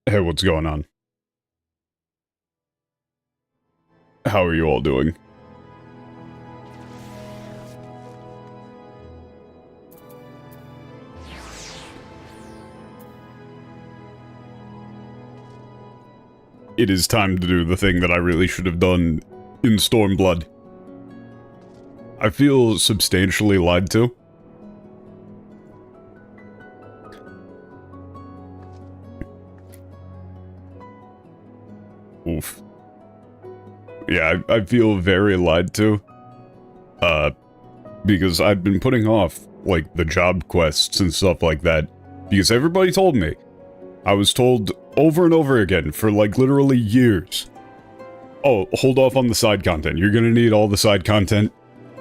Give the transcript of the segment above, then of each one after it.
Hey, what's going on? How are you all doing? It is time to do the thing that I really should have done in Stormblood. I feel substantially lied to. Oof. Yeah, I feel very lied to. Because I've been putting off, like, the job quests and stuff like that. Because everybody told me. I was told over and over again for, like, literally years. Oh, hold off on the side content. You're gonna need all the side content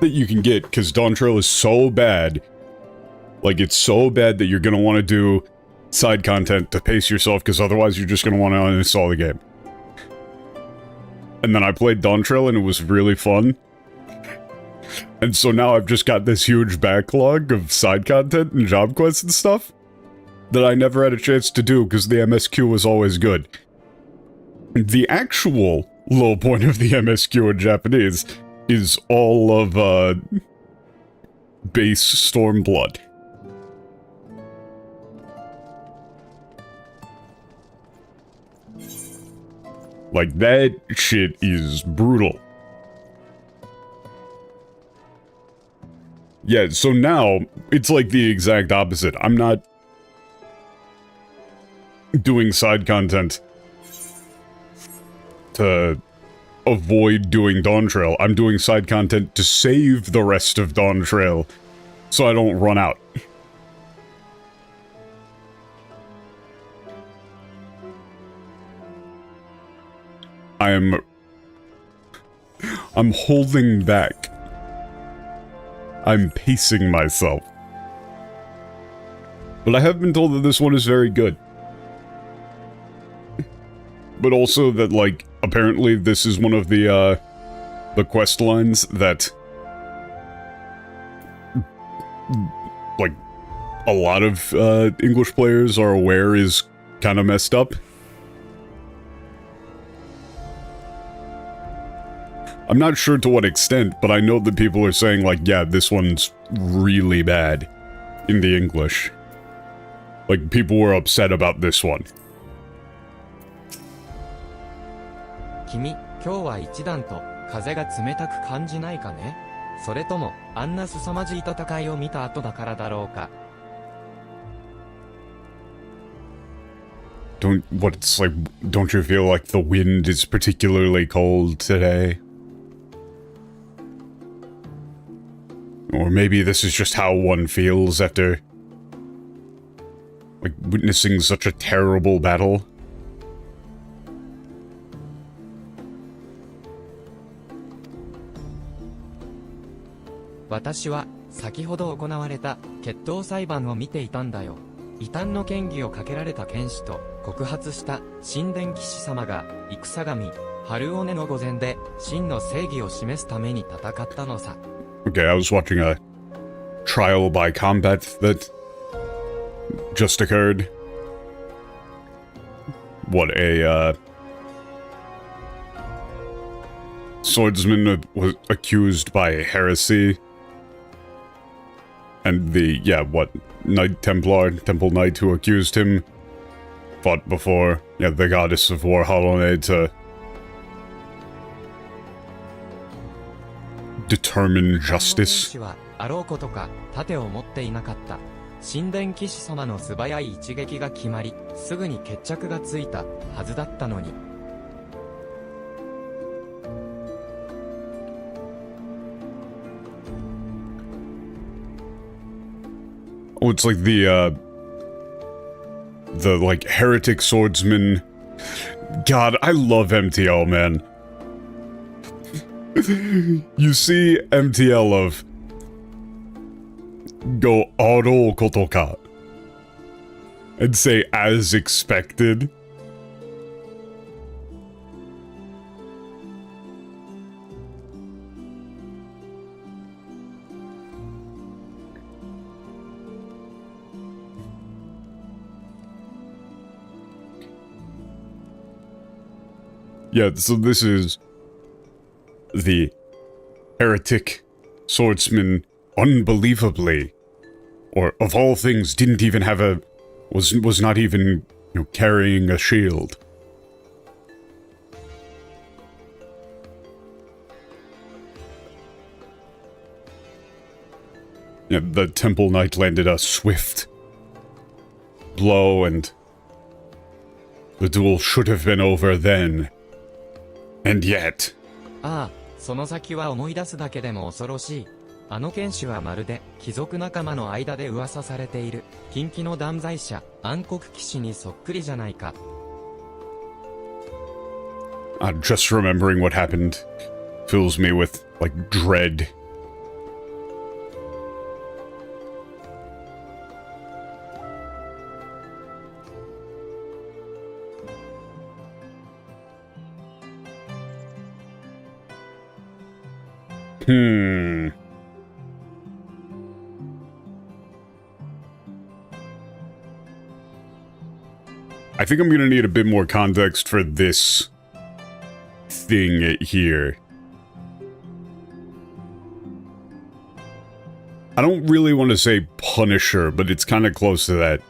that you can get, because Dawn Trail is so bad. Like, it's so bad that you're gonna want to do side content to pace yourself, because otherwise you're just gonna want to uninstall the game. And then I played Dawn Trail and it was really fun. And so now I've just got this huge backlog of side content and job quests and stuff that I never had a chance to do because the MSQ was always good. The actual low point of the MSQ in Japanese is all of, base Stormblood. Like, that shit is brutal. Yeah, so now, it's like the exact opposite. I'm not doing side content to avoid doing Dawn Trail. I'm doing side content to save the rest of Dawn Trail so I don't run out. I'm holding back. I'm pacing myself. But I have been told that this one is very good. But also that, like, apparently this is one of the quest lines that, like, a lot of, English players are aware is kind of messed up. I'm not sure to what extent, but I know that people are saying, like, yeah, this one's really bad in the English. Like, people were upset about this one. 君、今日は一段と風が冷たく感じないかね？それともあんな凄まじい戦いを見た後だからだろうか。Don't you feel like the wind is particularly cold today? Or maybe this is just how one feels after, like, witnessing such a terrible battle. 私は先ほど行われた決闘裁判を見ていたんだよ。異端の嫌疑をかけられた剣士と告発した神殿騎士様が戦神春尾根の御前で真の正義を示すために戦ったのさ。Okay, I was watching a trial by combat that just occurred. What, a, swordsman was accused by heresy. And the, yeah, what, Knight Templar, Temple Knight who accused him, fought before, yeah, the goddess of war, Hollownade, to determine justice. はあろうことか盾を持っていなかった。神殿騎士様の素早い一撃が決まり、すぐに決着がついたはずだったのに。Oh, it's like the like, heretic swordsman. God, I love MTL, man. You see MTL of go aro koto ka and say as expected. Yeah, so this is the heretic swordsman, unbelievably, or of all things, didn't even have a, was not even, you know, carrying a shield. Yeah, the Temple Knight landed a swift blow, and the duel should have been over then. And yet... ああ、その先は思い出すだけでも恐ろしい。あの剣士はまるで貴族仲間の間で噂されている近畿の断罪者暗黒騎士にそっくりじゃないか。Just remembering what happened fills me with, like, dread. I think I'm gonna need a bit more context for this thing here. I don't really want to say Punisher, but it's kind of close to that.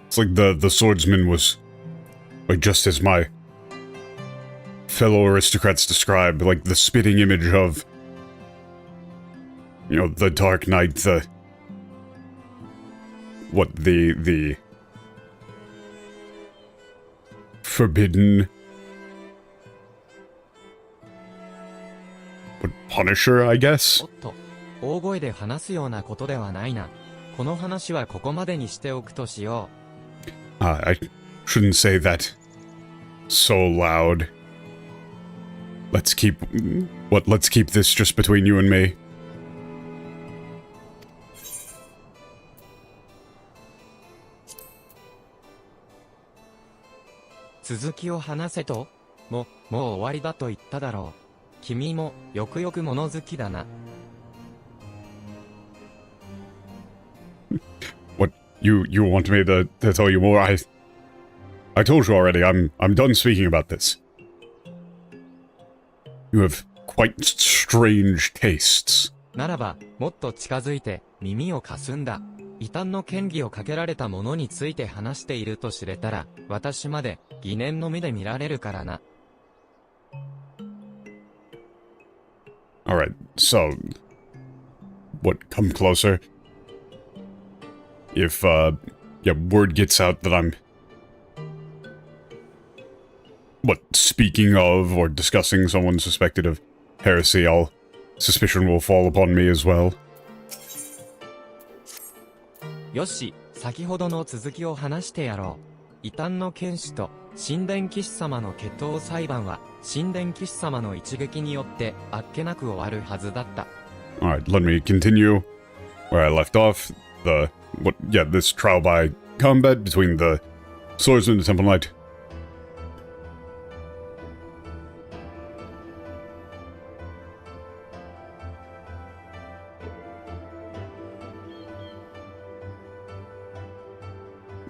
It's like the swordsman was, like, just as my fellow aristocrats described, like the spitting image of, you know, the Dark Knight, the forbidden, what, Punisher, I guess? おっと、大声で話すようなことではないな。この話はここまでにしておくとしよう。I shouldn't say that so loud. Let's keep this just between you and me. 続きを話せと？もう終わりだと言っただろう。君もよくよく物好きだな。What, you want me to tell you more? I told you already, I'm done speaking about this. You have quite strange tastes. ならば、もっと近づいて耳を貸すんだ。異端の嫌疑をかけられたものについて話していると知れたら、私まで疑念の目で見られるからな。Alright, so... What, come closer? If, yeah, word gets out that I'm... What, speaking of or discussing someone suspected of heresy, suspicion will fall upon me as well. よし、先ほどの続きを話してやろう。異端の剣士と神殿騎士様の決闘裁判は、神殿騎士様の一撃によってあっけなく終わるはずだった。Alright, let me continue where I left off. This trial by combat between the swordsman and the Temple Knight.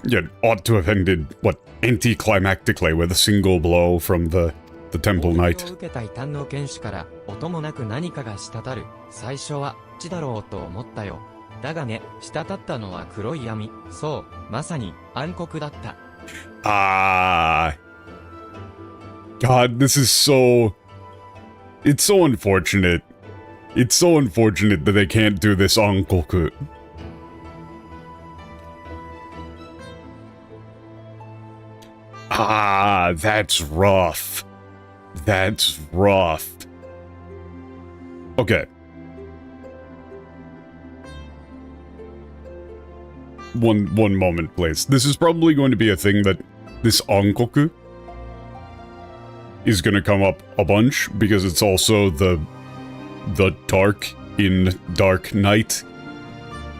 Yeah, ought to have ended, what, anticlimactically with a single blow from the Temple Knight. 受けた異端の剣士から音もなく何かが滴る。最初は血だろうと思ったよ。だがね、滴ったのは黒い闇。そう、まさに暗黒だった。God, this is so... It's so unfortunate. It's so unfortunate that they can't do this on Goku. That's rough. That's rough. Okay. One moment, please. This is probably going to be a thing that this Onkoku is going to come up a bunch, because it's also the dark in Dark Knight.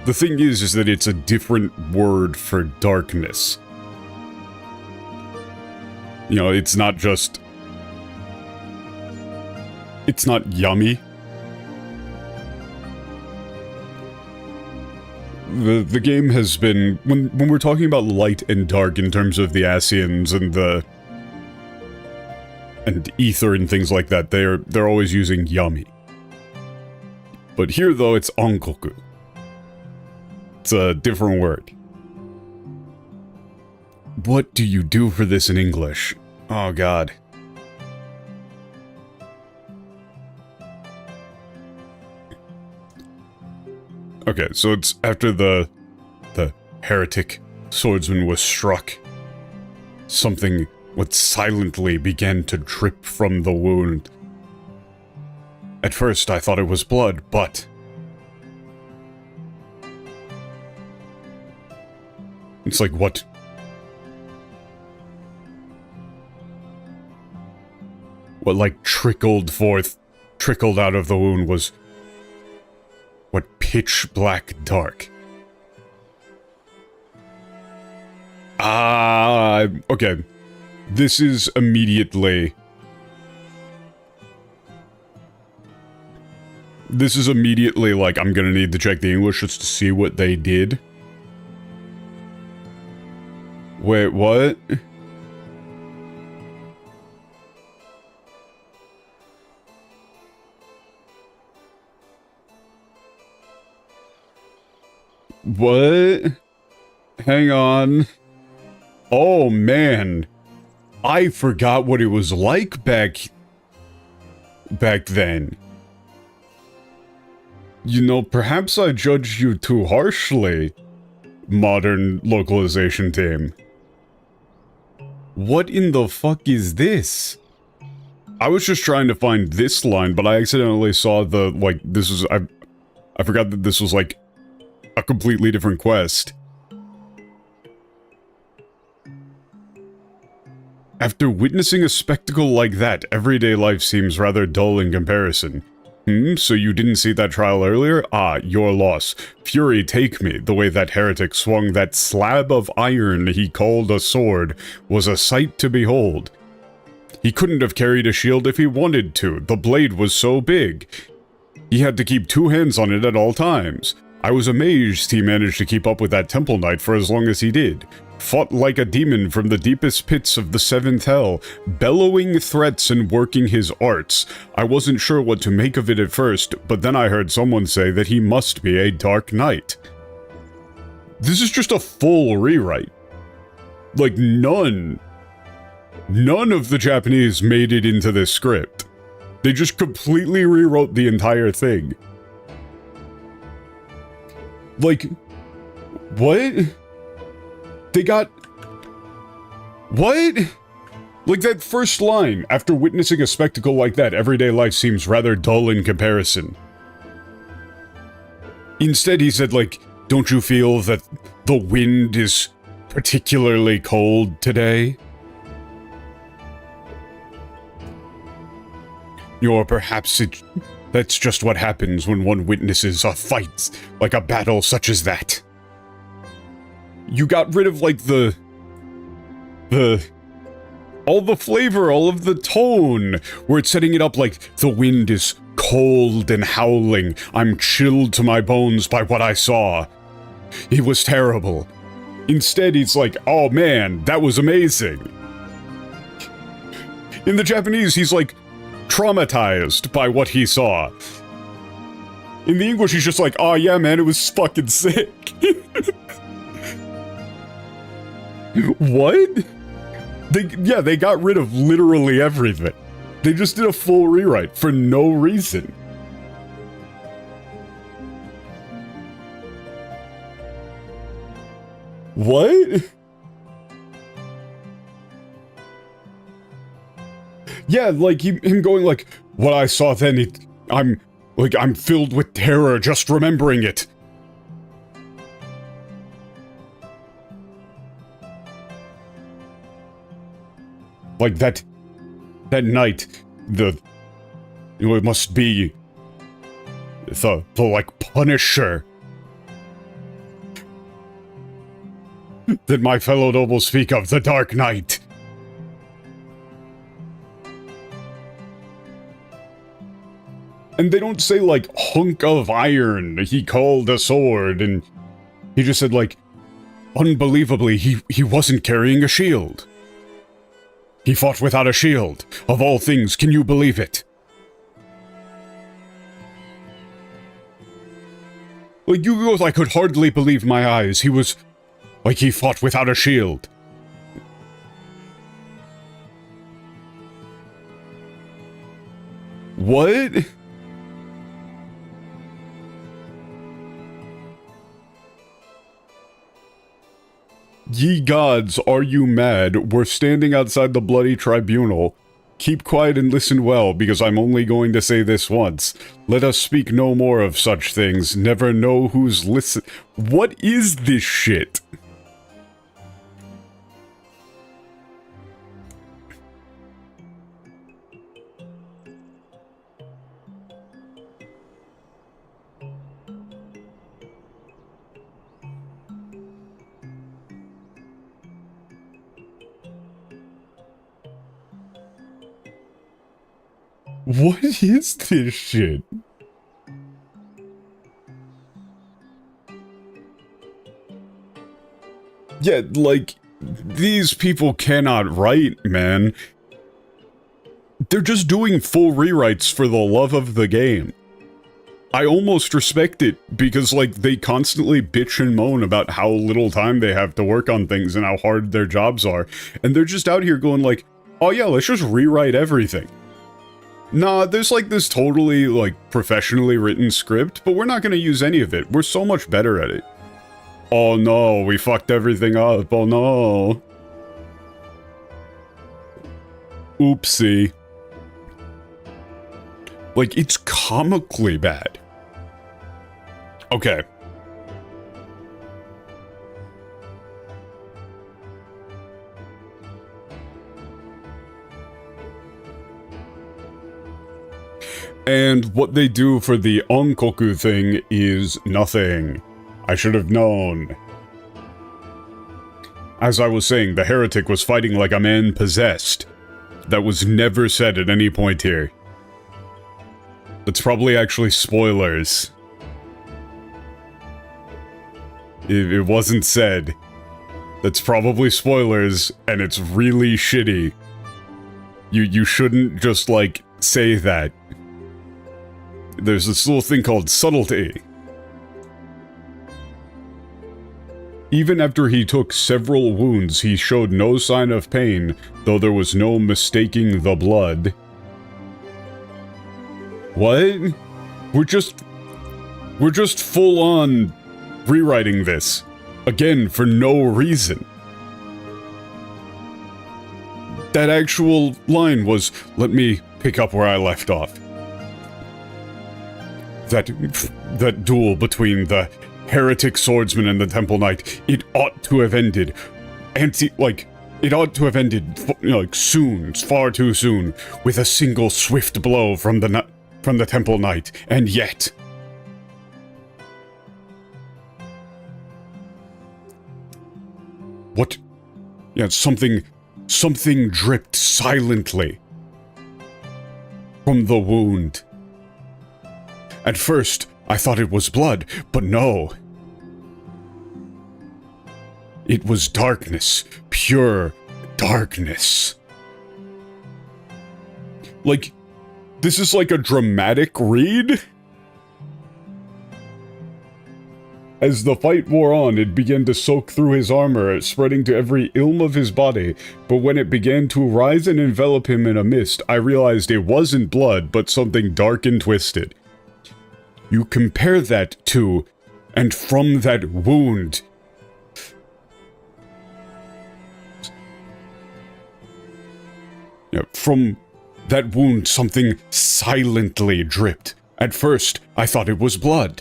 The thing is that it's a different word for darkness. You know, it's not just... It's not yummy. the game has been, when we're talking about light and dark in terms of the Asians and ether and things like that, they're always using yami. But here though, it's onkoku. It's a different word. What do you do for this in English? Oh god. Okay, so it's after the heretic swordsman was struck. Something would silently begin to drip from the wound. At first I thought it was blood, but... It's like what... What like trickled out of the wound was... What pitch black dark. Okay. This is immediately like, I'm gonna need to check the English just to see what they did. Wait, what? What? Hang on. Oh, man. I forgot what it was like back then. You know, perhaps I judged you too harshly, modern localization team. What in the fuck is this? I was just trying to find this line, but I accidentally saw the, like, this was, I forgot that this was, like, a completely different quest. After witnessing a spectacle like that, everyday life seems rather dull in comparison. So you didn't see that trial earlier? Ah, your loss. Fury, take me. The way that heretic swung that slab of iron he called a sword was a sight to behold. He couldn't have carried a shield if he wanted to. The blade was so big. He had to keep two hands on it at all times. I was amazed he managed to keep up with that temple knight for as long as he did. Fought like a demon from the deepest pits of the seventh hell, bellowing threats and working his arts. I wasn't sure what to make of it at first, but then I heard someone say that he must be a dark knight. This is just a full rewrite. Like, none of the Japanese made it into this script. They just completely rewrote the entire thing. Like, what? They got... What? Like that first line, after witnessing a spectacle like that, everyday life seems rather dull in comparison. Instead he said, like, don't you feel that the wind is particularly cold today? Or perhaps that's just what happens when one witnesses a fight, like a battle such as that. You got rid of, like, all the flavor, all of the tone, where it's setting it up like, the wind is cold and howling, I'm chilled to my bones by what I saw. It was terrible. Instead, he's like, oh man, that was amazing. In the Japanese, he's like, traumatized by what he saw. In the English, he's just like, oh yeah man, it was fucking sick. What? They got rid of literally everything. They just did a full rewrite for no reason. What? Yeah, like him going like, what I saw then, I'm filled with terror just remembering it. Like that night, it must be the like Punisher that my fellow nobles speak of, the Dark Knight. And they don't say like hunk of iron he called a sword, and He just said, like, unbelievably, he wasn't carrying a shield. He fought without a shield. Of all things, can you believe it? Like, you goes, I could hardly believe my eyes. He was... like, he fought without a shield. What? Ye gods, are you mad? We're standing outside the bloody tribunal. Keep quiet and listen well, because I'm only going to say this once. Let us speak no more of such things. Never know who's listen- What is this shit? What is this shit? Yeah, like, these people cannot write, man. They're just doing full rewrites for the love of the game. I almost respect it, because, like, they constantly bitch and moan about how little time they have to work on things and how hard their jobs are. And they're just out here going like, oh yeah, let's just rewrite everything. Nah, there's like this totally, like, professionally written script, but we're not gonna use any of it. We're so much better at it. Oh no, we fucked everything up. Oh no. Oopsie. Like, it's comically bad. Okay. And what they do for the Onkoku thing is nothing. I should have known. As I was saying, the heretic was fighting like a man possessed. That was never said at any point here. That's probably actually spoilers. It wasn't said. That's probably spoilers, and it's really shitty. You shouldn't just, like, say that. There's this little thing called subtlety. Even after he took several wounds, he showed no sign of pain, though there was no mistaking the blood. What? We're just full on rewriting this. Again, for no reason. That actual line was, let me pick up where I left off. That duel between the heretic swordsman and the temple knight, it ought to have ended. It ought to have ended, like, soon, far too soon, with a single swift blow from the temple knight, and yet... What? Yeah, something dripped silently from the wound. At first, I thought it was blood, but no. It was darkness. Pure darkness. Like, this is like a dramatic read? As the fight wore on, it began to soak through his armor, spreading to every ilm of his body, but when it began to rise and envelop him in a mist, I realized it wasn't blood, but something dark and twisted. You compare that to, and from that wound... Yeah, from that wound, something silently dripped. At first, I thought it was blood.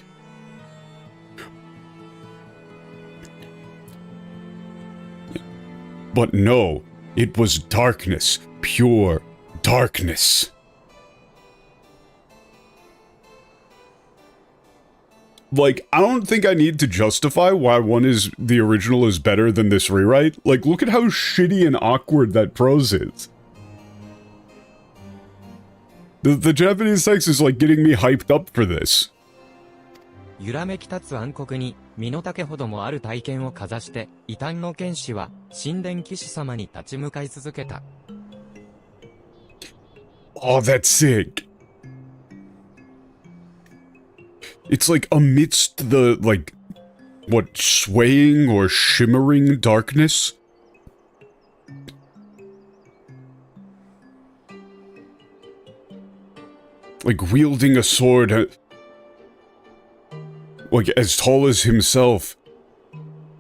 But no, it was darkness, pure darkness. Like, I don't think I need to justify why the original is better than this rewrite. Like, look at how shitty and awkward that prose is. The Japanese text is, like, getting me hyped up for this. 揺らめき立つ暗黒に身の丈ほどもある体験をかざして、異端の剣士は、神殿騎士様に立ち向かい続けた。Oh, that's sick. It's like amidst the, like, what, swaying or shimmering darkness? Like wielding a sword, like as tall as himself.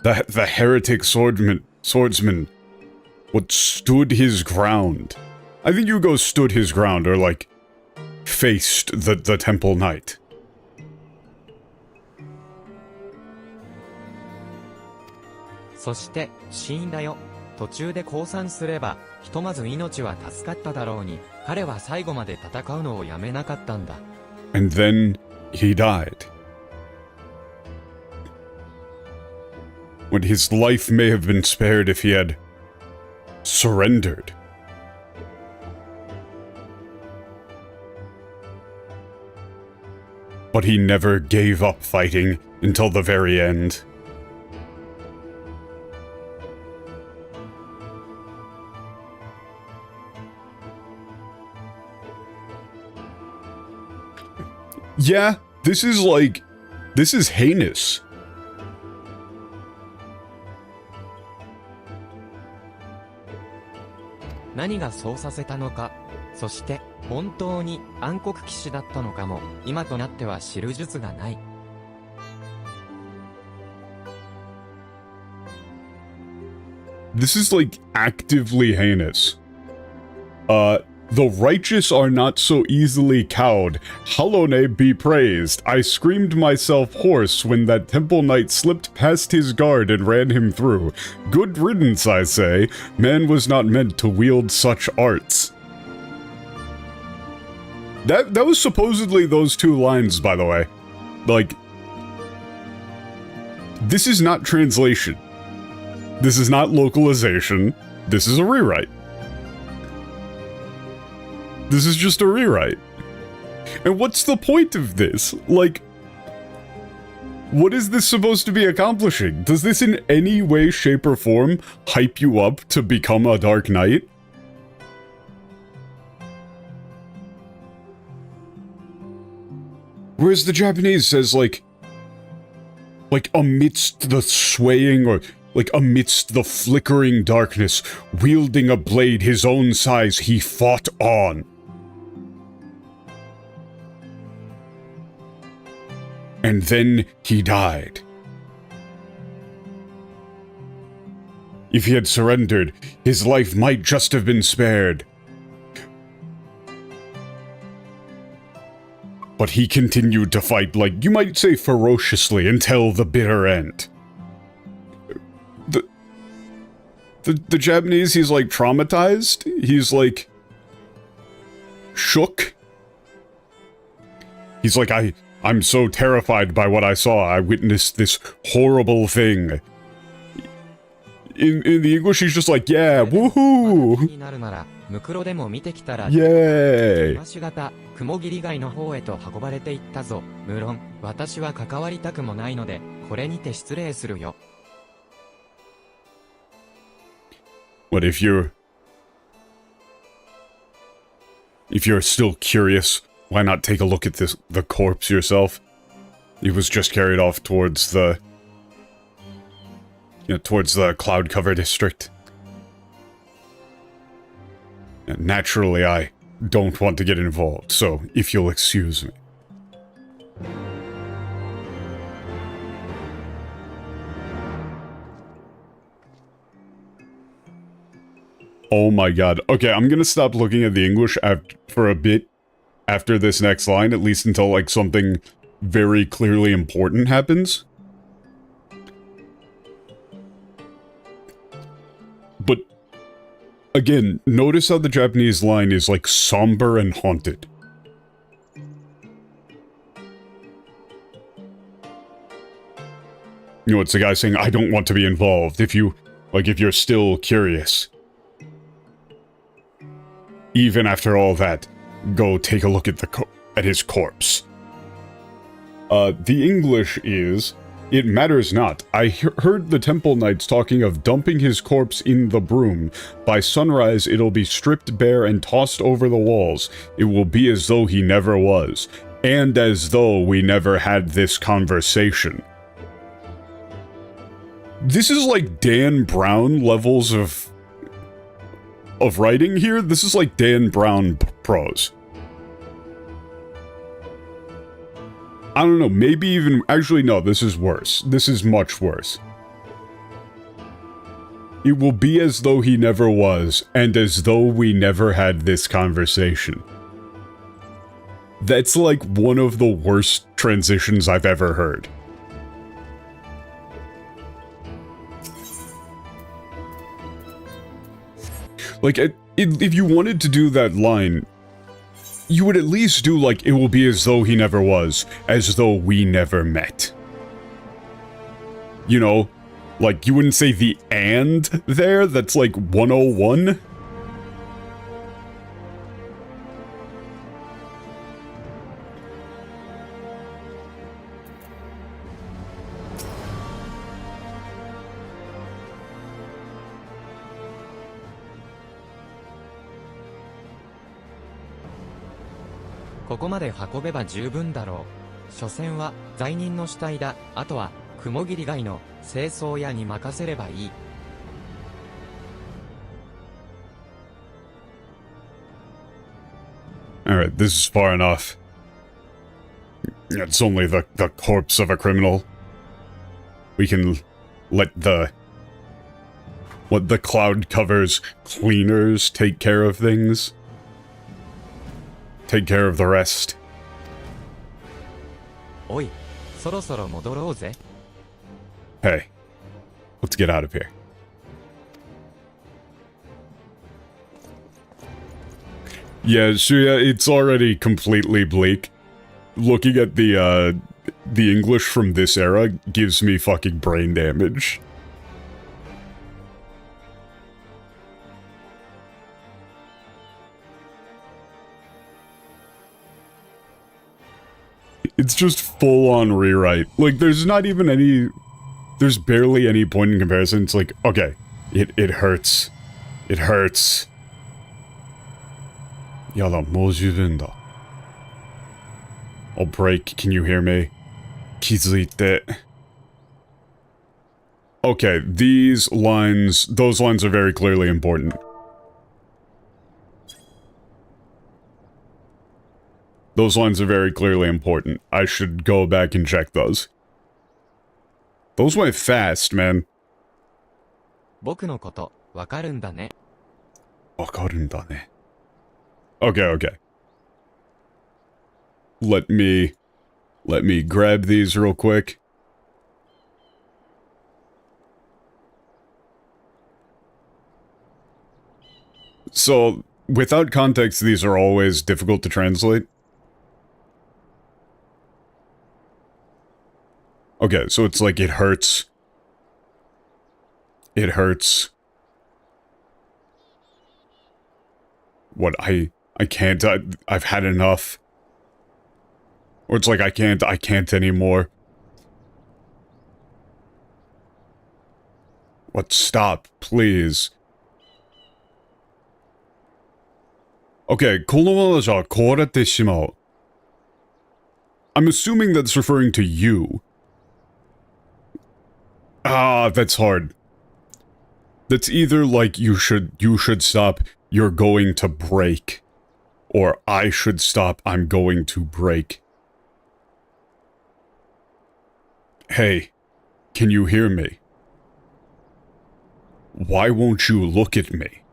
The heretic swordsman, what stood his ground. I think you go stood his ground, or like, faced the temple knight. そして、死因だよ。途中で降参すれば、ひとまず命は助かっただろうに、彼は最後まで戦うのをやめなかったんだ。And then, he died. When his life may have been spared if he had surrendered. But he never gave up fighting until the very end. Yeah, this is heinous. 何がそうさせたのか、そして本当に暗黒騎士だったのかも、今となっては知る術がない。This is like actively heinous. The righteous are not so easily cowed. Halone be praised. I screamed myself hoarse when that temple knight slipped past his guard and ran him through. Good riddance, I say. Man was not meant to wield such arts. That was supposedly those two lines, by the way. Like, this is not translation. This is not localization. This is a rewrite. This is just a rewrite. And what's the point of this? Like, what is this supposed to be accomplishing? Does this in any way, shape, or form hype you up to become a Dark Knight? Whereas the Japanese says, like amidst the swaying or like amidst the flickering darkness, wielding a blade his own size, he fought on. And then he died. If he had surrendered, his life might just have been spared. But he continued to fight, like, you might say ferociously, until the bitter end. The Japanese, he's like traumatized, he's like shook. He's like, I'm so terrified by what I saw. I witnessed this horrible thing. In the English, he's just like, yeah, woohoo! Yay! 雲霧街の方へと運ばれていったぞ。無論、私は関わりたくもないので、これにて失礼するよ。What if you're still curious, why not take a look at the corpse yourself? It was just carried off towards the cloud cover district. And naturally, I don't want to get involved, so if you'll excuse me. Oh my god. Okay, I'm gonna stop looking at the English for a bit after this next line, at least until, like, something very clearly important happens. But, again, notice how the Japanese line is, like, somber and haunted. You know, it's the guy saying, I don't want to be involved, if you're still curious. Even after all that, go take a look at his corpse. The English is, It matters not. I heard the temple knights talking of dumping his corpse in the broom. By sunrise, it'll be stripped bare and tossed over the walls. It will be as though he never was. And as though we never had this conversation. This is like Dan Brown levels of writing here. This is like Dan Brown prose. I don't know, maybe even... Actually, no, this is worse. This is much worse. It will be as though he never was, and as though we never had this conversation. That's like one of the worst transitions I've ever heard. Like, if you wanted to do that line... You would at least do, like, it will be as though he never was, as though we never met. You know? Like, you wouldn't say the and there? That's like 101?ここまで運べば十分だろう。所詮は罪人の死体だ。あとは雲霧街の清掃屋に任せればいい。Alright, this is far enough. It's only the corpse of a criminal. We can let what the cloud covers cleaners take care of things. Take care of the rest. おい、そろそろ戻ろうぜ。Hey, let's get out of here. Yeah, Shuya, it's already completely bleak. Looking at the English from this era gives me fucking brain damage. It's just full-on rewrite. Like, there's not even any... There's barely any point in comparison. It's like, okay, it hurts. It hurts. Yada, mo jubun da. I'll break. Can you hear me? Kizuite. Okay, these lines... Those lines are very clearly important. Those lines are very clearly important. I should go back and check those. Those went fast, man. 僕のこと、わかるんだね。わかるんだね. Okay, okay. Let me grab these real quick. So, without context, these are always difficult to translate. Okay, so it's like, it hurts. It hurts. What, I can't, I've had enough. Or it's like, I can't anymore. What, stop, please. Okay, このままじゃ壊れてしまう. I'm assuming that's referring to you. Ah, that's hard. That's either like you should stop, you're going to break. Or I should stop, I'm going to break. Hey, can you hear me? Why won't you look at me?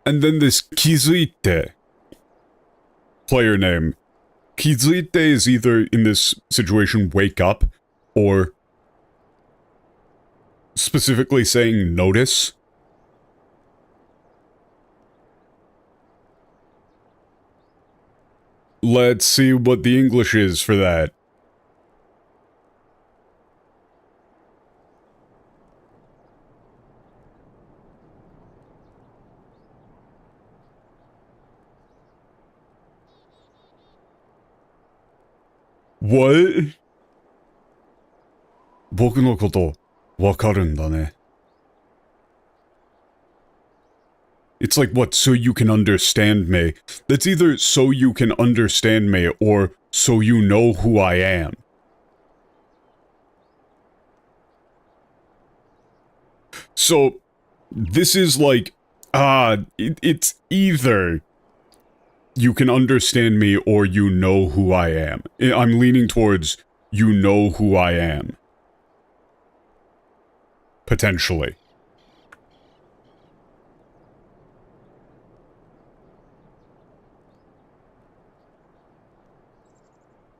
And then this Kizuite player name. Kizuite is either, in this situation, wake up, or specifically saying notice. Let's see what the English is for that. What? 僕のことわかるんだね。It's like, what, so you can understand me? That's either so you can understand me or so you know who I am. So, this is like, it's either you can understand me or you know who I am. I'm leaning towards you know who I am. Potentially.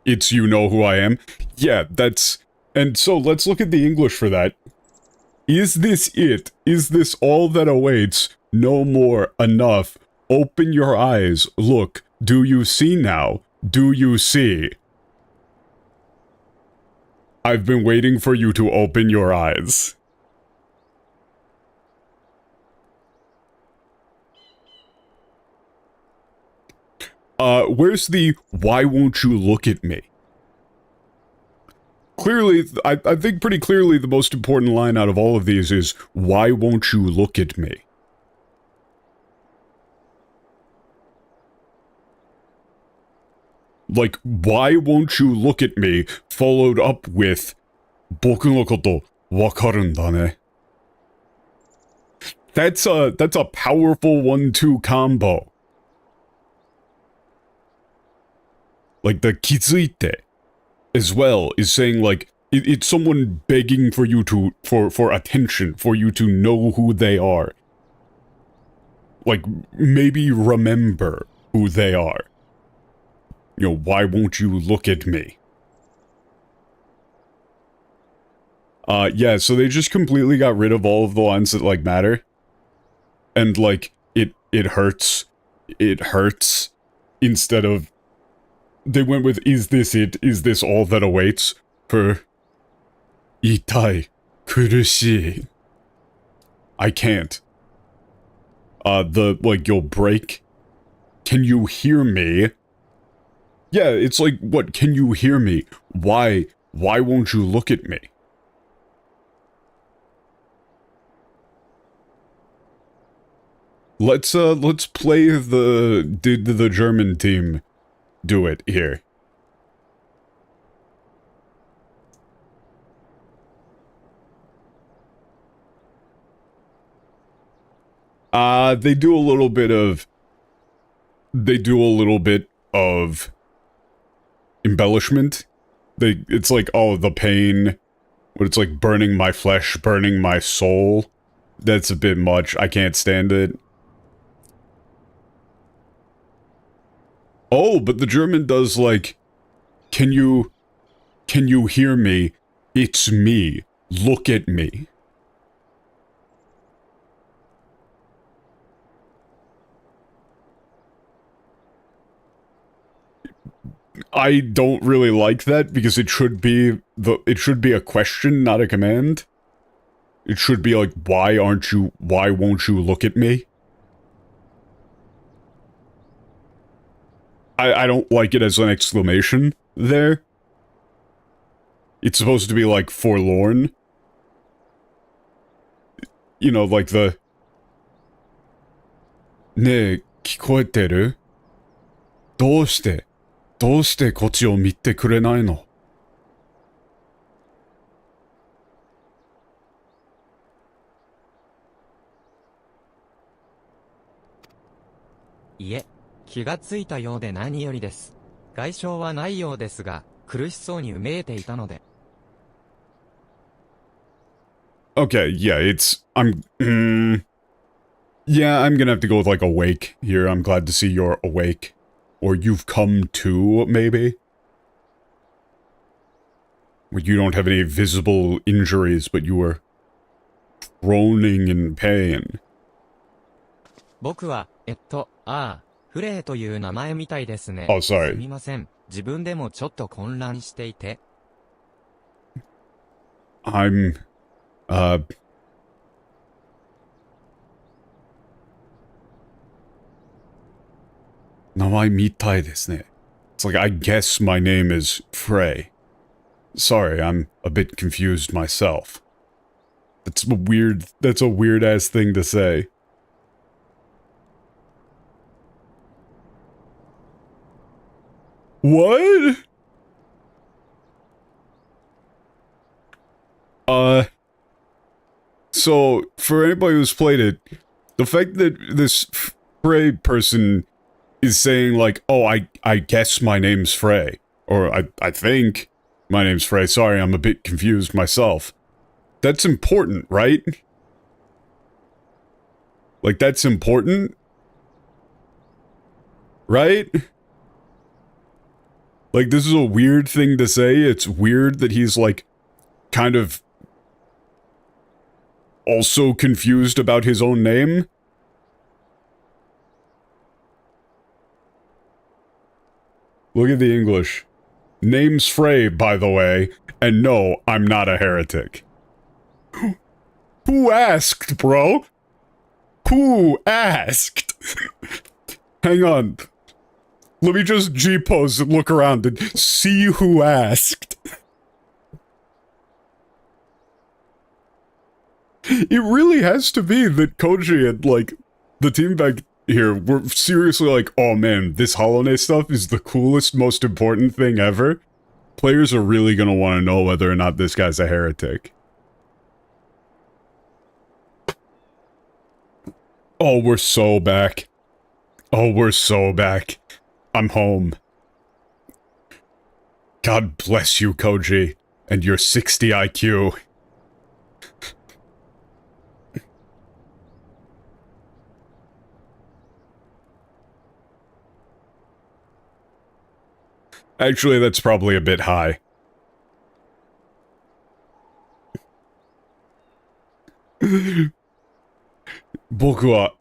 It's you know who I am? Yeah, that's... And so let's look at the English for that. Is this it? Is this all that awaits? No more. Enough. Open your eyes. Look. Do you see now? Do you see? I've been waiting for you to open your eyes. Where's the why won't you look at me? Clearly, I think pretty clearly the most important line out of all of these is, why won't you look at me? Like, why won't you look at me, followed up with, 僕のことわかるんだね. That's a powerful 1-2 combo. Like, the 気づいて as well is saying, like, it's someone begging for you to, for attention, for you to know who they are. Like, maybe remember who they are. You know, why won't you look at me? Yeah, so they just completely got rid of all of the lines that, like, matter. And, like, it hurts. It hurts. Instead of... They went with, is this it? Is this all that awaits? For... Itai. Kurushii. I can't. Like, you'll break. Can you hear me? Yeah, it's like, what, can you hear me? Why won't you look at me? Let's play did the German team do it here. They do a little bit of embellishment. It's like, oh, the pain, but it's like burning my flesh, burning my soul. That's a bit much. I can't stand it. Oh, but the German does, like, can you hear me? It's me. Look at me. I don't really like that because it should be a question, not a command. It should be like, why won't you look at me? I don't like it as an exclamation there. It's supposed to be like forlorn. You know, like the... ねえ、聞こえてる? どうしてこっちを見てくれないの? いえ、気がついたようで何よりです。外傷はないようですが、苦しそうにうめいていたので。Okay, yeah, yeah, I'm gonna have to go with, like, awake here. I'm glad to see you're awake. Or you've come to, maybe? Like, you don't have any visible injuries, but you were groaning in pain. 僕は、フレイという名前みたいですね。Oh, sorry. すみません。自分でもちょっと混乱していて。名前みたいですね。It's like, I guess my name is Frey. Sorry, I'm a bit confused myself. That's a weird ass thing to say. What? So, for anybody who's played it, the fact that this Frey person is saying, like, oh, I guess my name's Frey. Or, I think my name's Frey. Sorry, I'm a bit confused myself. That's important, right? Like, that's important? Right? Like, this is a weird thing to say. It's weird that he's, like, kind of also confused about his own name. Look at the English. Name's Frey, by the way, and no, I'm not a heretic. Who asked, bro? Who asked? Hang on. Let me just G-pose and look around and see who asked. It really has to be that Koji and, like, the team back here were seriously like, oh man, this Hollow Knight stuff is the coolest, most important thing ever. Players are really gonna want to know whether or not this guy's a heretic. Oh, we're so back. Oh, we're so back. I'm home. God bless you, Koji, and your 60 IQ. Actually, that's probably a bit high. Boku wa,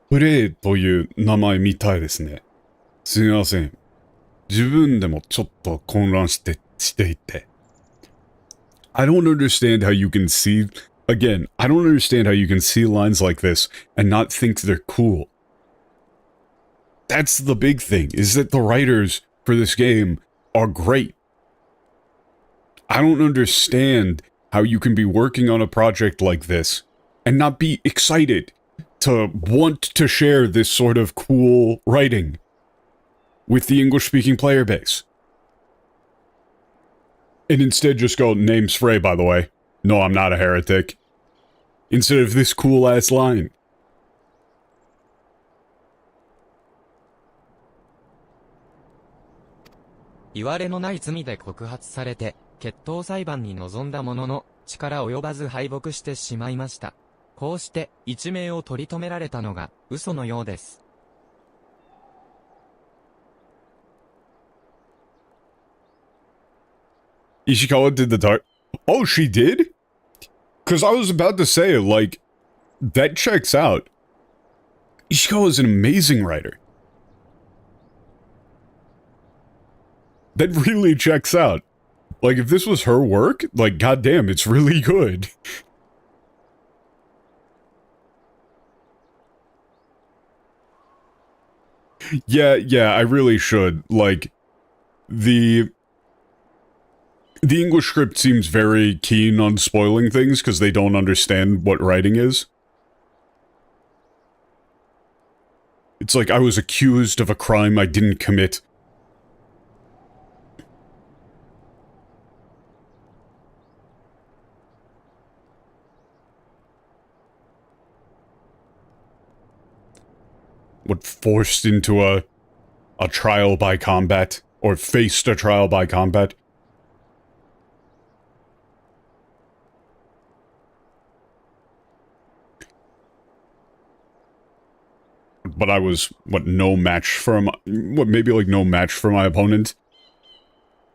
プレイという名前みたいですね。すみません。自分でもちょっと混乱していて。I don't understand how you can see... Again, I don't understand how you can see lines like this and not think they're cool. That's the big thing, is that the writers for this game are great. I don't understand how you can be working on a project like this and not be excited to want to share this sort of cool writing with the English-speaking player base. And instead just go, name's Frey, by the way. No, I'm not a heretic. Instead of this cool-ass line.「言われのない罪で告発されて、決闘裁判に臨んだものの、力及ばず敗北してしまいました。こうして、一命を取り留められたのが、嘘のようです。」Ishikawa did the dark. Oh, she did? Because I was about to say, like, that checks out. Ishikawa is an amazing writer. That really checks out. Like, if this was her work, like, goddamn, it's really good. Yeah, I really should. Like, the English script seems very keen on spoiling things because they don't understand what writing is. It's like, I was accused of a crime I didn't commit. What, forced into a trial by combat? Or faced a trial by combat? But I was, what, no match for my, maybe like no match for my opponent?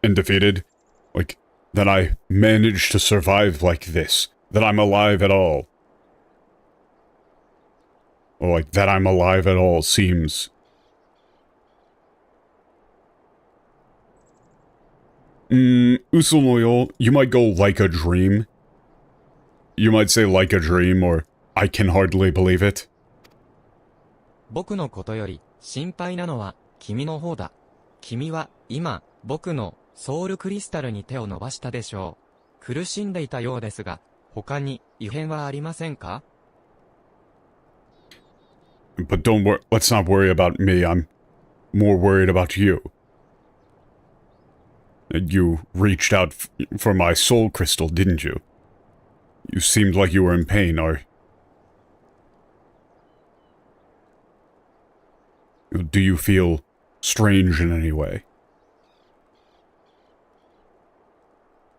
And defeated? Like, that I managed to survive like this. That I'm alive at all. Or like, that I'm alive at all seems... Uso no yo, you might go like a dream. You might say like a dream, or I can hardly believe it. 僕のことより心配なのは君の方だ。君は、今、僕の、ソウルクリスタルに手を伸ばしたでしょう。苦しんでいたようですが、他に、異変はありませんか？ But let's not worry about me, I'm more worried about you. You reached out for my soul crystal, didn't you? You seemed like you were in pain, Do you feel strange in any way?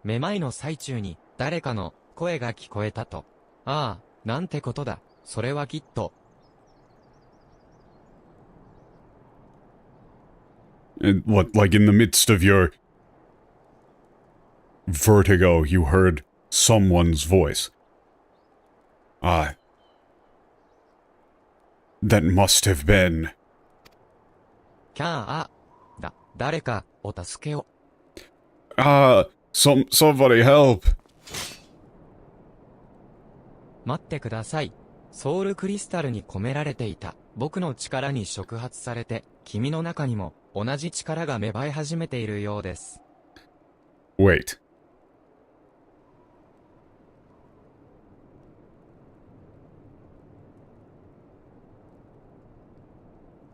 めまいの最中に、誰かの、声が聞こえたと。ああ、なんてことだ。それはきっと。What, like in the midst of your vertigo, you heard someone's voice. Ah. That must have been. キャーあ。誰か、お助けを。Somebody help. 待ってください。ソウルクリスタルに込められていた、僕の力に触発されて、君の中にも、同じ力が芽生え始めているようです。Wait.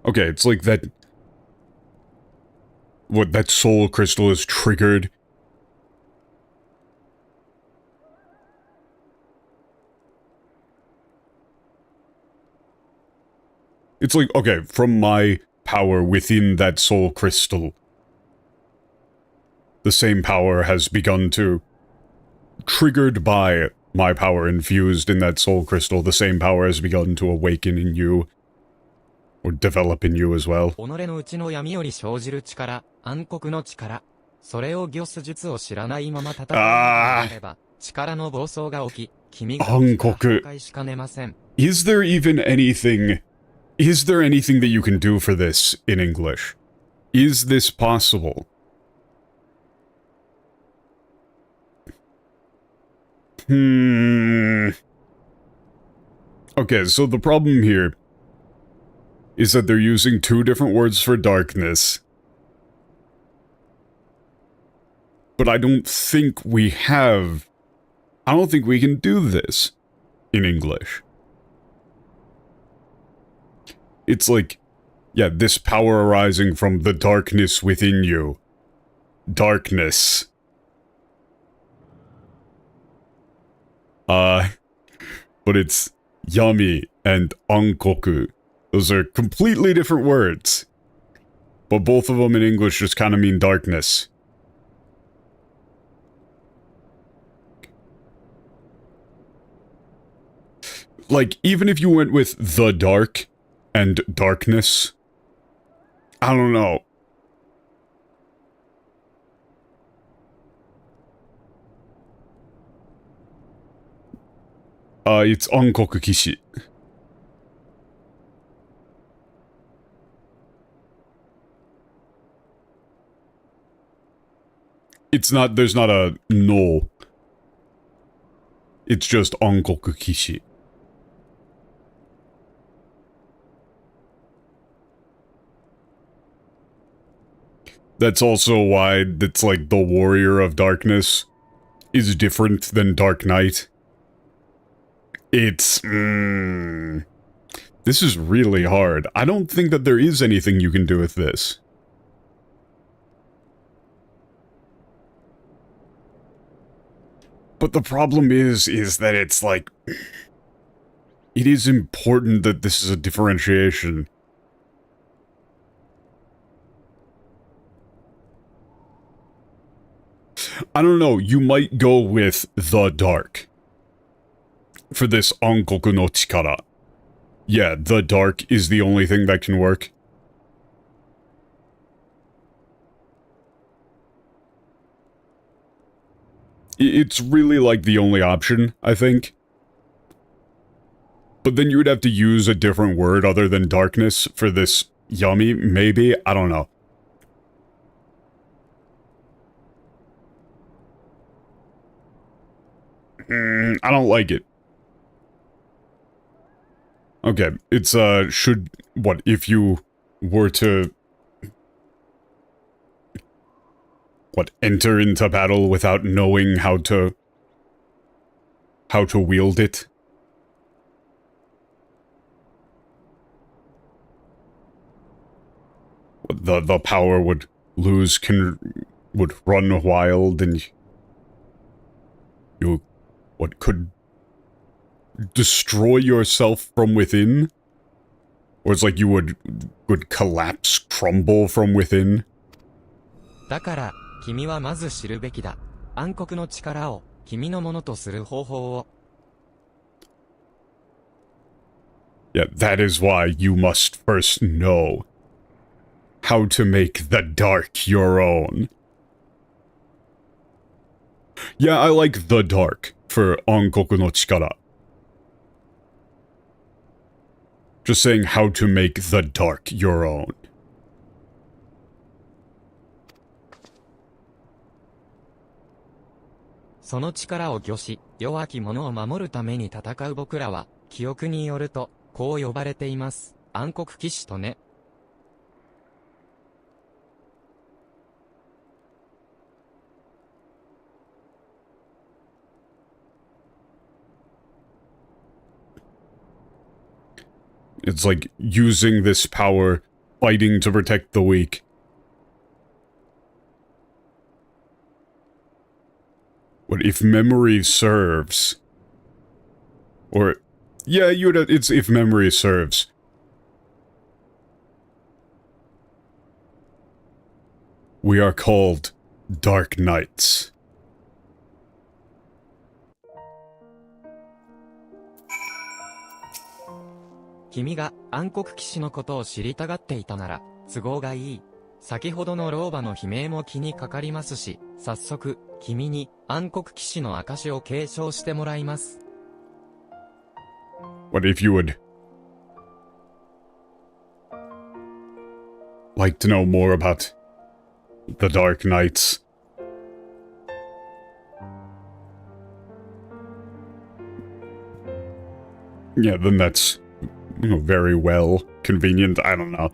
Okay, it's like that... What, that soul crystal is triggered? It's like, okay, from my power within that soul crystal, the same power has begun to... Triggered by my power infused in that soul crystal, the same power has begun to awaken in you. Or develop in you as well. 己の内の闇より生じる力、暗黒の力。それをギョス術を知らないまま戦うのであれば、力の暴走が起き、君が破壊しかねません。Is there anything that you can do for this in English? Is this possible? Okay, so the problem here is that they're using two different words for darkness. But I don't think we can do this in English. It's like, yeah, this power arising from the darkness within you. Darkness. But it's yami and ankoku. Those are completely different words. But both of them in English just kind of mean darkness. Like, even if you went with the dark and darkness, I don't know. It's Onkoku Kishi. There's not a no. It's just Onkoku Kishi. That's also why it's like the Warrior of Darkness is different than Dark Knight. It's... This is really hard. I don't think that there is anything you can do with this. But the problem is that it's like... It is important that this is a differentiation. I don't know, you might go with the dark. For this Onkoku no Chikara. Yeah, the dark is the only thing that can work. It's really like the only option, I think. But then you would have to use a different word other than darkness for this yummy, maybe? I don't know. I don't like it. Okay, it's, if you were to what, enter into battle without knowing how to wield it. The power would lose, would run wild, and you, what, could destroy yourself from within? Or it's like you would collapse, crumble from within? だから、君はまず知るべきだ。暗黒の力を君のものとする方法を。Yeah, that is why you must first know how to make the dark your own. Yeah, I like the dark for Ankoku no Chikara. Just saying how to make the dark your own. その力を御し、弱き者を守るために戦う僕らは、記憶によると、こう呼ばれています。暗黒騎士とね。It's like using this power, fighting to protect the weak. But if memory serves... Or... Yeah, it's if memory serves. We are called Dark Knights. "君が暗黒騎士のことを知りたがっていたなら、都合がいい。先ほどの老婆の悲鳴も気にかかりますし、早速、君に暗黒騎士の証を継承してもらいます。What if you would like to know more about the Dark Knights? Yeah, then that's, very well, convenient, I don't know.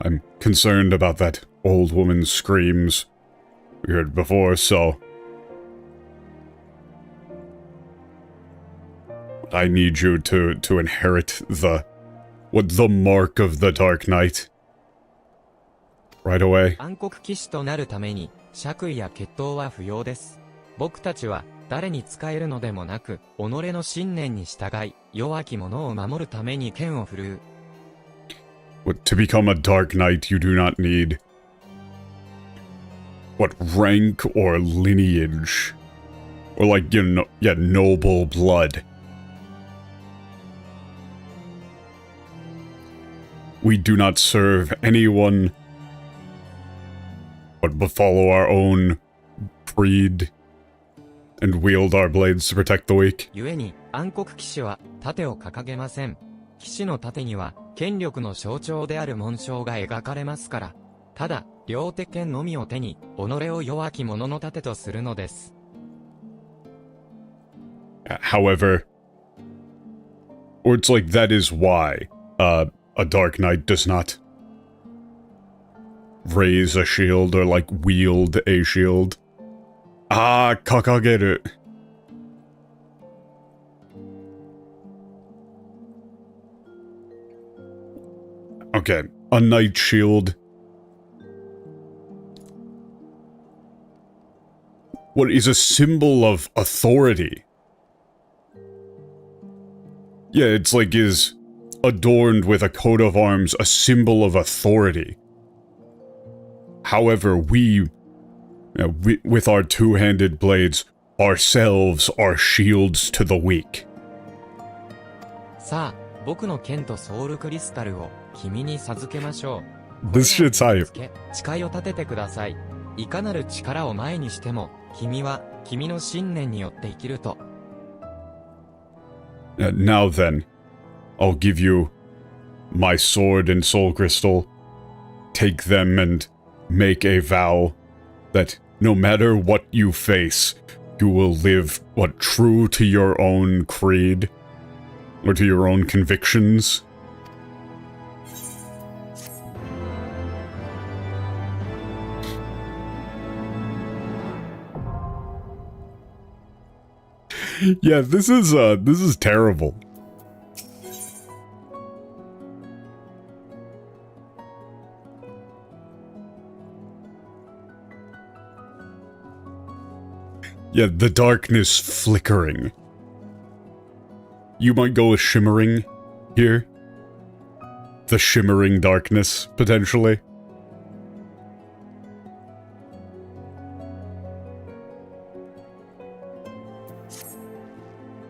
I'm concerned about that old woman's screams we heard before, so... I need you to inherit the mark of the Dark Knight. Right away. 暗黒騎士となるために、爵位や血統は不要です。僕たちは、誰に仕えるのでもなく、己の信念に従い、弱き者を守るために剣を振るう。To become a Dark Knight, you do not need... rank or lineage. Or noble blood. We do not serve anyone, but follow our own creed and wield our blades to protect the weak. 故に、暗黒騎士は盾を掲げません。騎士の盾には、権力の象徴である紋章が描かれますから。ただ、両手剣のみを手に、己を弱き者の盾とするのです。However, or it's like that is why, a Dark Knight does not raise a shield or, wield a shield. Ah, kakageru. Okay, a knight shield. What is a symbol of authority? Yeah, it's is adorned with a coat of arms, a symbol of authority. However, we, with our two-handed blades, ourselves are shields to the weak. さあ、僕の剣とソウルクリスタルを君に授けましょう。 This shit's hype. 誓いを立ててください。いかなる力を前にしても、君は君の信念によって生きると。Now then, I'll give you my sword and soul crystal. Take them and make a vow that no matter what you face, you will live, true to your own creed? Or to your own convictions? Yeah, this is terrible. Yeah, the darkness flickering. You might go with shimmering here. The shimmering darkness, potentially.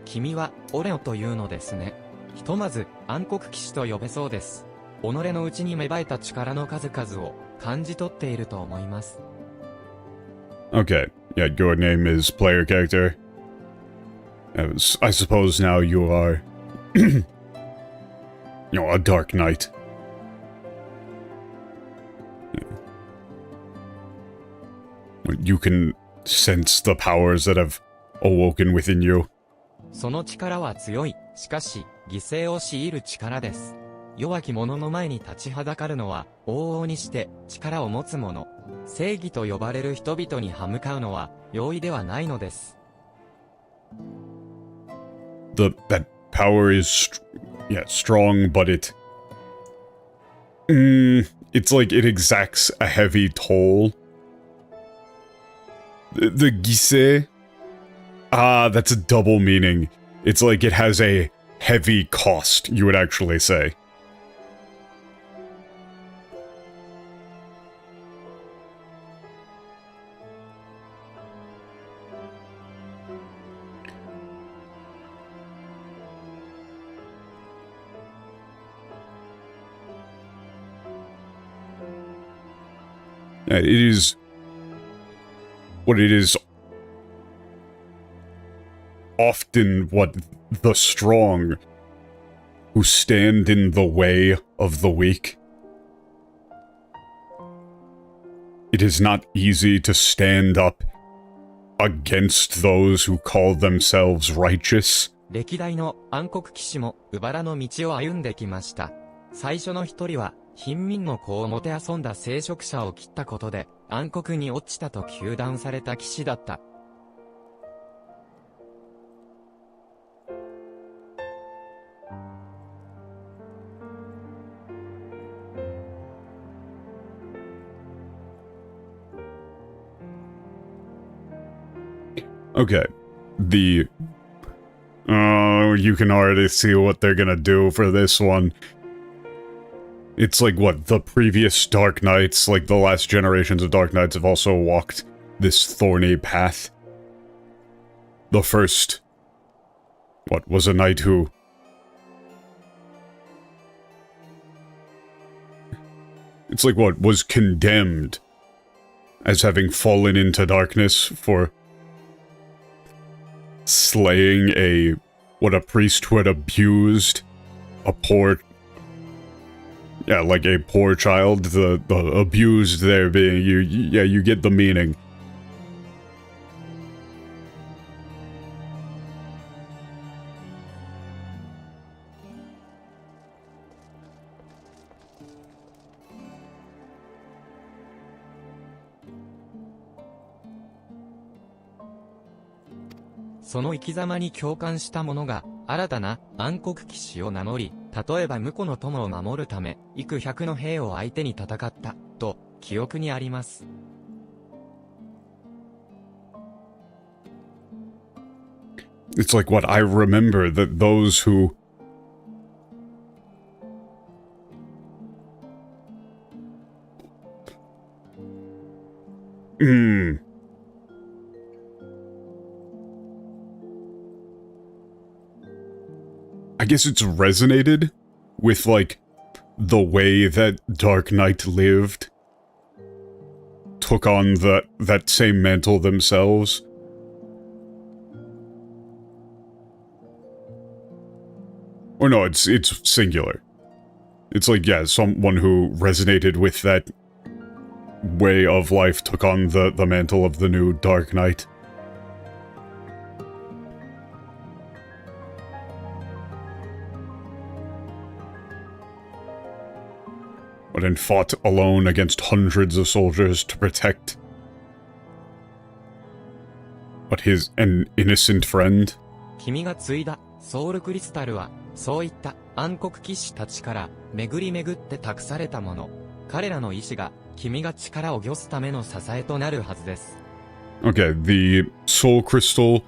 君はオレオというのですね。ひとまず暗黒騎士と呼べそうです。己の内に芽生えた力の数々を感じ取っていると思います。Okay, yeah, your name is player character. I suppose now you are, you know, a Dark Knight. You can sense the powers that have awoken within you. その力は強い。しかし、犠牲を強いる力です。弱き者の前に立ちはだかるのは、往々にして力を持つ者。正義と呼ばれる人々に歯向かうのは、容易ではないのです。That power is, yeah, strong, but it's like it exacts a heavy toll. The gise, that's a double meaning. It's like it has a heavy cost, you would actually say. It is what it is often what the strong who stand in the way of the weak. It is not easy to stand up against those who call themselves righteous. 歴代の暗黒騎士も、茨の道を歩んできました。最初の一人は、貧民の子をもてあそんだ聖職者を切ったことで、暗黒に落ちたと糾弾された騎士だった。Okay, you can already see what they're gonna do for this one. It's like, what, the previous Dark Knights, like the last generations of Dark Knights have also walked this thorny path. The first, what, was a knight who... It's like, what, was condemned as having fallen into darkness for slaying a priest who had abused a poor... Yeah, like a poor child, the abused there being, you get the meaning. "その生き様に共感した者が、新たな暗黒騎士を名乗り、例えば婿の友を守るため、幾百の兵を相手に戦った、と、記憶にあります。It's like, what, I remember that those who... I guess it's resonated with, like, the way that Dark Knight lived, took on that same mantle themselves. Or no, it's singular. It's like, yeah, someone who resonated with that way of life took on the mantle of the new Dark Knight. But then fought alone against hundreds of soldiers to protect an innocent friend. 君が継いだソウルクリスタルは、そういった暗黒騎士たちから巡り巡って託されたもの。彼らの意志が君が力を御すための支えとなるはずです。Okay, the soul crystal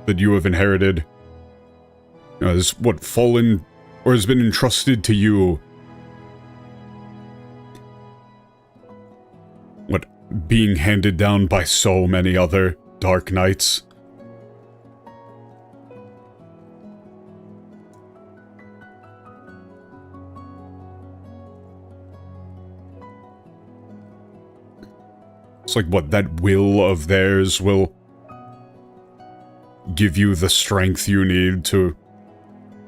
that you have inherited is what fallen or has been entrusted to you. What, being handed down by so many other dark knights. It's like, what, that will of theirs will give you the strength you need to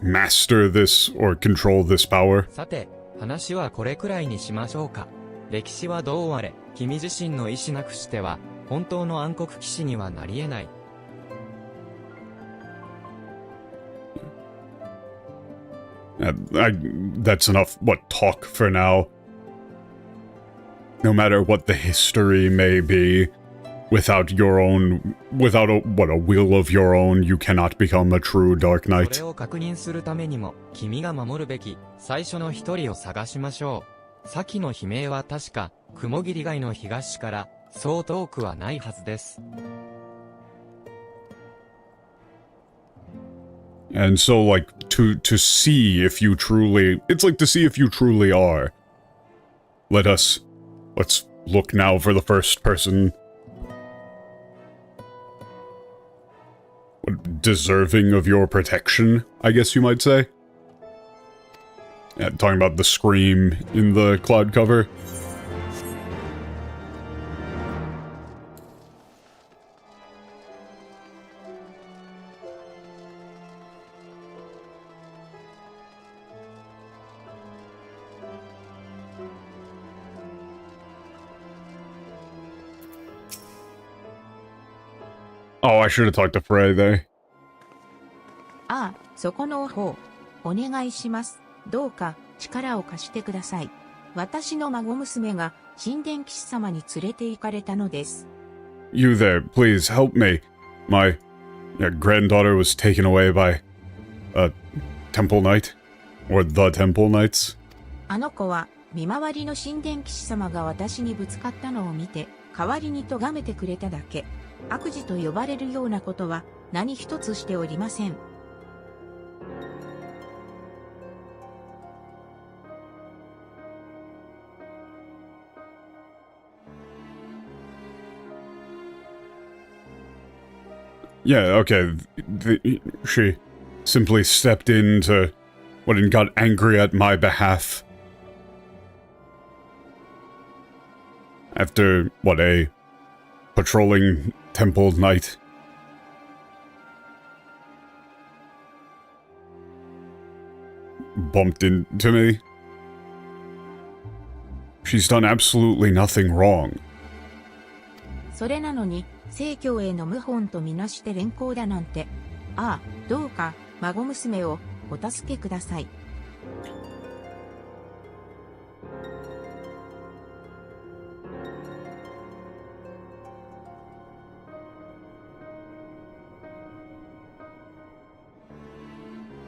master this or control this power. さて、話はこれくらいにしましょうか。歴史はどうあれ、君自身の意志なくしては、本当の暗黒騎士にはなり得ない。That's enough, talk for now. No matter what the history may be, without a will of your own, you cannot become a true Dark Knight. それを確認するためにも、君が守るべき最初の一人を探しましょう。先の悲鳴は確か、雲霧街の東から、そう遠くはないはずです。And so, to see if you truly... It's like to see if you truly are. Let's look now for the first person. Deserving of your protection, I guess you might say. Yeah, talking about the scream in the cloud cover. Oh, I should have talked to Frey there. ああ、そこの方、お願いします。どうか力を貸してください。私の孫娘が神殿騎士様に連れて行かれたのです。You there, please help me. My granddaughter was taken away by a temple knight, or the temple knights. あの子は見回りの神殿騎士様が私にぶつかったのを見て、代わりに咎めてくれただけ。悪事と呼ばれるようなことは何一つしておりません。Yeah, okay. She simply stepped in to and got angry at my behalf. After, a patrolling temple knight bumped into me. She's done absolutely nothing wrong. それなのに、正教への謀反とみなして連行だなんて。ああ、どうか、孫娘をお助けください。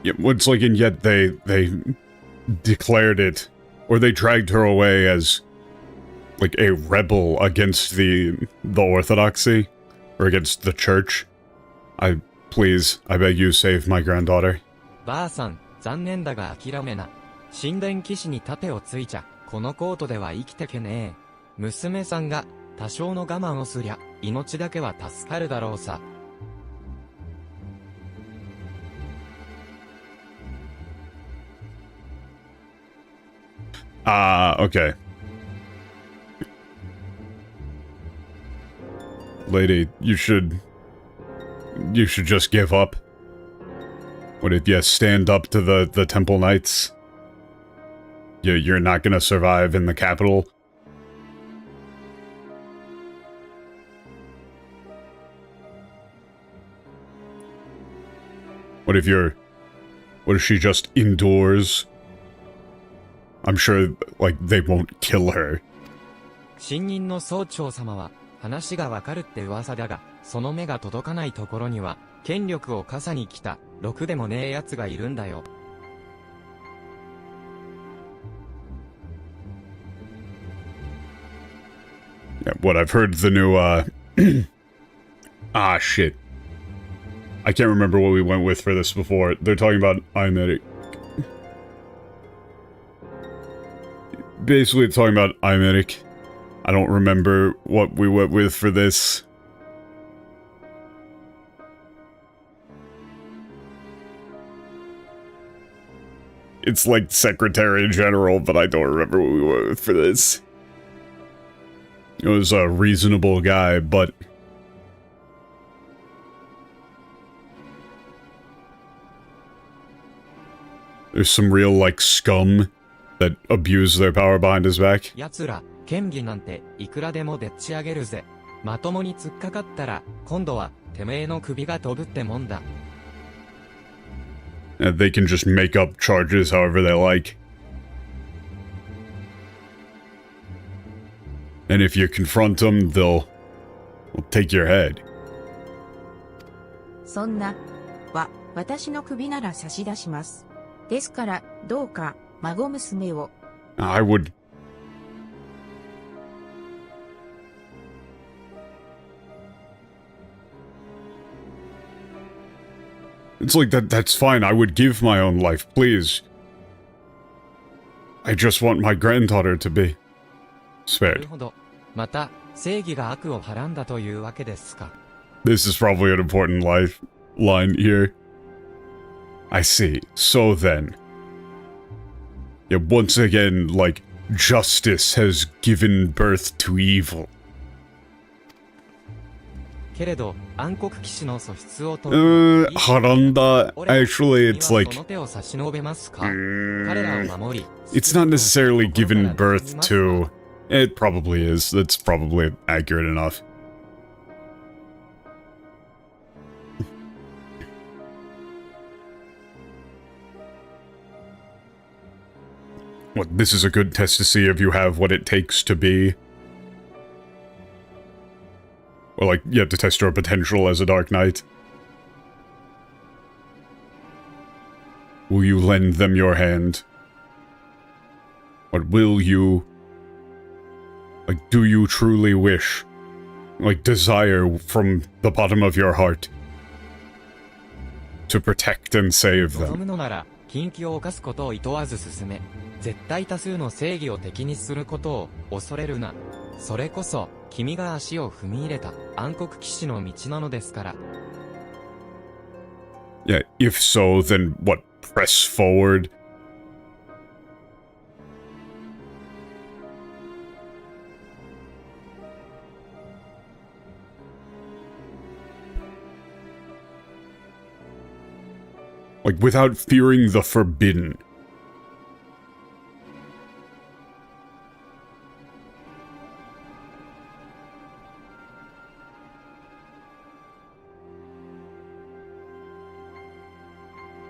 Yeah, it's like, and yet they declared it, or they dragged her away as, like, a rebel against the orthodoxy, or against the church. Please, I beg you, save my granddaughter. ばあさん、残念だが諦めな。神殿騎士に盾をついちゃ、このコートでは生きてけねえ。娘さんが多少の我慢をすりゃ、命だけは助かるだろうさ。Okay. Lady, you should just give up. What if you stand up to the temple knights? You're not gonna survive in the capital. What if she just endures? I'm sure, they won't kill her. 新任の総長様は、話がわかるって噂だが、その目が届かないところには、権力を傘に来た、ろくでもねえ奴がいるんだよ。Yeah, what I've heard the new, ah, shit. I can't remember what we went with for this before. They're talking about iMedic. Basically, it's talking about iMedic. I don't remember what we went with for this. It's like Secretary General, but I don't remember what we went with for this. It was a reasonable guy, but... there's some real, like, scum that abuse their power behind his back. 奴ら、権威なんて、いくらでもでっち上げるぜ。まともに突っかかったら、今度は、てめえの首が飛ぶってもんだ。And they can just make up charges however they like. And if you confront them, they'll take your head. そんな、私の首なら差し出します。ですから、どうか、孫娘を。I would... It's like that's fine. I would give my own life, please. I just want my granddaughter to be な spared. るほど。また、正義が悪をはらんだというわけですか。This is probably an important line here. I see. So then... yeah, once again, like, justice has given birth to evil. けれど、暗黒騎士の素質を取る。Haranda, actually, it's like... その手を差し伸べますか。彼らを守り。It's not necessarily given birth to... It probably is. That's probably accurate enough. What, this is a good test to see if you have what it takes to be... or, like, you have to test your potential as a Dark Knight. Will you lend them your hand? Or will you... like, do you truly wish... like, desire from the bottom of your heart... to protect and save 望む them? のなら、禁忌を犯すことを厭わず進め、絶対多数の正義を敵にすることを恐れるな。それこそ、君が足を踏み入れた暗黒騎士の道なのですから。Yeah, if so, then what, press forward? Like, without fearing the forbidden.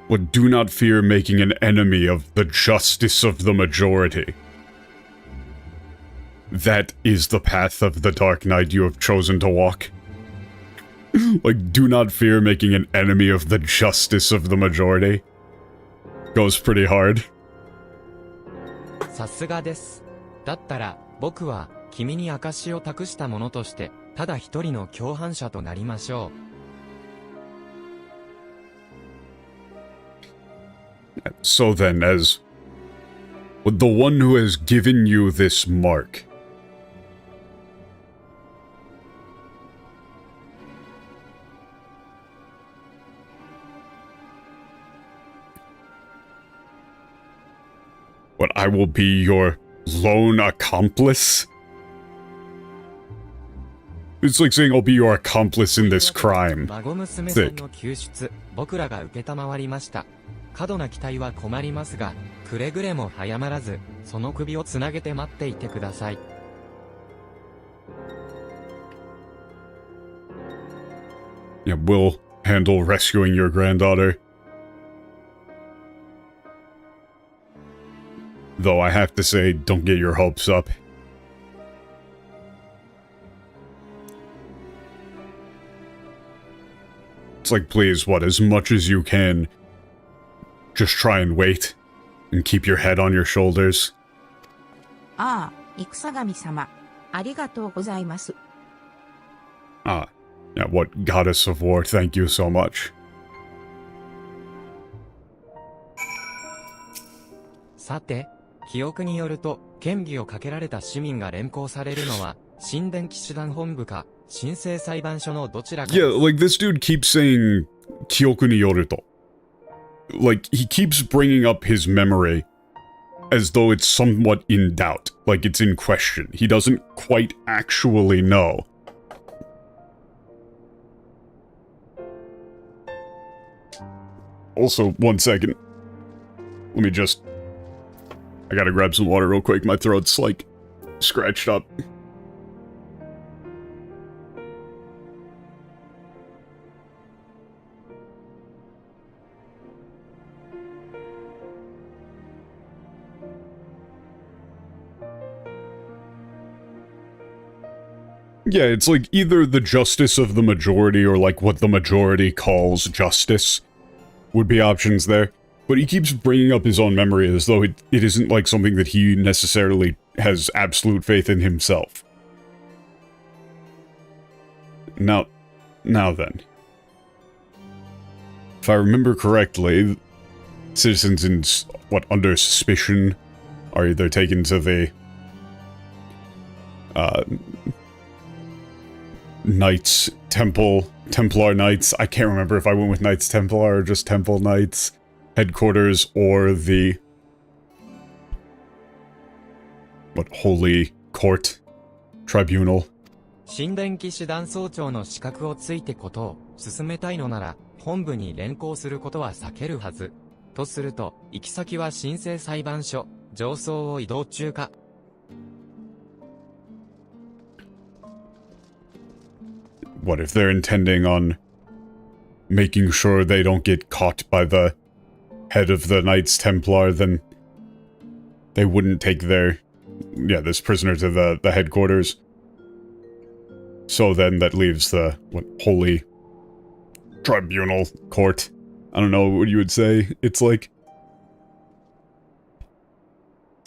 But do not fear making an enemy of the justice of the majority. That is the path of the Dark Knight you have chosen to walk. Like, do not fear making an enemy of the justice of the majority. Goes pretty hard. さすがです。だったら、僕は、君に証を託した者として、ただ一人の共犯者となりましょう。So then, as the one who has given you this mark, what, I will be your lone accomplice? It's like saying I'll be your accomplice in this crime. 孫娘さんの救出、僕らが受けたまわりました。過度な期待は困りますが、くれぐれも早まらず、その首をつなげて待っていてください。Yeah, we'll handle rescuing your granddaughter. Though I have to say, don't get your hopes up. It's like, please, what, as much as you can, just try and wait, and keep your head on your shoulders. ああ、戦神様。ありがとうございます。Ah, yeah, what goddess of war, thank you so much. さて、記憶によると、嫌疑をかけられた市民が連行されるのは、神殿騎士団本部か、神聖裁判所のどちらか。Yeah, like this dude keeps saying, Kyoku ni yoruto. Like, he keeps bringing up his memory as though it's somewhat in doubt, like it's in question. He doesn't quite actually know. Also, 1 second. Let me just... I gotta grab some water real quick. My throat's, like, scratched up. Yeah, it's like either the justice of the majority or like what the majority calls justice would be options there. But he keeps bringing up his own memory as though it isn't like something that he necessarily has absolute faith in himself. Now then. If I remember correctly, citizens in, under suspicion are either taken to the, Knights Templar Knights. I can't remember if I went with Knights Templar or just Temple Knights headquarters or the Holy Court Tribunal. 神殿騎士団総長の資格をついてことを進めたいのなら、本部に連行することは避けるはず。とすると、行き先は神聖裁判所、上層を移動中か。What if they're intending on making sure they don't get caught by the head of the Knights Templar, then they wouldn't take this prisoner to the headquarters. So then that leaves the, Holy Tribunal Court. I don't know what you would say. It's like...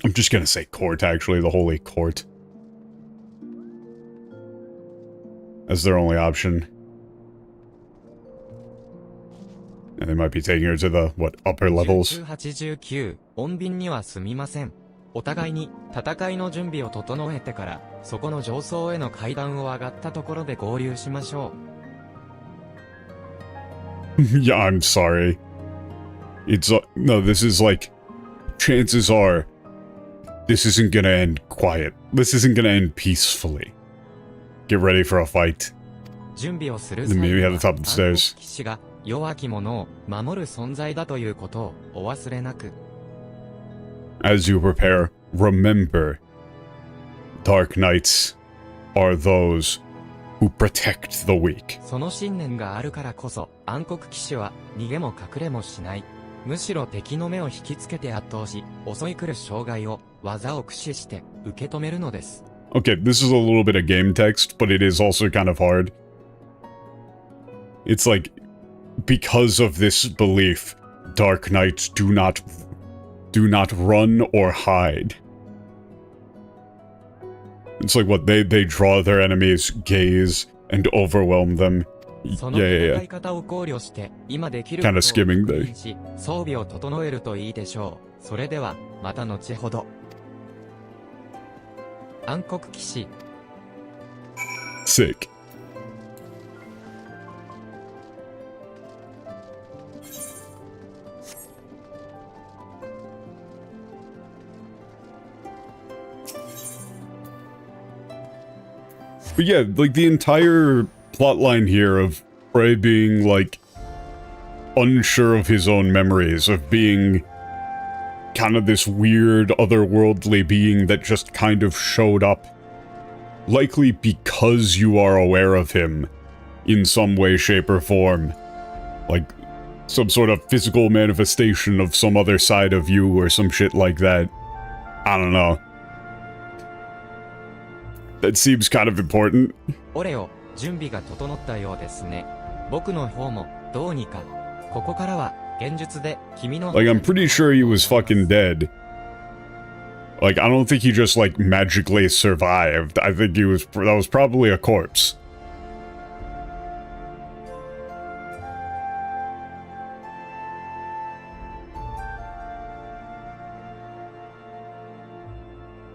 I'm just gonna say court, actually, the Holy Court. As their only option. And they might be taking her to the, upper levels? 1989、穏便にはすみません。お互いに、戦いの準備を整えてから、そこの上層への階段を上がったところで合流しましょう。Yeah, I'm sorry. It's, no, this is like, chances are, this isn't gonna end quiet. This isn't gonna end peacefully. Get ready for a fight. 準備をする Then 際 maybe に at は the top of the stairs. 暗黒騎士が弱き者を守る存在だということをお忘れなく。As you prepare, remember, Dark Knights are those who protect the weak. その信念があるからこそ、暗黒騎士は逃げも隠れもしない。むしろ敵の目を引きつけて圧倒し、襲い来る障害を技を駆使して受け止めるのです。Okay, this is a little bit of game text, but it is also kind of hard. It's like, because of this belief, Dark Knights do not run or hide. It's like what they draw their enemies' gaze and overwhelm them. その戦い方を考慮して、今できることを確認し、装備を整えるといいでしょう。それでは、また後ほど。暗黒騎士 Sick. But yeah, like the entire plotline here of Frey being like unsure of his own memories, of being kind of this weird otherworldly being that just kind of showed up, likely because you are aware of him in some way, shape, or form. Like some sort of physical manifestation of some other side of you or some shit like that. I don't know. That seems kind of important. オレオ、準備が整ったようですね。僕の方もどうにか。ここからは現実で君の Like, I'm pretty sure he was fucking dead. Like, I don't think he just, like, magically survived. I think that was probably a corpse.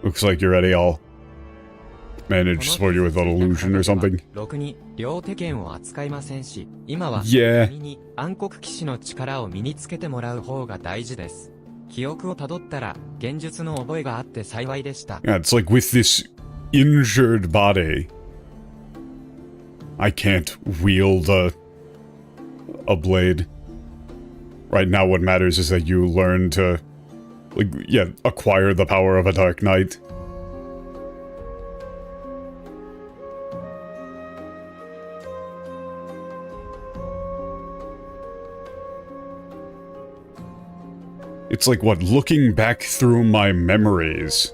Looks like you're ready. I'll manage to support you with an illusion or something. ろくに両手剣を扱いませんし、今は Yeah. 君に暗黒騎士の力を身につけてもらう方が大事です。記憶をたどったら現実の覚えがあって幸いでした。Yeah, it's like with this injured body, I can't wield a blade. Right now what matters is that you learn to, like, yeah, acquire the power of a Dark Knight. It's like, what, looking back through my memories.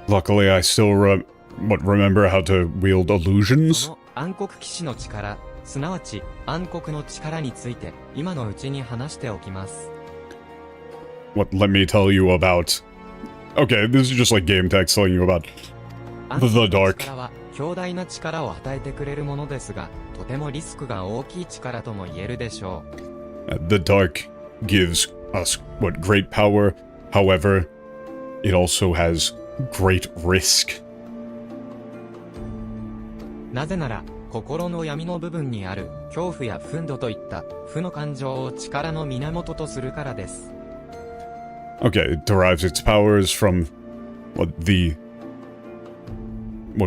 Luckily, I still remember how to wield illusions. この暗黒騎士の力、すなわち暗黒の力について今のうちに話しておきます。 What, let me tell you about... Okay, this is just like game text telling you about the dark. 力は強大な力を与えてくれるものですが、とてもリスクが大きい力とも言えるでしょう。The dark gives us, what, great power. However, it also has great risk. なぜなら、心の闇の部分にある恐怖や憤怒といった負の感情を力の源とするからです。Okay, it derives its powers from,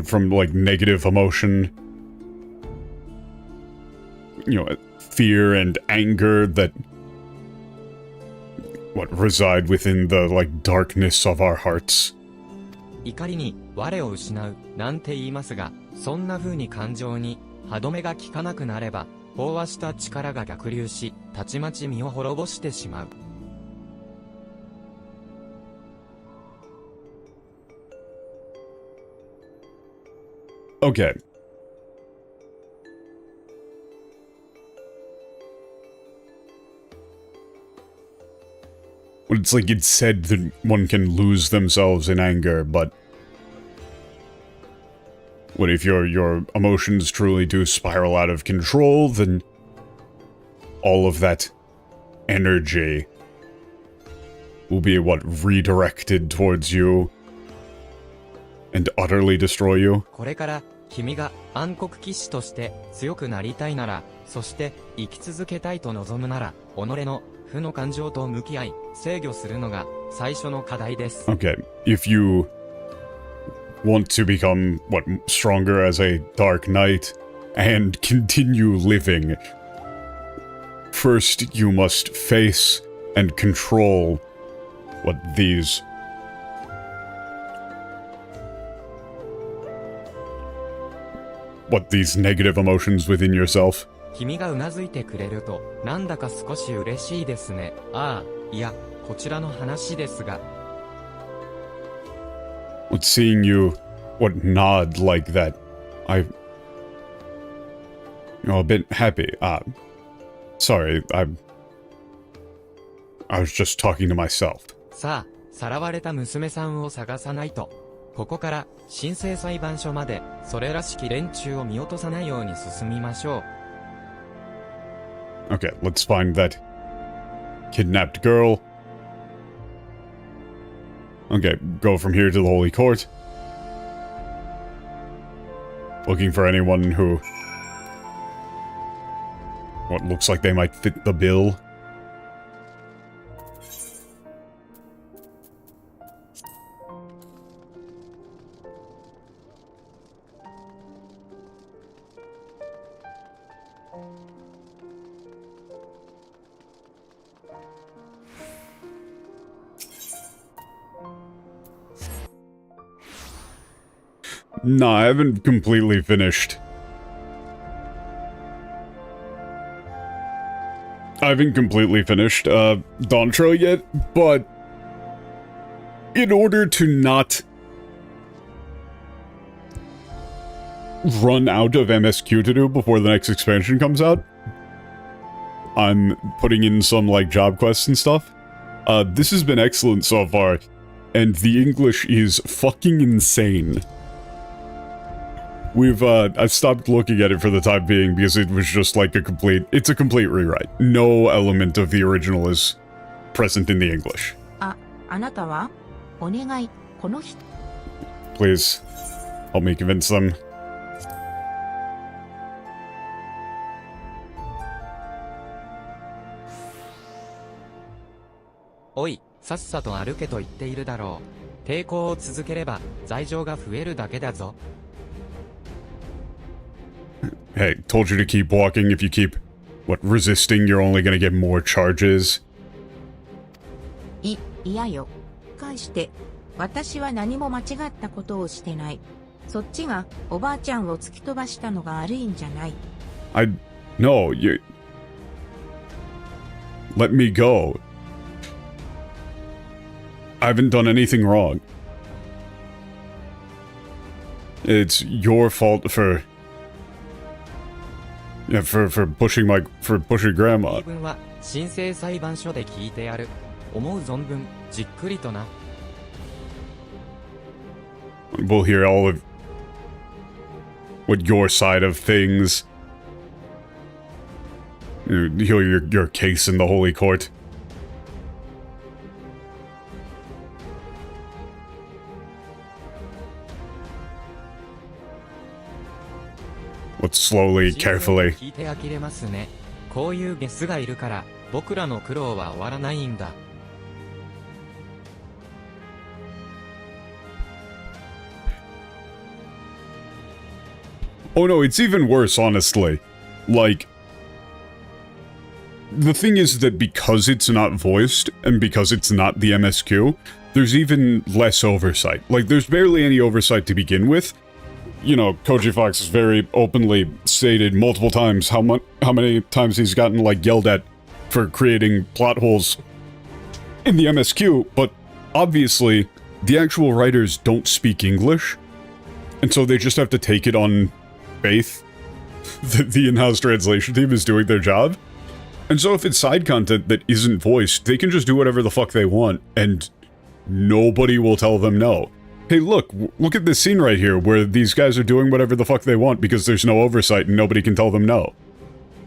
from, like, negative emotion. You know, fear and anger that, reside within the, like, darkness of our hearts. 怒りに我を失うなんて言いますが、そんな風に感情に歯止めが効かなくなれば、飽和した力が逆流し、たちまち身を滅ぼしてしまう。Okay. Well, it's like it's said that one can lose themselves in anger, but... What if your emotions truly do spiral out of control, then... all of that energy will be, redirected towards you and utterly destroy you? これから君が暗黒騎士として強くなりたいなら、そして生き続けたいと望むなら、己の負の感情と向き合い、制御するのが最初の課題です。Okay, if you want to become, stronger as a Dark Knight and continue living, first you must face and control, these... these negative emotions within yourself. 君がうなずいてくれると、なんだか少し嬉しいですね。ああ、いや、こちらの話ですが。Seeing you, nod like that, I'm a bit happy. Sorry, I was just talking to myself. さあ、さらわれた娘さんを探さないと。ここから神聖裁判所までそれらしき連中を見落とさないように進みましょう。Okay, let's find that kidnapped girl. Okay, go from here to the Holy Court. Looking for anyone who... looks like they might fit the bill. No, I haven't completely finished. Dawn Trail yet, but in order to not run out of MSQ to do before the next expansion comes out, I'm putting in some, like, job quests and stuff. This has been excellent so far, and the English is fucking insane. I've stopped looking at it for the time being because it was just like it's a complete rewrite. No element of the original is present in the English. あなたはお願い、この人。 Please, help me convince them. おい、さっさと歩けと言っているだろう。抵抗を続ければ、罪状が増えるだけだぞ。Hey, told you to keep walking. If you keep, resisting, you're only gonna get more charges. いやよ。返して。私は何も間違ったことをしてない。そっちがおばあちゃんを突き飛ばしたのが悪いんじゃない。No, you... Let me go. I haven't done anything wrong. It's your fault for pushing grandma. 言い分は神聖裁判所で聞いてやる。思う存分じっくりとな。We'll hear all of what your side of things. Hear your case in the holy court. Let's slowly, carefully. 聞いて呆れますね。こういうゲスがいるから僕らの苦労は終わらないんだ。Oh no, it's even worse, honestly. Like, the thing is that because it's not voiced, and because it's not the MSQ, there's even less oversight. Like, there's barely any oversight to begin with. You know, Koji Fox has very openly stated multiple times how many times he's gotten, like, yelled at for creating plot holes in the MSQ, but obviously, the actual writers don't speak English, and so they just have to take it on faith that the in-house translation team is doing their job. And so if it's side content that isn't voiced, they can just do whatever the fuck they want, and nobody will tell them no. Hey, look at this scene right here, where these guys are doing whatever the fuck they want because there's no oversight and nobody can tell them no.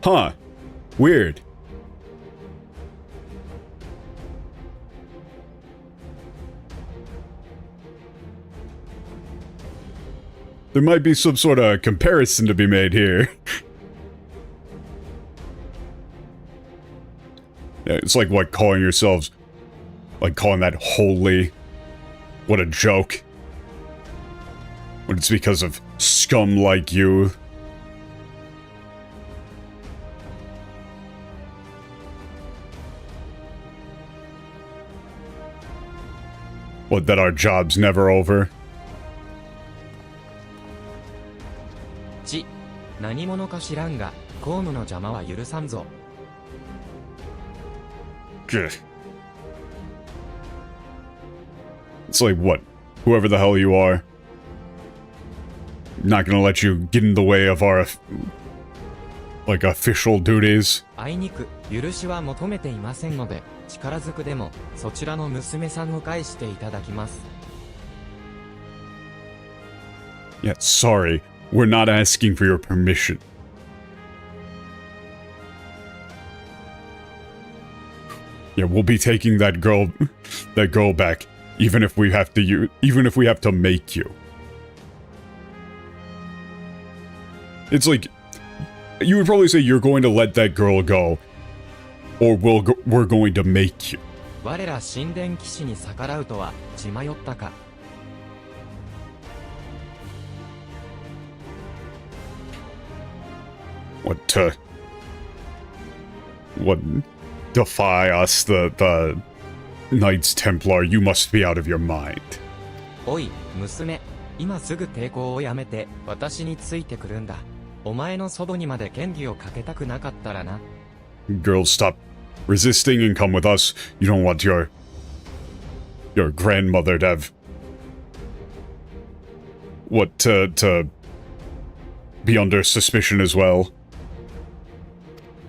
Huh. Weird. There might be some sort of comparison to be made here. Yeah, it's like, what, calling yourselves... Like, calling that holy... What a joke. When it's because of scum like you. What, that our job's never over? 何者か知らんが、公務の邪魔は許さんぞ。It's like, what? Whoever the hell you are. Not gonna let you get in the way of our, like, official duties. あいにく、許しは求めていませんので、力ずくでも、そちらの娘さんを返していただきます。Yeah, sorry. We're not asking for your permission. Yeah, we'll be taking that girl back, even if we have to make you. It's like, you would probably say you're going to let that girl go, or we're going to make you. 我ら神殿騎士に逆らうとは血迷ったか。What defy us, the Knights Templar? You must be out of your mind. おい、娘、今すぐ抵抗をやめて私についてくるんだ。お前の祖母にまで嫌疑をかけたくなかったらな。Girls, stop resisting and come with us. You don't want your your grandmother to have... What, to be under suspicion as well.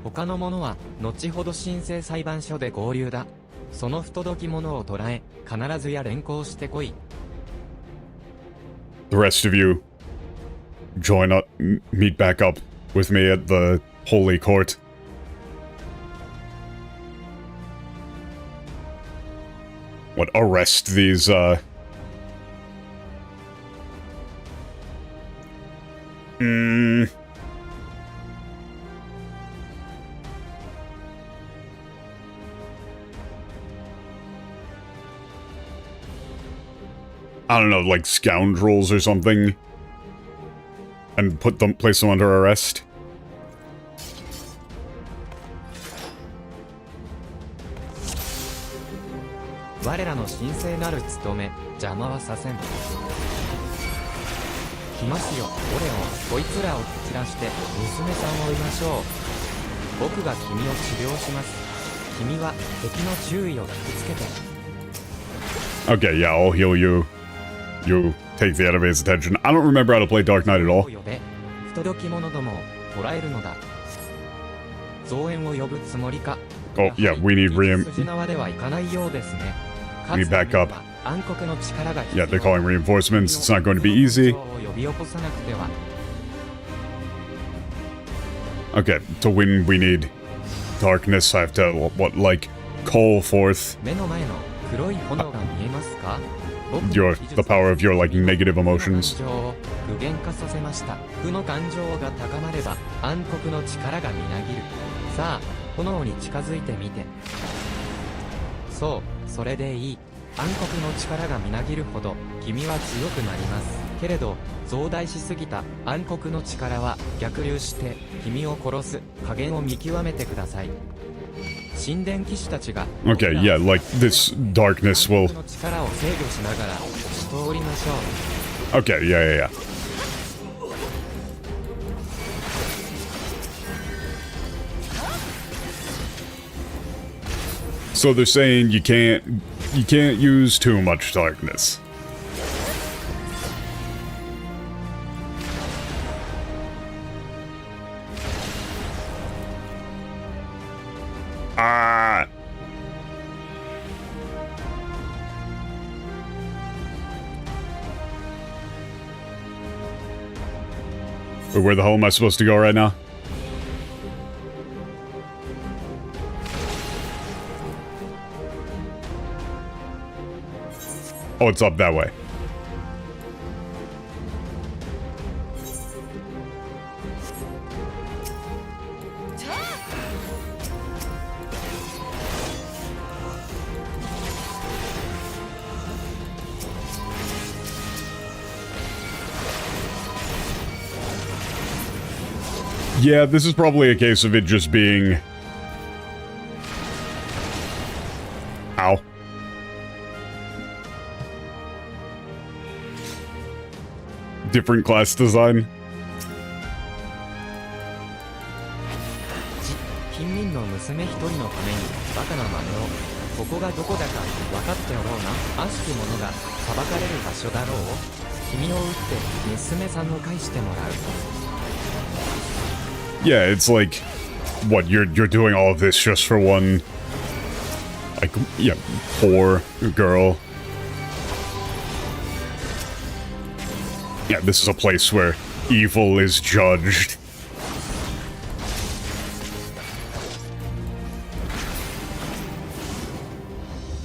他の者は後ほど神聖裁判所で合流だ。その不届き者を捕らえ、必ずや連行してこい。The rest of you, join up, meet back up with me at the Holy Court. What, arrest these, I don't know, like scoundrels or something? And place them under arrest? 我らの神聖なる務め、邪魔はさせん。来ますよ、オレオ、こいつらを散らして娘さんを追いましょう。僕が君を治療します。君は敵の注意を引きつけて。Okay, yeah, I'll heal you. You take the enemy's attention. I don't remember how to play Dark Knight at all. 不届き者どもを捕らえるのだ。増援を呼ぶつもりか。Oh, yeah, we need We need back up. 暗黒の力が Yeah, they're calling reinforcements. It's not going to be easy. 呼び起こさなくては。Okay, to win, we need darkness. I have to, what, like, call forth 目の前の黒い炎が見えますか？ the power of your, like, negative emotions. 具現化させました。負の感情が高まれば暗黒の力がみなぎる。さあ、炎に近づいてみて。そう、それでいい。暗黒の力がみなぎるほど君は強くなります。けれど、増大しすぎた暗黒の力は逆流して君を殺す。加減を見極めてください。神殿騎士たちが Okay, yeah, like, this darkness will... の力を制御しながら押し通りましょう。Okay, yeah. So they're saying you can't use too much darkness. Ah. Where the hell am I supposed to go right now? Oh, it's up that way. Yeah, this is probably a case of it just being... Ow. Different class design. 貧民の娘一人のためにバカな真似を。ここがどこだか分かっておろうな。悪しき者が裁かれる場所だろう。君を撃って娘さんを返してもらう。Yeah, it's like, what, you're doing all of this just for one, like, yeah, poor girl. Yeah, this is a place where evil is judged.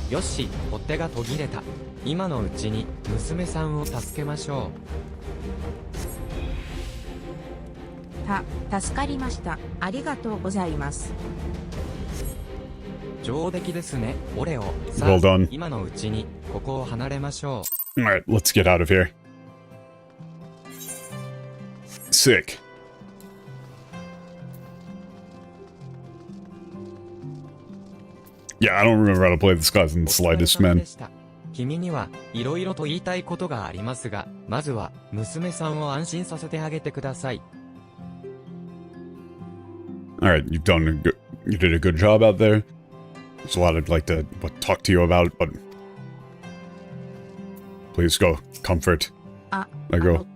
よし、追っ手が途切れた。今のうちに娘さんを助けましょう。助かりました。ありがとうございます。上出来ですね、オレオ。さあ、Well done. 今のうちにここを離れましょう。Alright, let's get out of here. Sick. Yeah, I don't remember how to play this class in the slightest, man. 君にはいろいろと言いたいことがありますが、まずは娘さんを安心させてあげてください。Alright, you did a good job out there. There's a lot I'd like to talk to you about, but please go. Comfort. あ、Let go.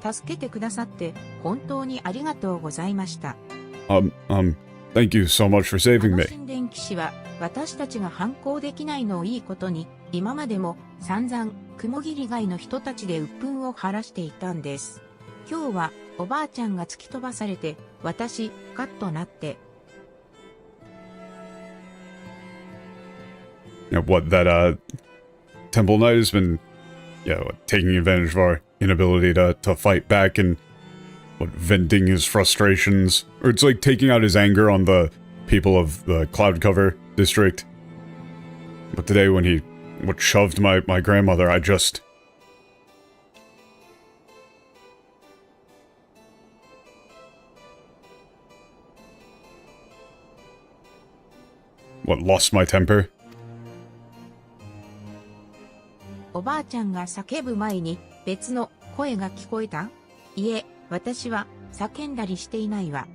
助けてくださって本当にありがとうございました。Thank you so much for saving me. 神殿騎士は私たちが反抗できないのをいいことに、今までも散々雲霧街の人たちで鬱憤を晴らしていたんです。今日はおばあちゃんが突き飛ばされて、私、カッとなって。What, that, Temple Knight has been, taking advantage of our inability to fight back and, venting his frustrations. Or it's like taking out his anger on the people of the Cloud Cover district. But today when he, shoved my grandmother, I just... lost my temper? おばあちゃんが叫ぶ前に別の声が聞こえた？いえ、私は叫んだりしていないわ。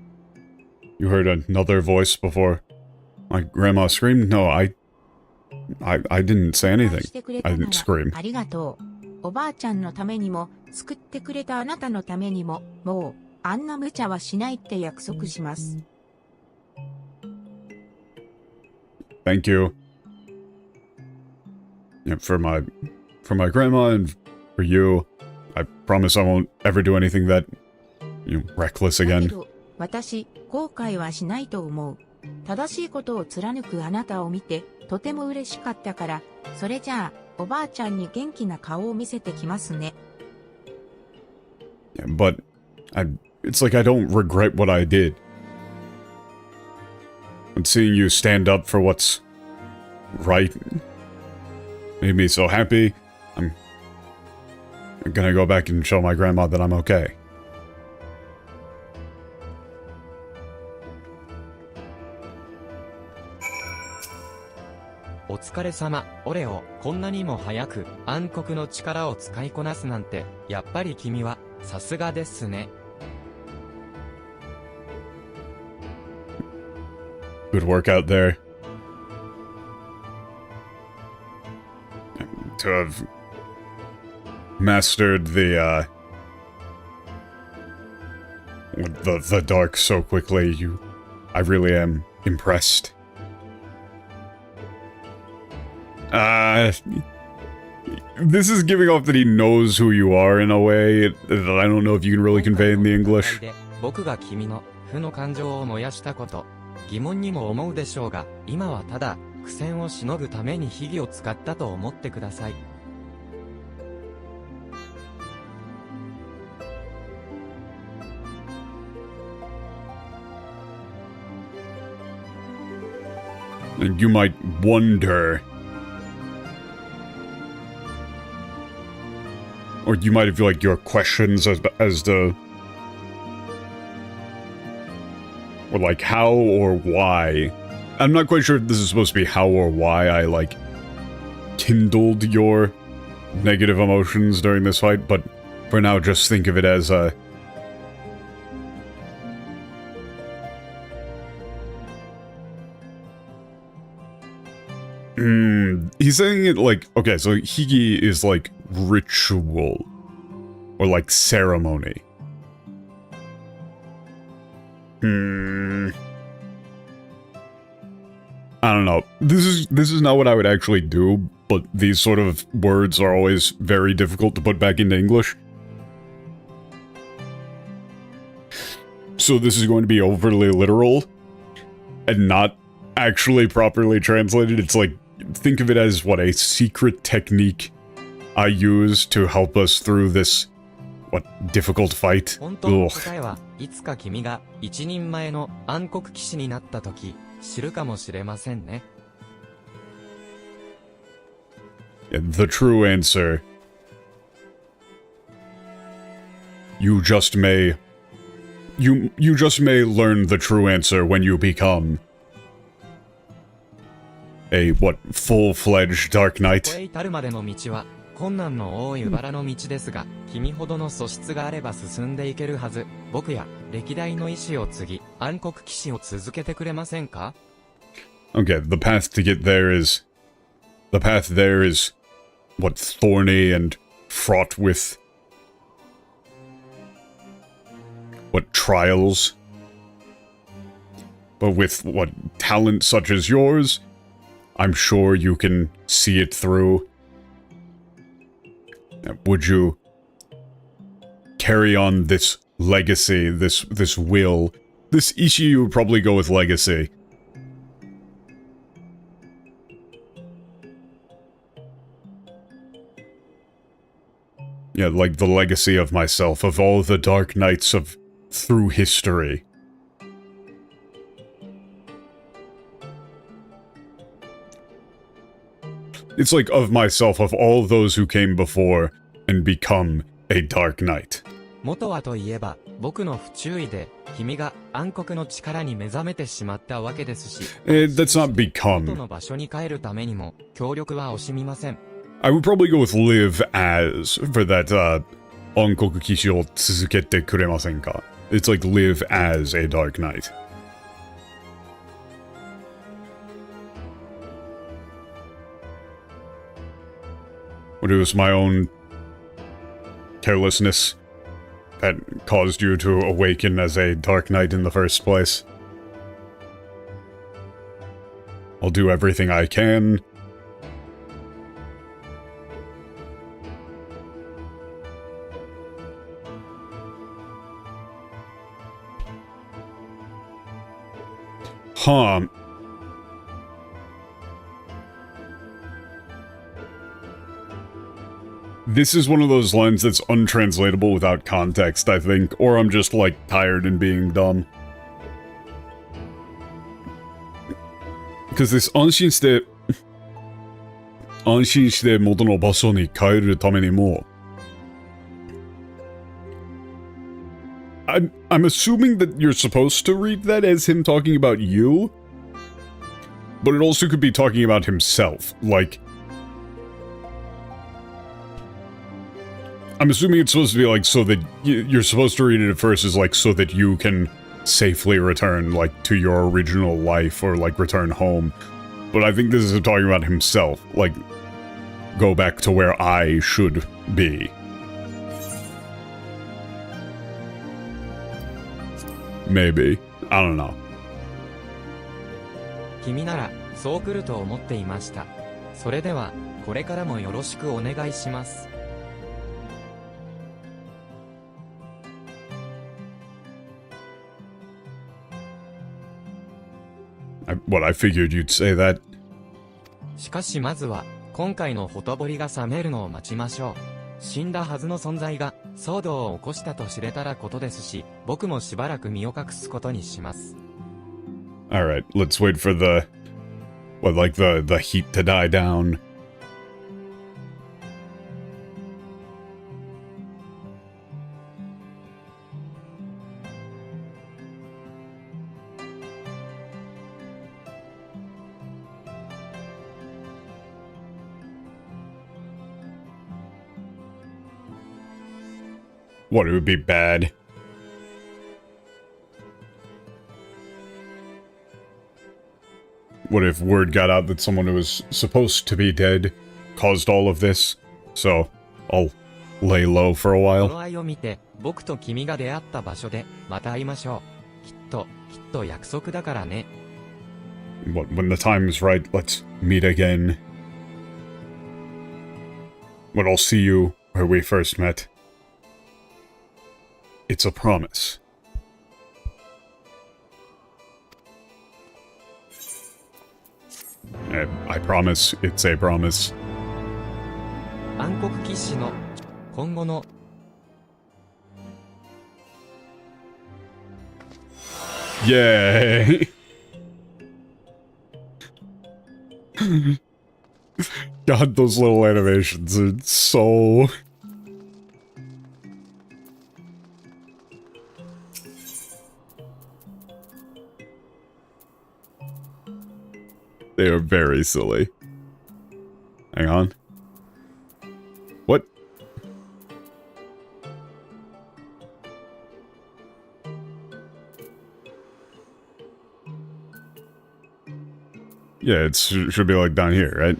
You heard another voice before my grandma screamed? No, I didn't say anything. I didn't scream. ありがとう。おばあちゃんのためにも、救ってくれたあなたのためにも、もう、あんな無茶はしないって約束します。Thank you. Yeah, for my grandma and for you, I promise I won't ever do anything that, reckless だ again. けど、私、後悔はしないと思う。正しいことを貫くあなたを見て、とても嬉しかったから、それじゃあ、おばあちゃんに元気な顔を見せてきますね。Yeah, but it's like I don't regret what I did. And seeing you stand up for what's right made me so happy. I'm gonna go back and show my grandma that I'm okay. お疲れ様、オレオ。こんなにも早く暗黒の力を使いこなすなんて、やっぱり君はさすがですね。Good work out there. To have mastered the dark so quickly, I really am impressed. This is giving off that he knows who you are in a way that I don't know if you can really convey in the English. 僕が君の負の感情を燃やしたこと、疑問にも思うでしょうが、今はただ苦戦をしのぐために秘技を使ったと思ってください。And you might wonder, or you might have like your questions as to, or like how or why. I'm not quite sure if this is supposed to be how or why I like kindled your negative emotions during this fight, but for now just think of it as a he's saying it like, okay, so Higi is like ritual. Or like ceremony. I don't know. This is not what I would actually do, but these sort of words are always very difficult to put back into English. So this is going to be overly literal and not actually properly translated. It's like, think of it as, what, a secret technique I use to help us through this, what, difficult fight? 本当の答えはいつか君が一人前の暗黒騎士になった時、知るかもしれませんね。Yeah, the true answer. You just may learn the true answer when you become a, what, full-fledged Dark こ Knight? こへ至るまでの道は困難の多い茨の道ですが、君ほどの素質があれば進んでいけるはず。僕や歴代の意志を継ぎ、暗黒騎士を続けてくれませんか？ Okay, the path there is, what, thorny and fraught with... what, trials? But with, what, talent such as yours, I'm sure you can see it through. Would you carry on this legacy, this will? This Ishii would probably go with legacy. Yeah, like the legacy of myself, of all the dark nights of through history. It's like of myself, of all those who came before and become a dark knight. 元はといえば、僕の不注意で、君が暗黒の力に目覚めてしまったわけですし、That's not 元 become. の場所に帰るためにも、協力は惜しみません。I would probably go with live as for that, 暗黒騎士を続けてくれませんか? It's like live as a dark knight. But it was my own carelessness that caused you to awaken as a dark knight in the first place. I'll do everything I can. Huh. This is one of those lines that's untranslatable without context, I think. Or I'm just, like, tired and being dumb. Because this 安心して元の場所に帰るためにも I'm assuming that you're supposed to read that as him talking about you. But it also could be talking about himself, like... I'm assuming it's supposed to be like so that you're supposed to read it at first as like so that you can safely return like to your original life or like return home. But I think this is talking about himself, like go back to where I should be. Maybe. I don't know. 君なら、そう来ると思っていました。それでは、これからもよろしくお願いします。I figured you'd say that. しかしまずは、今回のほとぼりが冷めるのを待ちましょう。死んだはずの存在が、騒動を起こしたと知れたらことですし、僕もしばらく身を隠すことにします。Alright, let's wait for the... what, like the heat to die down. What, it would be bad? What if word got out that someone who was supposed to be dead caused all of this? So, I'll lay low for a こ while. の愛を見て、僕と君が出会った場所で、また会いましょう。きっと約束だからね。What, when the time is right, let's meet again. But I'll see you where we first met. It's a promise. I promise it's a promise. 暗黒騎士の今後の Yay! God, those little animations are so... They are very silly. Hang on. What? Yeah, it should be like down here, right?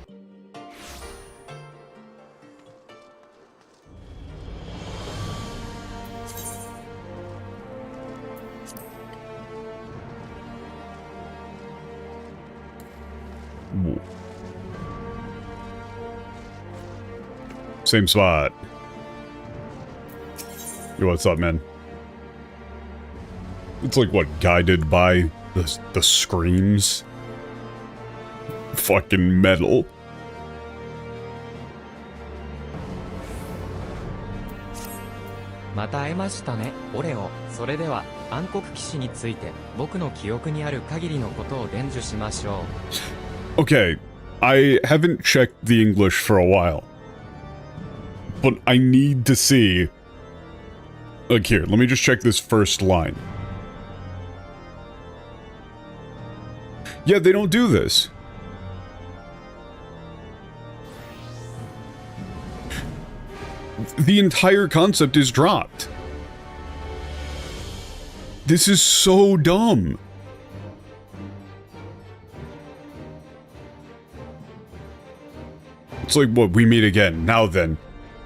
Oh. Same spot. Yo, what's up, man? It's like, what, guided by the screams? Fucking metal. Okay, I haven't checked the English for a while. But I need to see... Like, here, let me just check this first line. Yeah, they don't do this. The entire concept is dropped. This is so dumb. It's like, what, we meet again. Now then,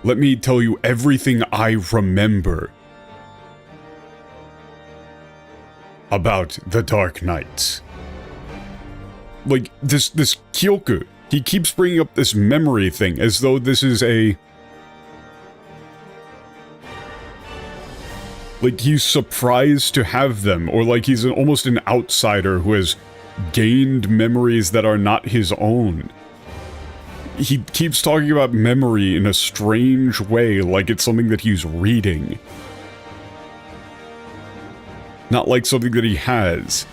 let me tell you everything I remember about the Dark Knights. Like, this Kyoku, he keeps bringing up this memory thing as though this is a... Like, he's surprised to have them, or like he's almost an outsider who has gained memories that are not his own. He keeps talking about memory in a strange way, like it's something that he's reading. Not like something that he has.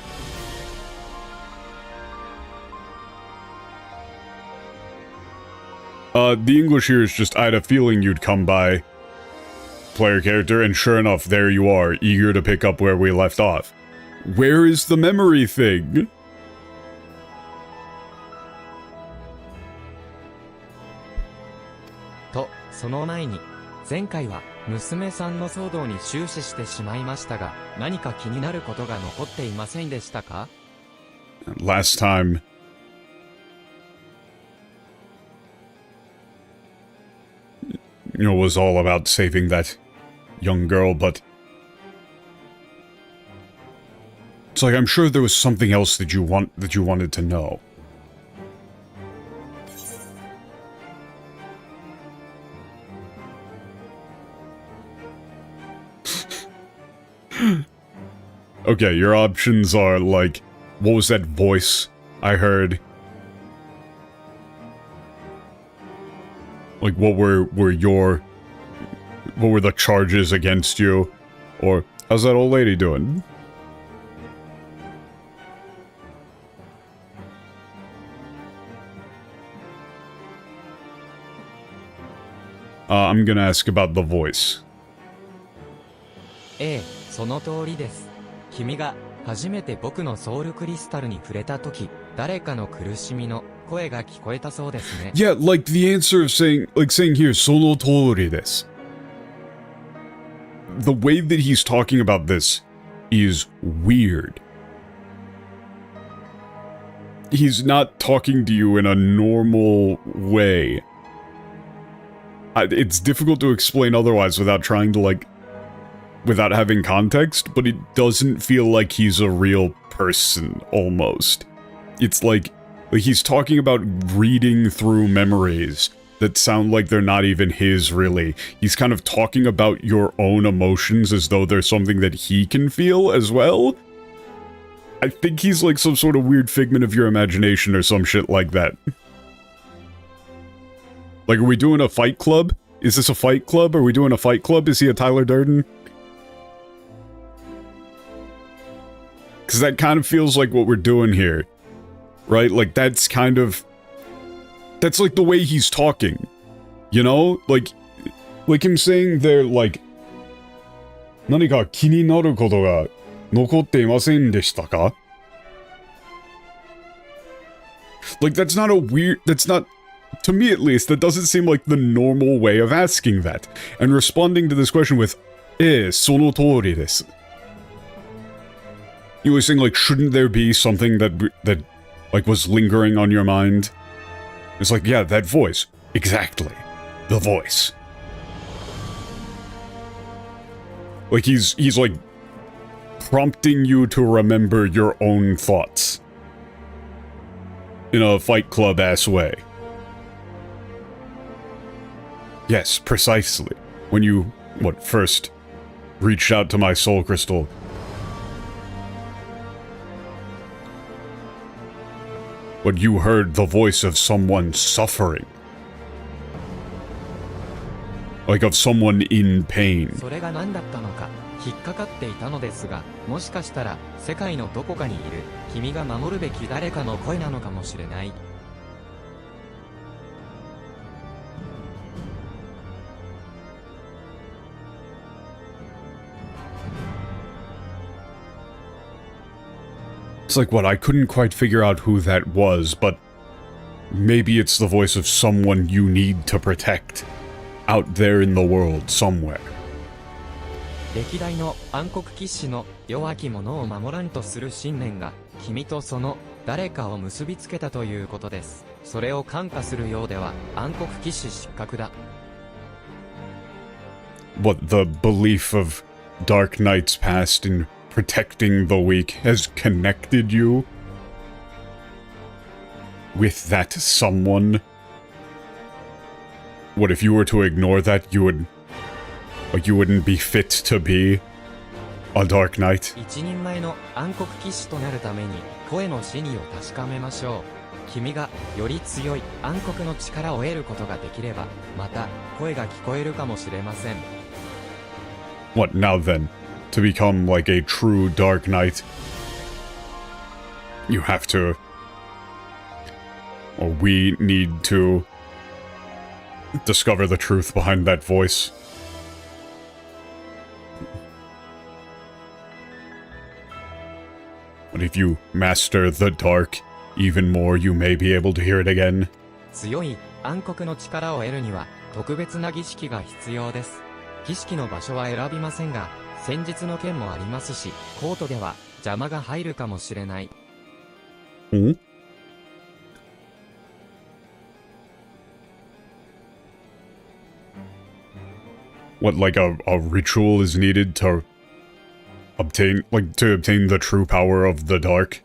The English here is just, I had a feeling you'd come by. Player character, and sure enough, there you are, eager to pick up where we left off. Where is the memory thing? Last time... You know, it was all about saving that young girl, but... It's like, I'm sure there was something else that you wanted to know. Okay, your options are like, what was that voice I heard? Like, what were the charges against you? Or, how's that old lady doing? I'm gonna ask about the voice. その通りです。君が初めて僕のソウルクリスタルに触れたとき、誰かの苦しみの声が聞こえたそうですね。Yeah, like the answer of saying here, その通りです. The way that he's talking about this is weird. He's not talking to you in a normal way. It's difficult to explain otherwise without trying to, like, without having context, but it doesn't feel like he's a real person, almost. It's like he's talking about reading through memories that sound like they're not even his, really. He's kind of talking about your own emotions as though they're something that he can feel as well. I think he's like some sort of weird figment of your imagination or some shit like that. Like, are we doing a fight club? Is this a fight club? Are we doing a fight club? Is he a Tyler Durden? Because that kind of feels like what we're doing here. Right? Like, that's kind of... That's like the way he's talking. You know? Like him saying they're like... 何か気になることが残っていませんでしたか? Like, that's not a weird... That's not... To me, at least, that doesn't seem like the normal way of asking that. And responding to this question with, その通りです. You were saying, like, shouldn't there be something that, like, was lingering on your mind? It's like, yeah, that voice. Exactly. The voice. Like, he's like, prompting you to remember your own thoughts. in a Fight Club-ass way. Yes, precisely. When you, first reached out to my soul crystal. When you heard the voice of someone suffering. Like of someone in pain. それが何だったのか引っかかっていたのですが、もしかしたら世界のどこかにいる君が守るべき誰かの声なのかもしれない。It's like, what, I couldn't quite figure out who that was, but maybe it's the voice of someone you need to protect out there in the world somewhere. 歴代の暗黒騎士の弱き者を守らんとする信念が君とその誰かを結びつけたということです。それを感化するようでは暗黒騎士失格だ。What, the belief of Dark Knight's past in protecting the weak has connected you with that someone? What, if you were to ignore that, you wouldn't be fit to be a Dark Knight? 一人前の暗黒騎士となるために声の真意を確かめましょう。君がより強い暗黒の力を得ることができれば、また声が聞こえるかもしれません。What, now then? To become like a true Dark Knight, you have to, or we need to discover the truth behind that voice. But if you master the dark even more, you may be able to hear it again. 強い暗黒の力を得るには特別な儀式が必要です。儀式の場所は選びませんが、戦術の剣もありますし、コートでは邪魔が入るかもしれない。Hmm? What, like a ritual is needed to obtain, the true power of the dark?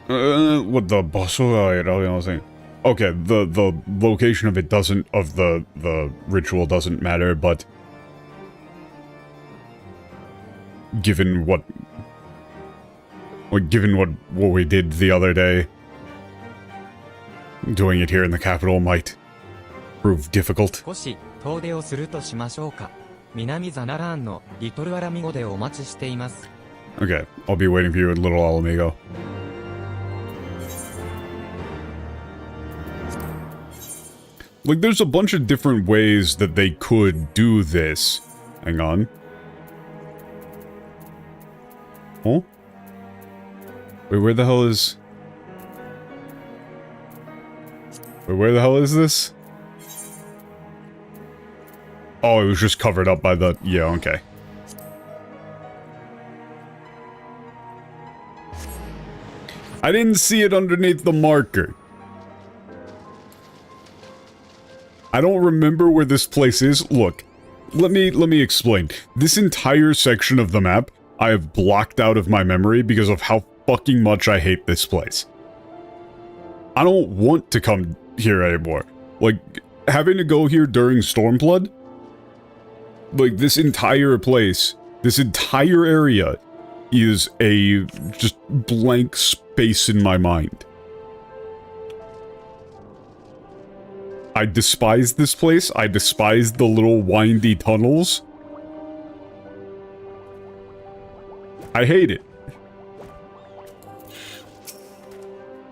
What, the basho? Okay, the location of it doesn't, of the ritual doesn't matter, but given what we did the other day, doing it here in the capital might prove difficult. 少し遠出をするとしましょうか。南ザナラーンのリトルアラミゴでお待ちしています。Okay, I'll be waiting for you at Little Alamigo. Like, there's a bunch of different ways that they could do this. Hang on. Oh? Wait, where the hell is... Wait, where the hell is this? Oh, it was just covered up by the... Yeah, okay. I didn't see it underneath the marker. I don't remember where this place is. Look, let me explain. This entire section of the map, I have blocked out of my memory because of how fucking much I hate this place. I don't want to come here anymore. Like, having to go here during stormblood? Like, this entire place, this entire area is a just blank space in my mind. I despise this place. I despise the little windy tunnels. I hate it.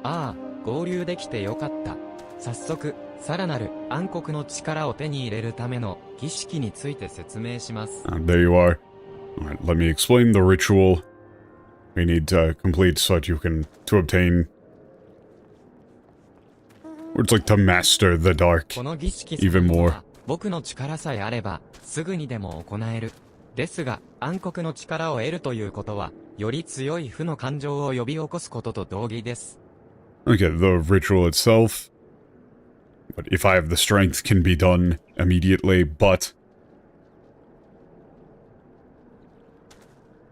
ああ、合流できてよかった。早速、さらなる暗黒の力を手に入れるための儀式について説明します。There you are. Alright, let me explain the ritual we need to complete so that you can, to obtain... It's like to master the dark この儀式 even more. 僕の力さえあれば、すぐにでも行える。ですが、暗黒の力を得るということは、より強い負の感情を呼び起こすことと同義です。Okay, the ritual itself. But if I have the strength, can be done immediately, but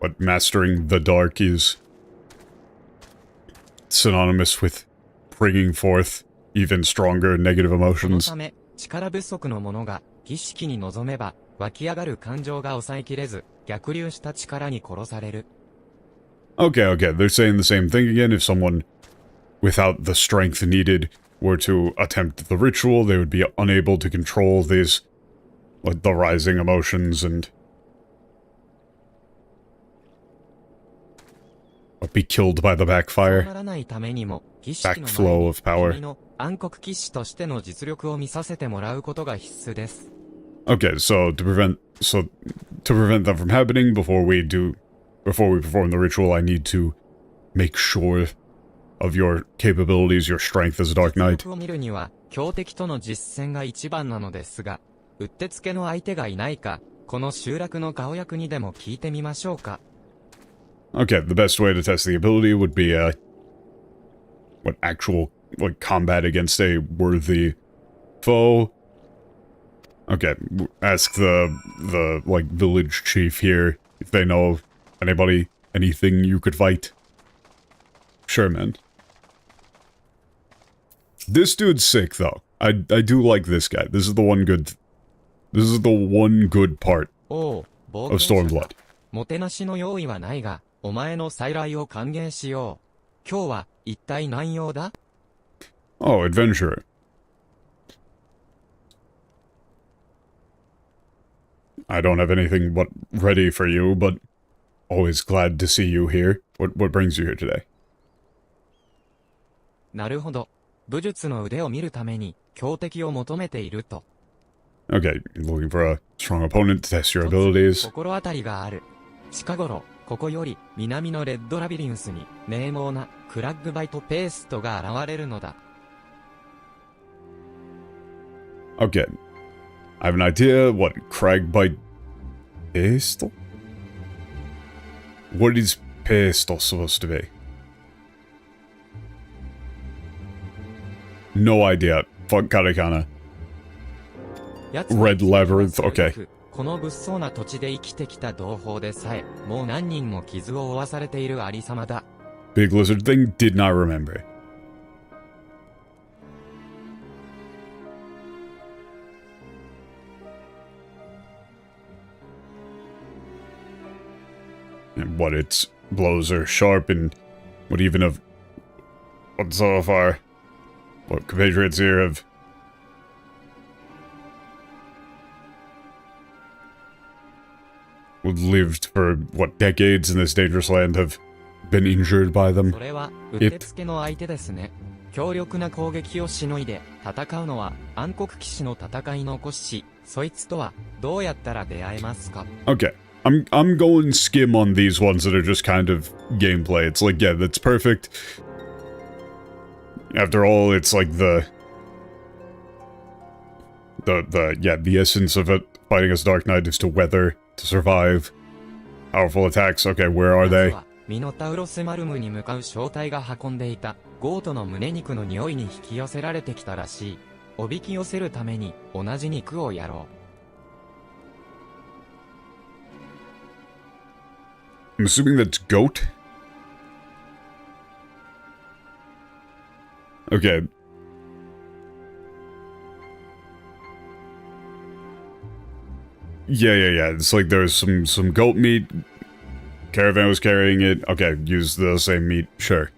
But mastering the dark is synonymous with bringing forth even stronger negative その emotions. ため、力不足の者が儀式に臨めば、湧き上がる感情が抑えきれず、逆流した力に殺される。Okay, they're saying the same thing again. If someone without the strength needed were to attempt the ritual, they would be unable to control these, like, the rising emotions and be killed by the そう backfire. ならないためにも、儀式の Backflow 前 of に power. 君の暗黒騎士としての実力を見させてもらうことが必須です。Okay, so to prevent that from happening before we perform the ritual, I need to make sure of your capabilities, your strength as a Dark 実 Knight. 力を見るには、強敵との実戦が一番なのですが、うってつけの相手がいないか、この集落の顔役にでも聞いてみましょうか。Okay, the best way to test the ability would be, actual, like, combat against a worthy foe. Okay, ask the, like, village chief here if they know anybody, anything you could fight. Sure, man. This dude's sick, though. I do like this guy. This is the one good part おう、冒 of 険者だ。 Stormblood. もてなしの用意はないが、お前の再来を歓迎しよう。今日は、一体何用だ？ Oh, adventurer. I don't have anything but ready for you, but always glad to see you here. What brings you here today? なるほど。武術の腕を見るために、強敵を求めていると。Okay, you're looking for a strong opponent to test your 一つ abilities. 心当たりがある。近頃、ここより南のレッドラビリンスに名門なクラッグバイトペーストが現れるのだ。Okay. I have an idea. What, Cragbite Pistol? What is Pistol supposed to be? No idea. Fuck katakana. 奴は Red Labyrinth, okay. この物騒な土地で生きてきた同胞でさえ、もう何人も傷を負わされているありさまだ。Big lizard thing, did not remember. And what its blows are sharp and what even of what so far what compatriots here have lived for what decades in this dangerous land have been injured by them. それは、うってつけの相手ですね。強力な攻撃をしのいで、戦うのは暗黒騎士の戦いの骨子、そいつとは、どうやったら出会えますか？ Okay. I'm going skim on these ones that are just kind of gameplay. It's like, yeah, that's perfect. After all, it's like the essence of it, fighting as Dark Knight is to weather, to survive. Powerful attacks. Okay, where are 奴 they? はミノタウロスマルムに向かう小隊が運んでいた、ゴートの胸肉の匂いに引き寄せられてきたらしい。おびき寄せるために、同じ肉をやろう。I'm assuming that's goat? Okay. Yeah. It's like there's some goat meat. Caravan was carrying it. Okay, use the same meat. Sure.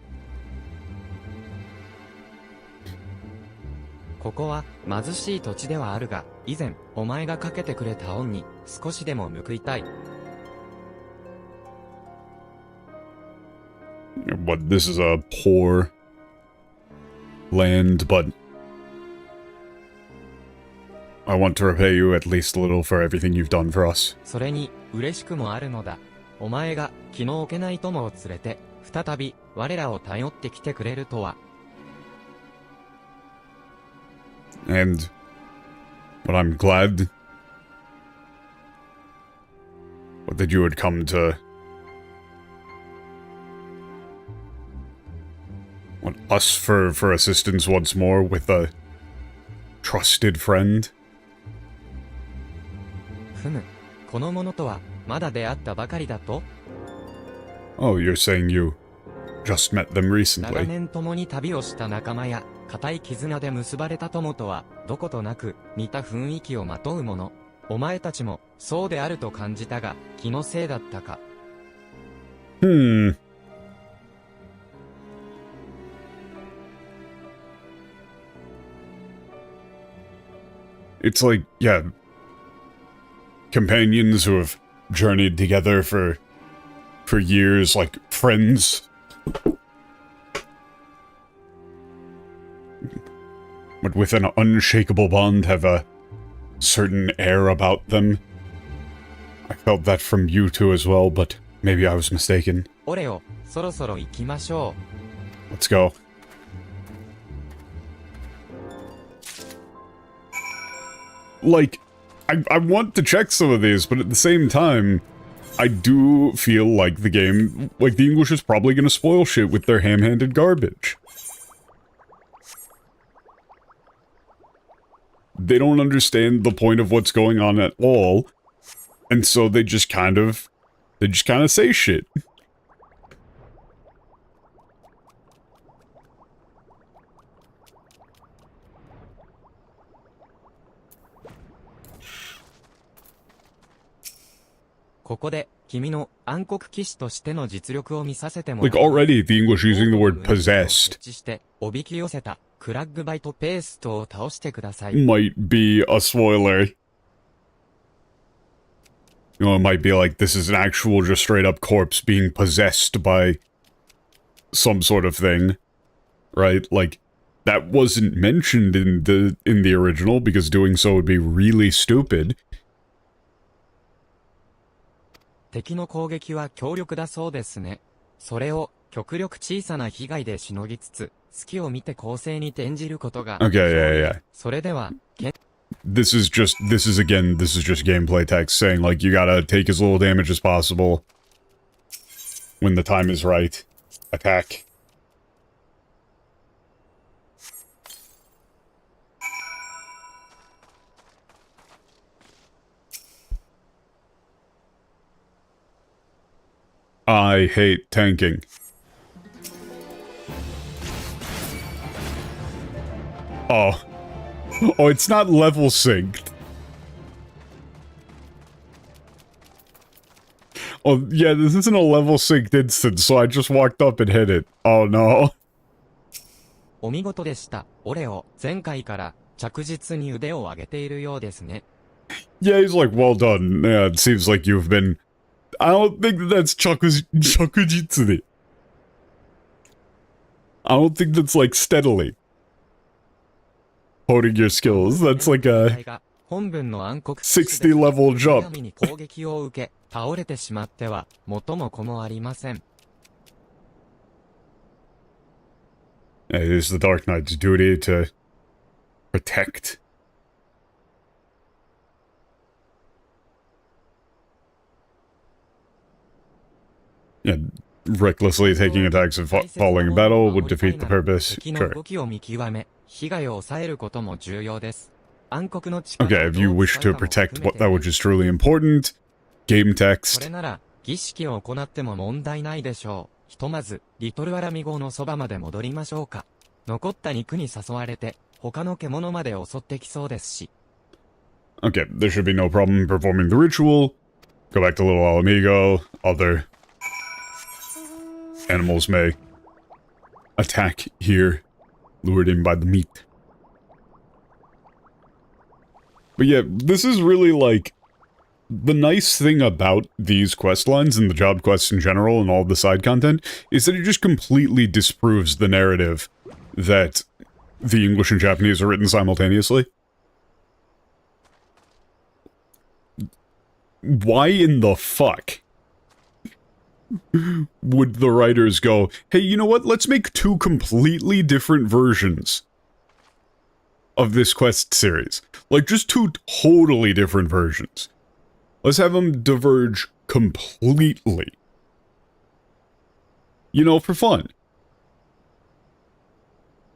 ここは貧しい土地ではあるが、以前お前がかけてくれた恩に少しでも報いたい。What, this is a poor land, but I want to repay you at least a little for everything you've done for us. それに嬉しくもあるのだ。お前が気の置けない友を連れて再び我らを頼ってきてくれるとは。And but I'm glad that you would come to us for assistance once more with a trusted friend. ふむ、この者とはまだ出会ったばかりだと？ Oh, you're saying you just met them 長 recently. 年共に旅をした仲間や、固い絆で結ばれた友とは、どことなく、似た雰囲気をまとうもの。お前たちも、そうであると感じたが、気のせいだったか。It's like, yeah, companions who have journeyed together for years, like friends. But with an unshakable bond have a certain air about them. I felt that from you two as well, but maybe I was mistaken. オレオ、そろそろ行きましょう。 Let's go. Like, I want to check some of these, but at the same time, I do feel like the game, like the English is probably gonna spoil shit with their ham-handed garbage. They don't understand the point of what's going on at all, and so they just kind of say shit. Like already, the English using the word possessed might be a spoiler. You know, it might be like this is an actual just straight up corpse being possessed by some sort of thing. Right? Like, that wasn't mentioned in the original because doing so would be really stupid. 敵の攻撃は強力だそうですね。それを極力小さな被害でしのぎつつ、隙を見て攻勢に転じることが。Okay, yeah. それでは、This is just gameplay text saying like you gotta take as little damage as possible. When the time is right. Attack. I hate tanking. Oh. Oh, it's not level synced. Oh, yeah, this isn't a level synced instance, so I just walked up and hit it. Oh, no. お見事でした。オレオ、前回から着実に腕を上げているようですね。Yeah, he's like, well done. Yeah, it seems like you've been... I don't think that's chakujitsu. I don't think that's like steadily honing your skills. That's like a 60 level jump. 攻撃を受け、倒れてしまっては元も子もありません。It is the Dark Knight's duty to protect. Yeah, recklessly taking attacks and falling in battle would defeat the purpose. Sure. Okay, if you wish to protect that which is truly important, game text. それなら、儀式を行っても問題ないでしょう。ひとまず、リトルアラミ号のそばまで戻りましょうか。残った肉に誘われて、他の獣まで襲ってきそうですし。Okay, there should be no problem performing the ritual. Go back to Little Alamigo. Other animals may attack here, lured in by the meat. But yeah, this is really like... The nice thing about these quest lines and the job quests in general and all the side content is that it just completely disproves the narrative that the English and Japanese are written simultaneously. Why in the fuck would the writers go, hey, you know what, let's make two completely different versions of this quest series. Like, just two totally different versions. Let's have them diverge completely. You know, for fun.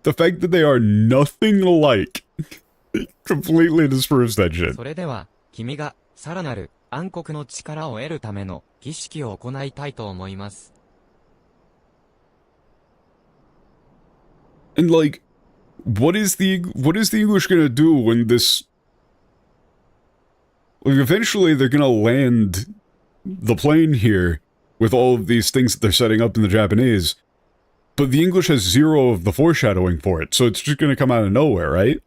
The fact that they are nothing alike completely disproves that shit. それでは、君がさらなる暗黒の力を得るための儀式を行いたいと思います。And like, what is the English gonna do when this... Like, eventually they're gonna land the plane here with all of these things that they're setting up in the Japanese, but the English has zero of the foreshadowing for it, so it's just gonna come out of nowhere, right?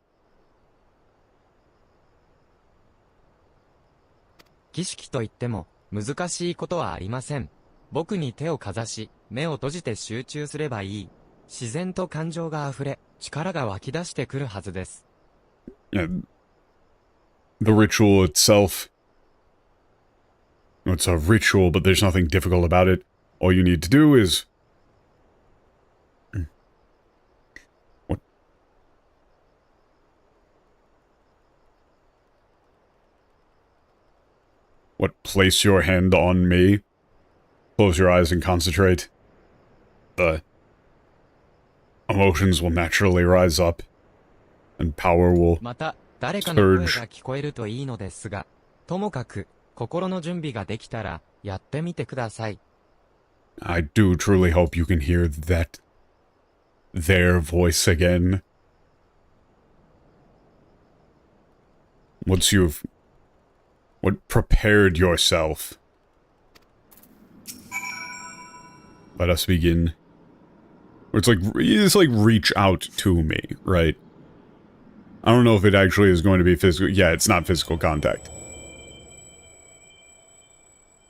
儀式といっても難しいことはありません。僕に手をかざし、目を閉じて集中すればいい。自然と感情が溢れ、力が湧き出してくるはずです。Yeah. The ritual itself. It's a ritual, but there's nothing difficult about it. All you need to do is... What? What? Place your hand on me? Close your eyes and concentrate. The emotions will naturally rise up, and power will また、誰かの声が聞こえるといいのですが、ともかく、心の準備ができたら、やってみてください。I do truly hope you can hear their voice again. What prepared yourself? Let us begin. It's like reach out to me, right? I don't know if it actually is going to be physical. Yeah, it's not physical contact.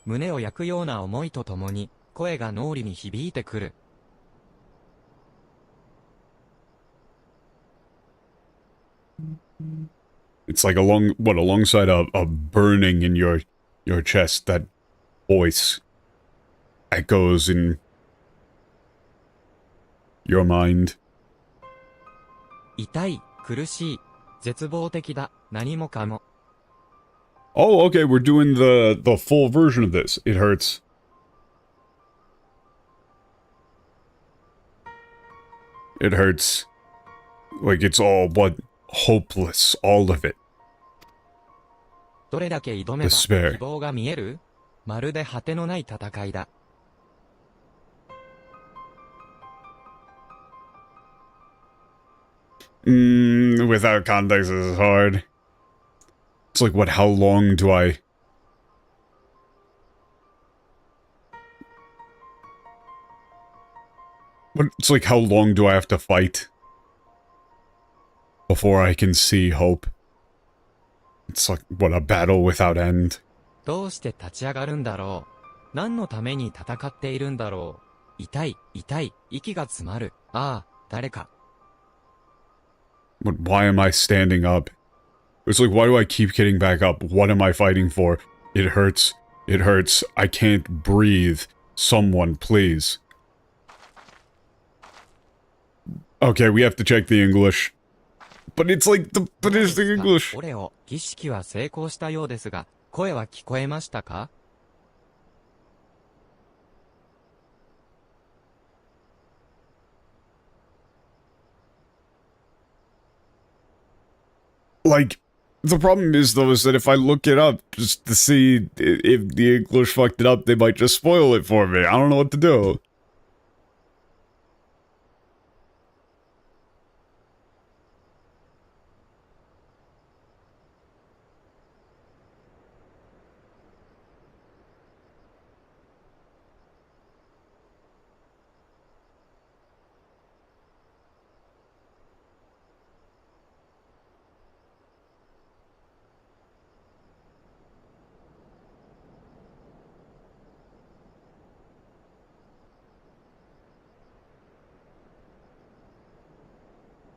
胸を焼くような思いとともに、声が脳裏に響いてくる。It's like alongside a burning in your chest, that voice echoes in your mind. 痛い、苦しい、絶望的だ、何もかも。Oh, okay, we're doing the full version of this. It hurts. It hurts. Like it's all, hopeless, all of it. どれだけ挑めば希望が見える？まるで果てのない戦いだ。Without context, this is hard. It's like, how long do I... It's like, how long do I have to fight before I can see hope? It's like, a battle without end. どうして立ち上がるんだろう。何のために戦っているんだろう。痛い、痛い、息が詰まる。ああ、誰か。But why am I standing up? It's like, why do I keep getting back up? What am I fighting for? It hurts. It hurts. I can't breathe. Someone, please. Okay, we have to check the English. But it's like, but it's the English. オレオ、儀式は成功したようですが、声は聞こえましたか？ Like, the problem is, though, is that if I look it up just to see if the English fucked it up, they might just spoil it for me. I don't know what to do.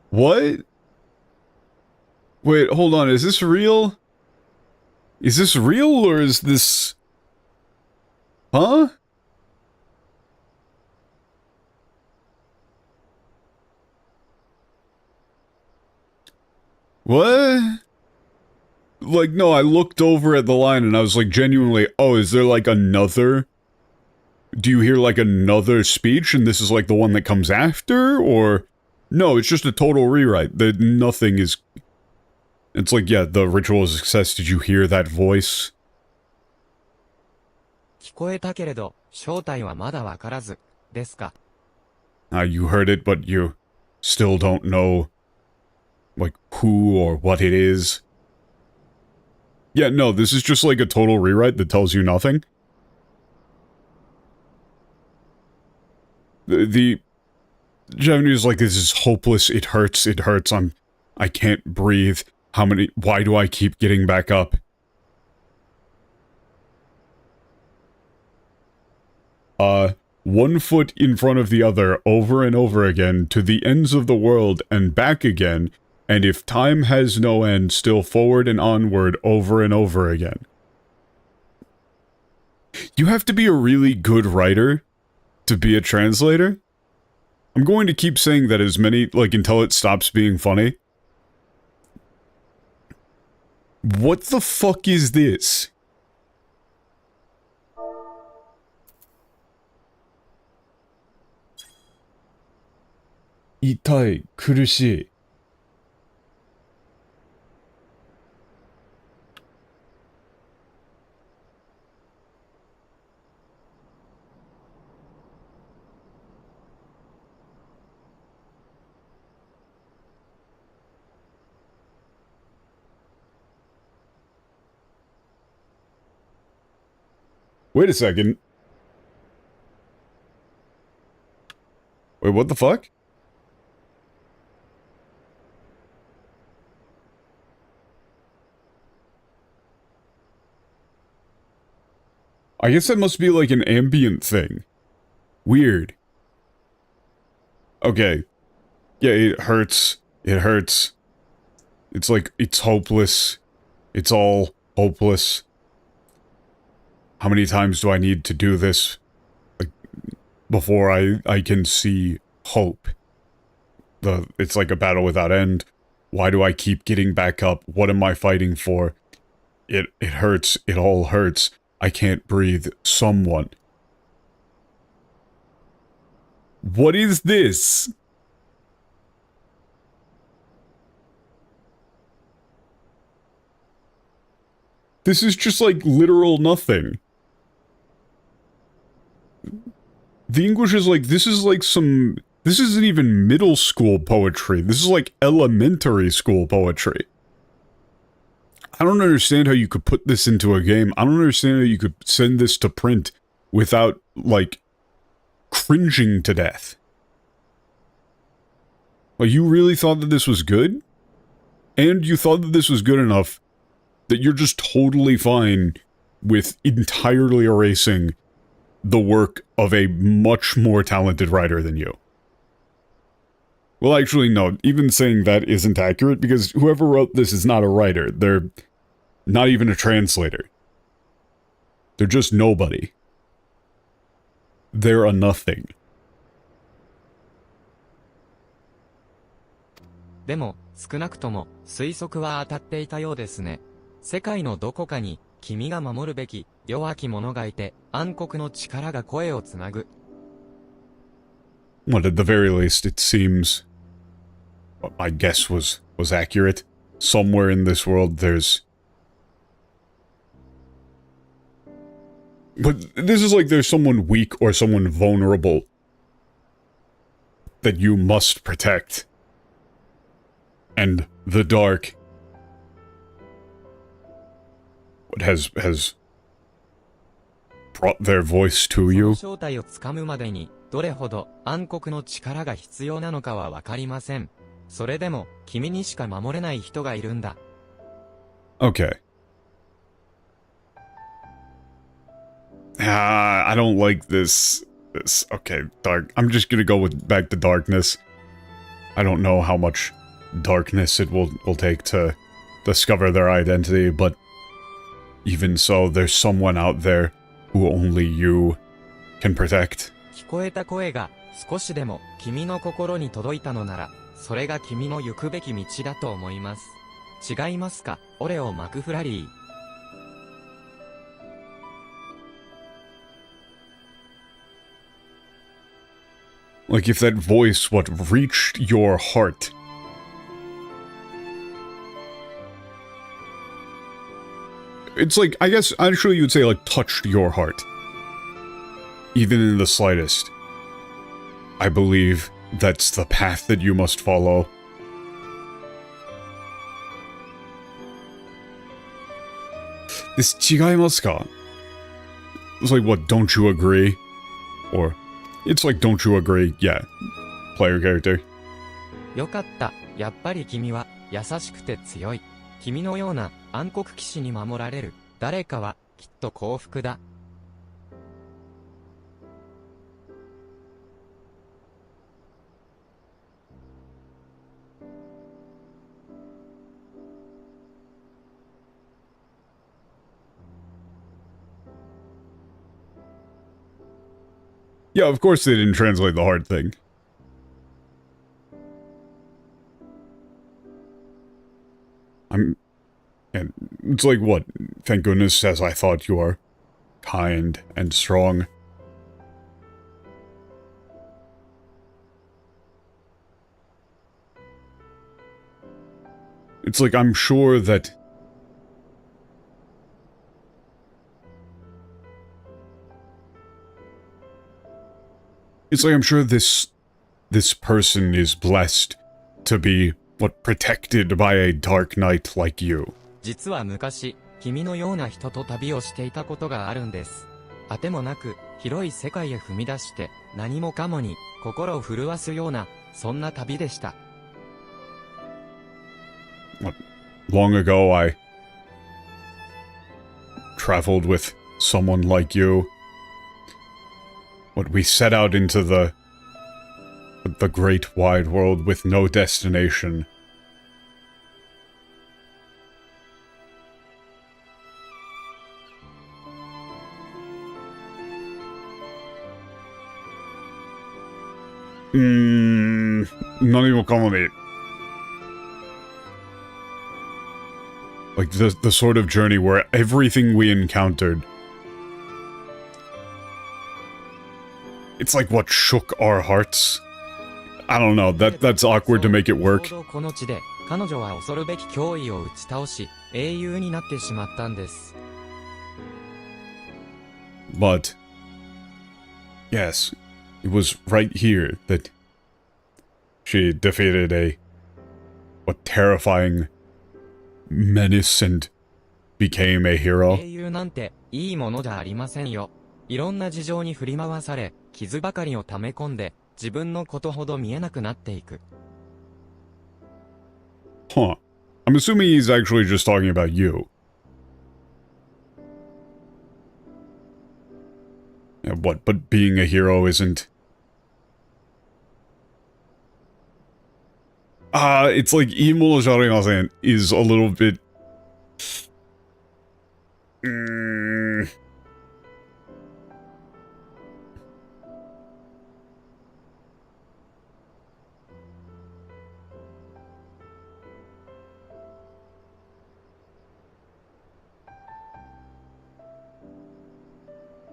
What? Wait, hold on, is this real? Is this real, or is this... Huh? What? Like, no, I looked over at the line and I was like, genuinely, oh, is there like another... Do you hear like another speech and this is like the one that comes after, or... No, it's just a total rewrite. Nothing is... It's like, yeah, the ritual is a success. Did you hear that voice? 聞こえたけれど、正体はまだわからず、ですか。You heard it, but still don't know, like, who or what it is. Yeah, no, this is just like a total rewrite that tells you nothing. The Japanese is like, this is hopeless, it hurts, I can't breathe, why do I keep getting back up? One foot in front of the other over and over again to the ends of the world and back again, and if time has no end, still forward and onward over and over again. You have to be a really good writer to be a translator. I'm going to keep saying that until it stops being funny. What the fuck is this? Itai, kurushii. Wait a second. Wait, what the fuck? I guess that must be like an ambient thing. Weird. Okay. Yeah, it hurts. It hurts. It's like, it's hopeless. It's all hopeless. How many times do I need to do this, like, before I can see hope? It's like a battle without end. Why do I keep getting back up? What am I fighting for? It hurts. It all hurts. I can't breathe. Someone. What is this? This is just like literal nothing. The English is like, this isn't even middle school poetry. This is like elementary school poetry. I don't understand how you could put this into a game. I don't understand how you could send this to print without, like, cringing to death. Like, you really thought that this was good? And you thought that this was good enough that you're just totally fine with entirely erasing the work of a much more talented writer than you. Well, actually, no. Even saying that isn't accurate, because whoever wrote this is not a writer. They're not even a translator. They're just nobody. They're a nothing. でも、少なくとも、推測は当たっていたようですね。世界のどこかに、君が守るべき、弱き者がいて、暗黒の力が声をつなぐ。Well, at the very least, it seems... what my guess was accurate. Somewhere in this world, there's... But this is like there's someone weak or someone vulnerable that you must protect. And the dark... what has brought their voice to you. その正体をつかむまでに、どれほど暗黒の力が必要なのかはわかりません。それでも、君にしか守れない人がいるんだ。Okay. I don't like this. Okay, dark. I'm just gonna go back to darkness. I don't know how much darkness it will take to discover their identity, but even so, there's someone out there who only you can protect. 聞こえた声が少しでも君の心に届いたのなら、それが君の行くべき道だと思います。違いますか、オレオ・マクフラリー。Like if that voice, what reached your heart. It's like, I guess, actually you'd say like touched your heart. Even in the slightest. I believe that's the path that you must follow. This 違いますか? It's like, what, don't you agree? Or, it's like, don't you agree? Yeah. Player character. よかった。やっぱり君は優しくて強い。君のような暗黒騎士に守られる誰かはきっと幸福だ。Yeah, of course they didn't translate the hard thing. And it's like, what? Thank goodness, as I thought, you are kind and strong. It's like, I'm sure that... It's like, I'm sure this person is blessed to be, what, protected by a dark knight like you. 実は昔、君のような人と旅をしていたことがあるんです。あてもなく、広い世界へ踏み出して、何もかもに、心を震わすような、そんな旅でした。Long ago, I traveled with someone like you. What, we set out into the great wide world with no destination. Nani mo kamo ni. Like the sort of journey where everything we encountered, it's like what shook our hearts. I don't know, that's awkward to make it work. この地で彼女は恐るべき脅威を打ち倒し、英雄になってしまったんです。But yes, it was right here that she defeated a what terrifying menace and became a hero. 英雄なんていいものじゃありませんよ。いろんな事情に振り回され、傷ばかりを溜め込んで、自分のことほど見えなくなっていく。Huh. I'm assuming he's actually just talking about you. Yeah, what, but being a hero isn't... it's like imo jarimasen is a little bit...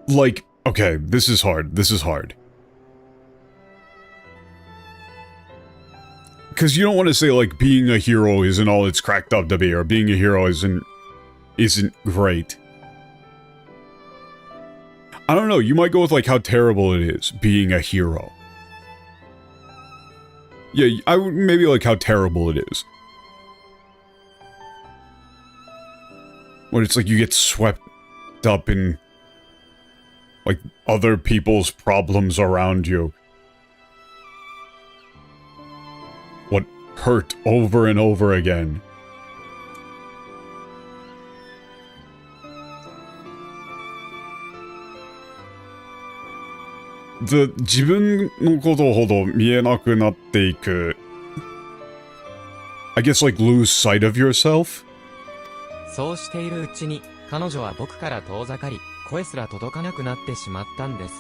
Like, okay, this is hard. This is hard. Because you don't want to say, like, being a hero isn't all it's cracked up to be, or being a hero isn't great. I don't know, you might go with, like, how terrible it is, being a hero. Yeah, I would maybe like how terrible it is. When it's like you get swept up in... like, other people's problems around you. What hurt over and over again. The 自分のことほど見えなくなっていく I guess like lose sight of yourself? そうしているうちに、彼女は僕から遠ざかり、声すら届かなくなってしまったんです。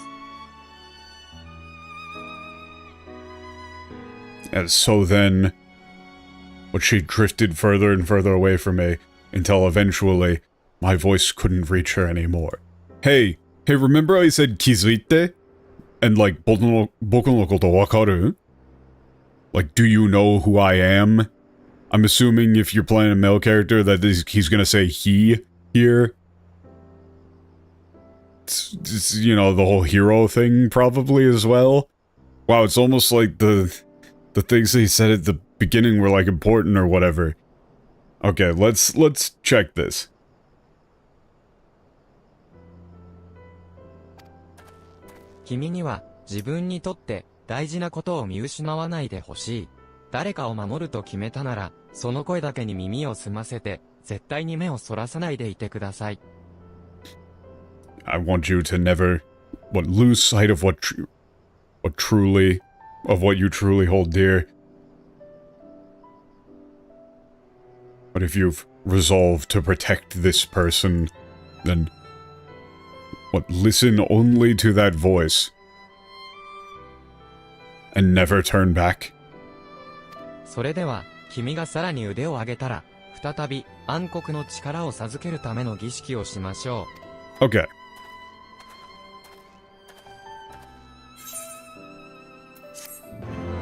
And so then, what she drifted further and further away from me, until eventually, my voice couldn't reach her anymore. Hey, remember I said kizuite? And like, 僕のことわかる? Like, do you know who I am? I'm assuming if you're playing a male character that he's gonna say he here. It's, you know, the whole hero thing probably as well. Wow, it's almost like the things they said at the beginning were like important or whatever. Okay, let's check this. 君には自分にとって大事なことを見失わないでほしい。誰かを守ると決めたなら、その声だけに耳を澄ませて、絶対に目をそらさないでいてください。I want you to never lose sight of what you truly hold dear. But if you've resolved to protect this person, then listen only to that voice and never turn back. それでは、君がさらに腕を上げたら、再び暗黒の力を授けるための儀式をしましょう。Okay.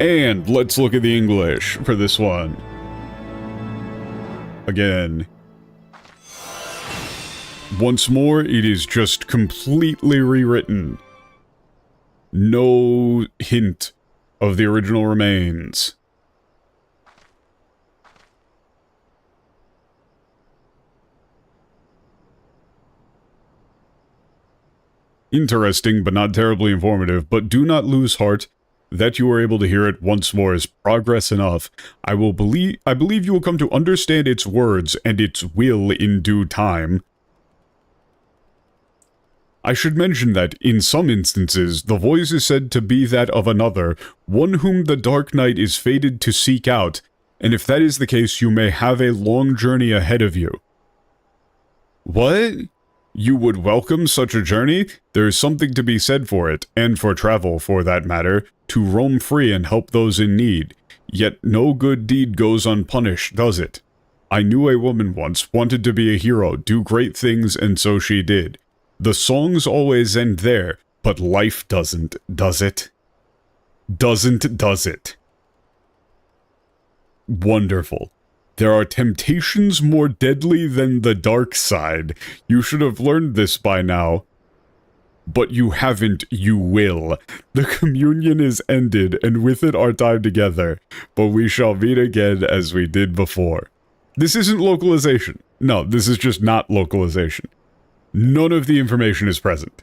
And let's look at the English for this one. Again. Once more, it is just completely rewritten. No hint of the original remains. Interesting, but not terribly informative, but do not lose heart. That you are able to hear it once more is progress enough. I believe you will come to understand its words and its will in due time. I should mention that, in some instances, the voice is said to be that of another, one whom the Dark Knight is fated to seek out, and if that is the case, you may have a long journey ahead of you. What? You would welcome such a journey? There is something to be said for it, and for travel, for that matter, to roam free and help those in need. Yet no good deed goes unpunished, does it? I knew a woman once, wanted to be a hero, do great things, and so she did. The songs always end there, but life doesn't, does it? Does it? Wonderful. There are temptations more deadly than the dark side. You should have learned this by now. But you haven't, you will. The communion is ended, and with it our time together. But we shall meet again as we did before. This isn't localization. No, this is just not localization. None of the information is present.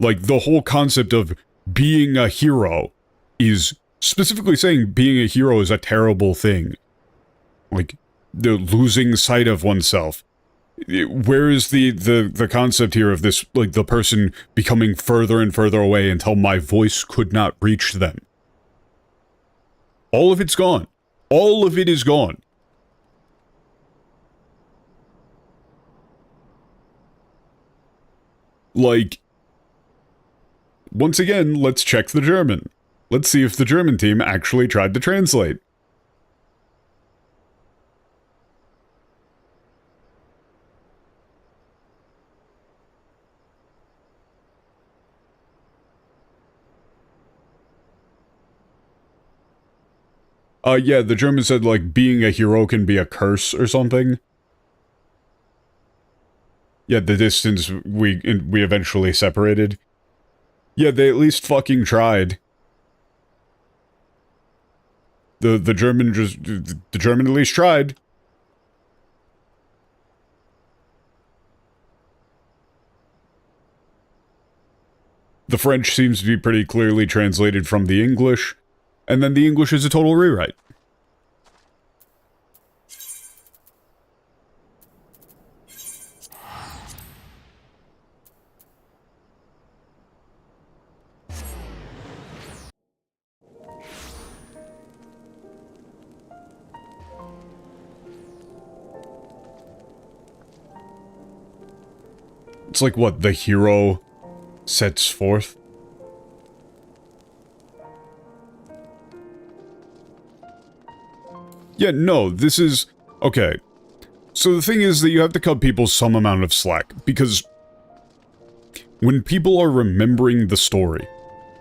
Like, the whole concept of being a hero is specifically saying being a hero is a terrible thing. Like, the losing sight of oneself. Where is the concept here of this, like, the person becoming further and further away until my voice could not reach them? All of it's gone. All of it is gone. Like, once again, let's check the German. Let's see if the German team actually tried to translate. Yeah, the German said, like, being a hero can be a curse or something. Yeah, the distance we eventually separated. Yeah, they at least fucking tried. The German at least tried. The French seems to be pretty clearly translated from the English, and then the English is a total rewrite. It's like, what, the hero sets forth? Yeah, no, this is... Okay. So the thing is that you have to cut people some amount of slack, because when people are remembering the story,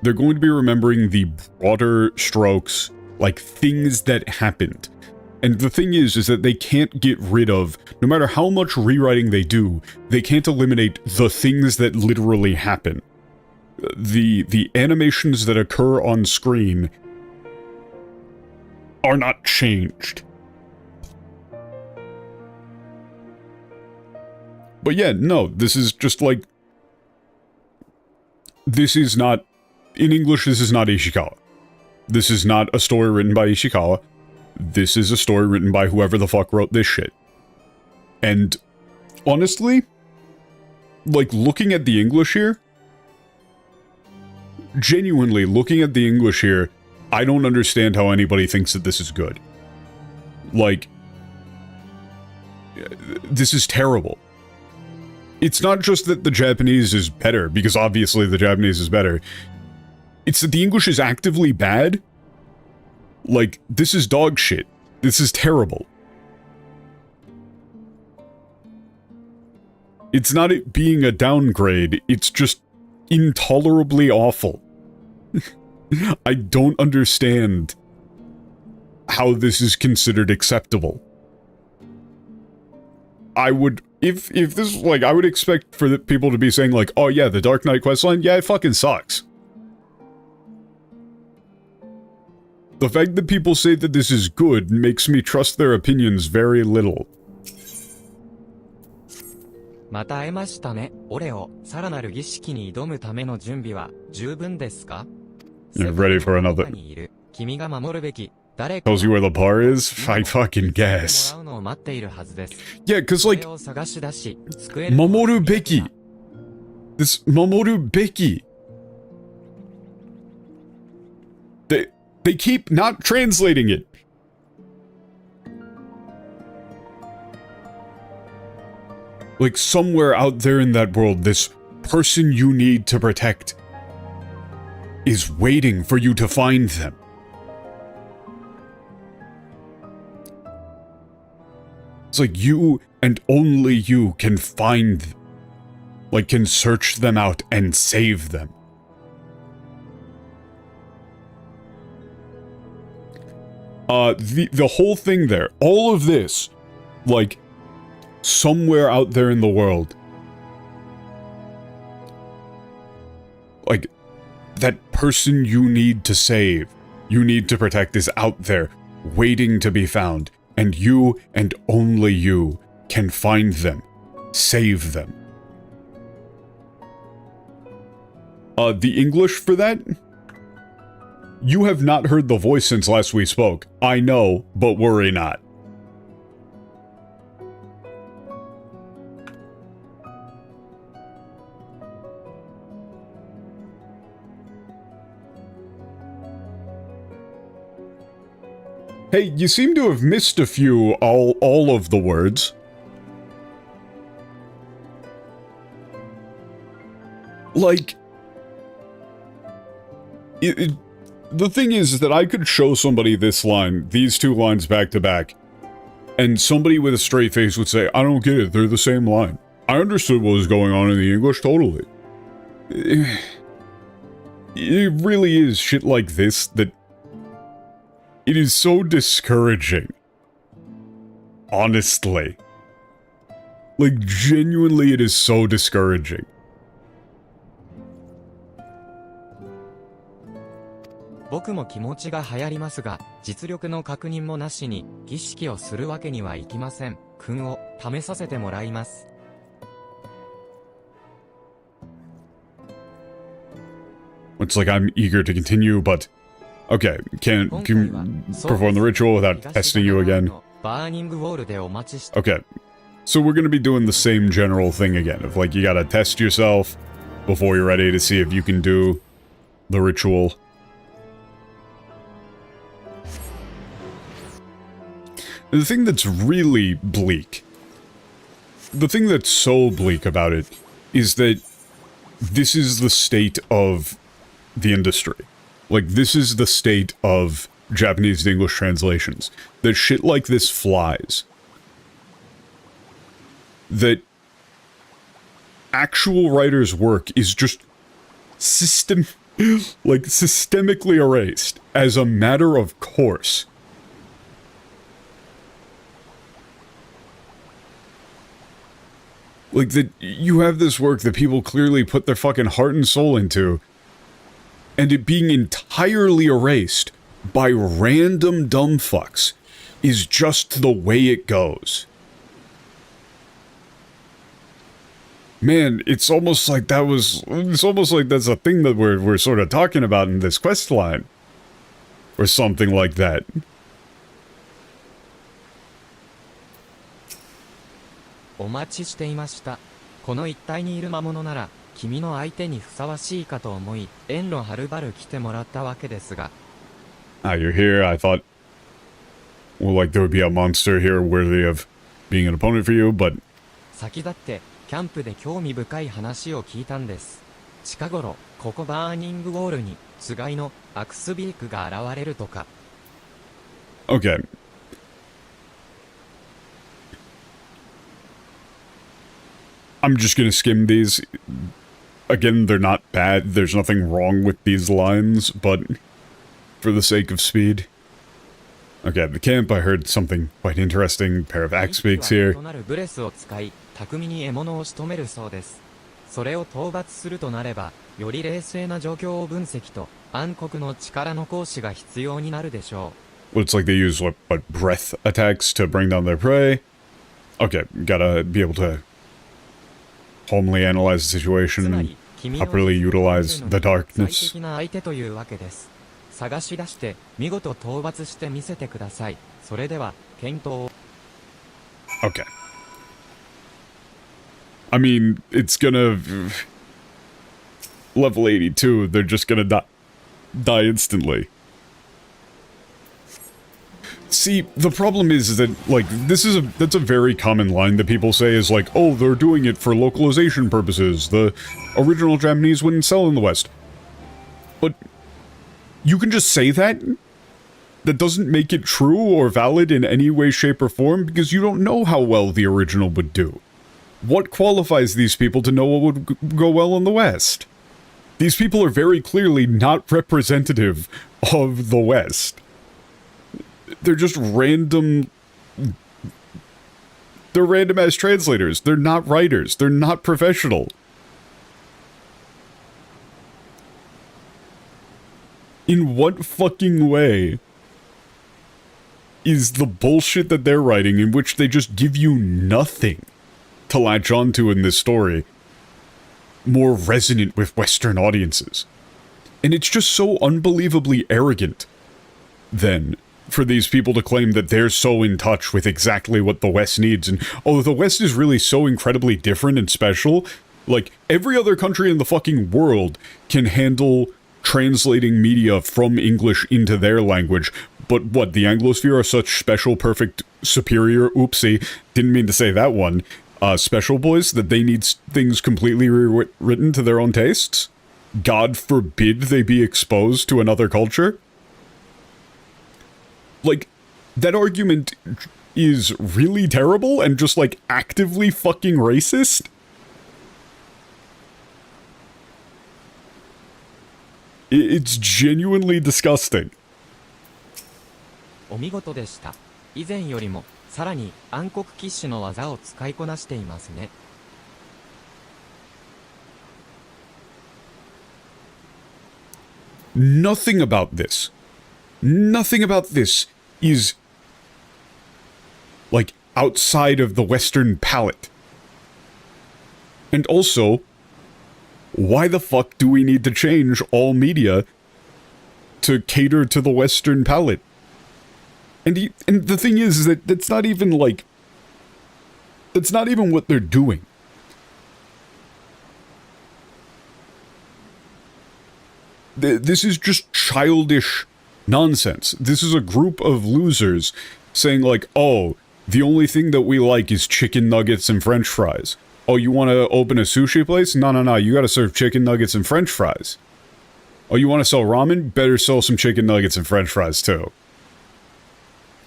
they're going to be remembering the broader strokes, like things that happened. And the thing is that they can't get rid of, no matter how much rewriting they do, they can't eliminate the things that literally happen. the animations that occur on screen are not changed. But yeah, no, this is just like... This is not... In English, this is not Ishikawa. This is not a story written by Ishikawa. This is a story written by whoever the fuck wrote this shit. And honestly, like, looking at the English here, genuinely looking at the English here, I don't understand how anybody thinks that this is good. Like, this is terrible. It's not just that the Japanese is better, because obviously the Japanese is better. It's that the English is actively bad. Like, this is dog shit. This is terrible. It's not it being a downgrade, it's just intolerably awful. I don't understand how this is considered acceptable. I would, if this, like, I would expect for the people to be saying, like, oh yeah, the Dark Knight questline, yeah, it fucking sucks. The fact that people say that this is good makes me trust their opinions very little. また会えましたね。オレオ、さらなる儀式に挑むための準備は十分ですか? Yeah, ready for another. 君が守るべき Tells you where the bar is? I fucking guess. Yeah, cause like... Mamoru Beki. This Mamoru Beki. They keep not translating it. Like, somewhere out there in that world, this person you need to protect is waiting for you to find them. It's like you and only you can find them. Like, can search them out and save them. The whole thing there, all of this, like, somewhere out there in the world, like, that person you need to save, you need to protect is out there, waiting to be found, and you and only you can find them, save them. The English for that? You have not heard the voice since last we spoke. I know, but worry not. Hey, you seem to have missed a few, all of the words. Like... The thing is that I could show somebody this line, these two lines back to back, and somebody with a straight face would say, I don't get it, they're the same line. I understood what was going on in the English, totally. It really is shit like this that... It is so discouraging. Honestly. Like, genuinely, it is so discouraging. 僕も気持ちが流行りますが、実力の確認もなしに儀式をするわけにはいきません。君を試させてもらいます。It's like I'm eager to continue, but okay, can perform the ritual without testing you again. Okay, so we're gonna be doing the same general thing again. Of like, you gotta test yourself before you're ready to see if you can do the ritual. The thing that's really bleak, the thing that's so bleak about it, is that this is the state of the industry. Like, this is the state of Japanese to English translations. That shit like this flies. That actual writers' work is just systemically erased as a matter of course. Like, that you have this work that people clearly put their fucking heart and soul into, and it being entirely erased by random dumb fucks is just the way it goes. Man, it's almost like it's almost like that's a thing that we're sort of talking about in this quest line. Or something like that. お待ちしていました。この一帯にいる魔物なら、君の相手にふさわしいかと思い、遠路はるばる来てもらったわけですが。Ah, you're here. I thought, well, like there would be a monster here worthy of being an opponent for you, but 先立って、キャンプで興味深い話を聞いたんです。近頃、ここバーニングウォールに、つがいのアクスビークが現れるとか。okay. I'm just gonna skim these. Again, they're not bad. There's nothing wrong with these lines, but for the sake of speed. Okay, at the camp I heard something quite interesting. Pair of axe speaks here. ブレスを使い、巧みに獲物を仕留めるそうです。それを討伐するとなれば、より冷静な状況を分析と暗黒の力の行使が必要になるでしょう。Looks like they use what breath attacks to bring down their prey. Okay, gotta be able to calmly analyze the situation and properly utilize the darkness. 最適な相手というわけです。探し出して見事討伐してみせてください。それでは検討を。Okay. I mean, it's gonna... Level 82, they're just gonna die instantly. See, the problem is that, like, that's a very common line that people say is like, oh, they're doing it for localization purposes. The original Japanese wouldn't sell in the West. But you can just say that? That doesn't make it true or valid in any way, shape, or form because you don't know how well the original would do. What qualifies these people to know what would go well in the West? These people are very clearly not representative of the West. They're just random... They're random-ass translators. They're not writers. They're not professional. In what fucking way is the bullshit that they're writing, in which they just give you nothing to latch onto in this story, more resonant with Western audiences? And it's just so unbelievably arrogant, then, for these people to claim that they're so in touch with exactly what the West needs, and oh, the West is really so incredibly different and special. Like, every other country in the fucking world can handle translating media from English into their language, but what, the Anglosphere are such special, perfect, superior, oopsie, didn't mean to say that one, special boys, that they need things completely rewritten to their own tastes? God forbid they be exposed to another culture? Like, that argument is really terrible and just, like, actively fucking racist? It's genuinely disgusting. お見事でした。以前よりも、さらに暗黒騎士の技を使いこなしていますね。Nothing about this is, like, outside of the Western palate. And also, why the fuck do we need to change all media to cater to the Western palate? And the thing is that that's not even, like, that's not even what they're doing. This is just childish nonsense. This is a group of losers saying, like, oh, the only thing that we like is chicken nuggets and french fries. Oh, you want to open a sushi place? No, you gotta serve chicken nuggets and french fries. Oh, you want to sell ramen? Better sell some chicken nuggets and french fries, too.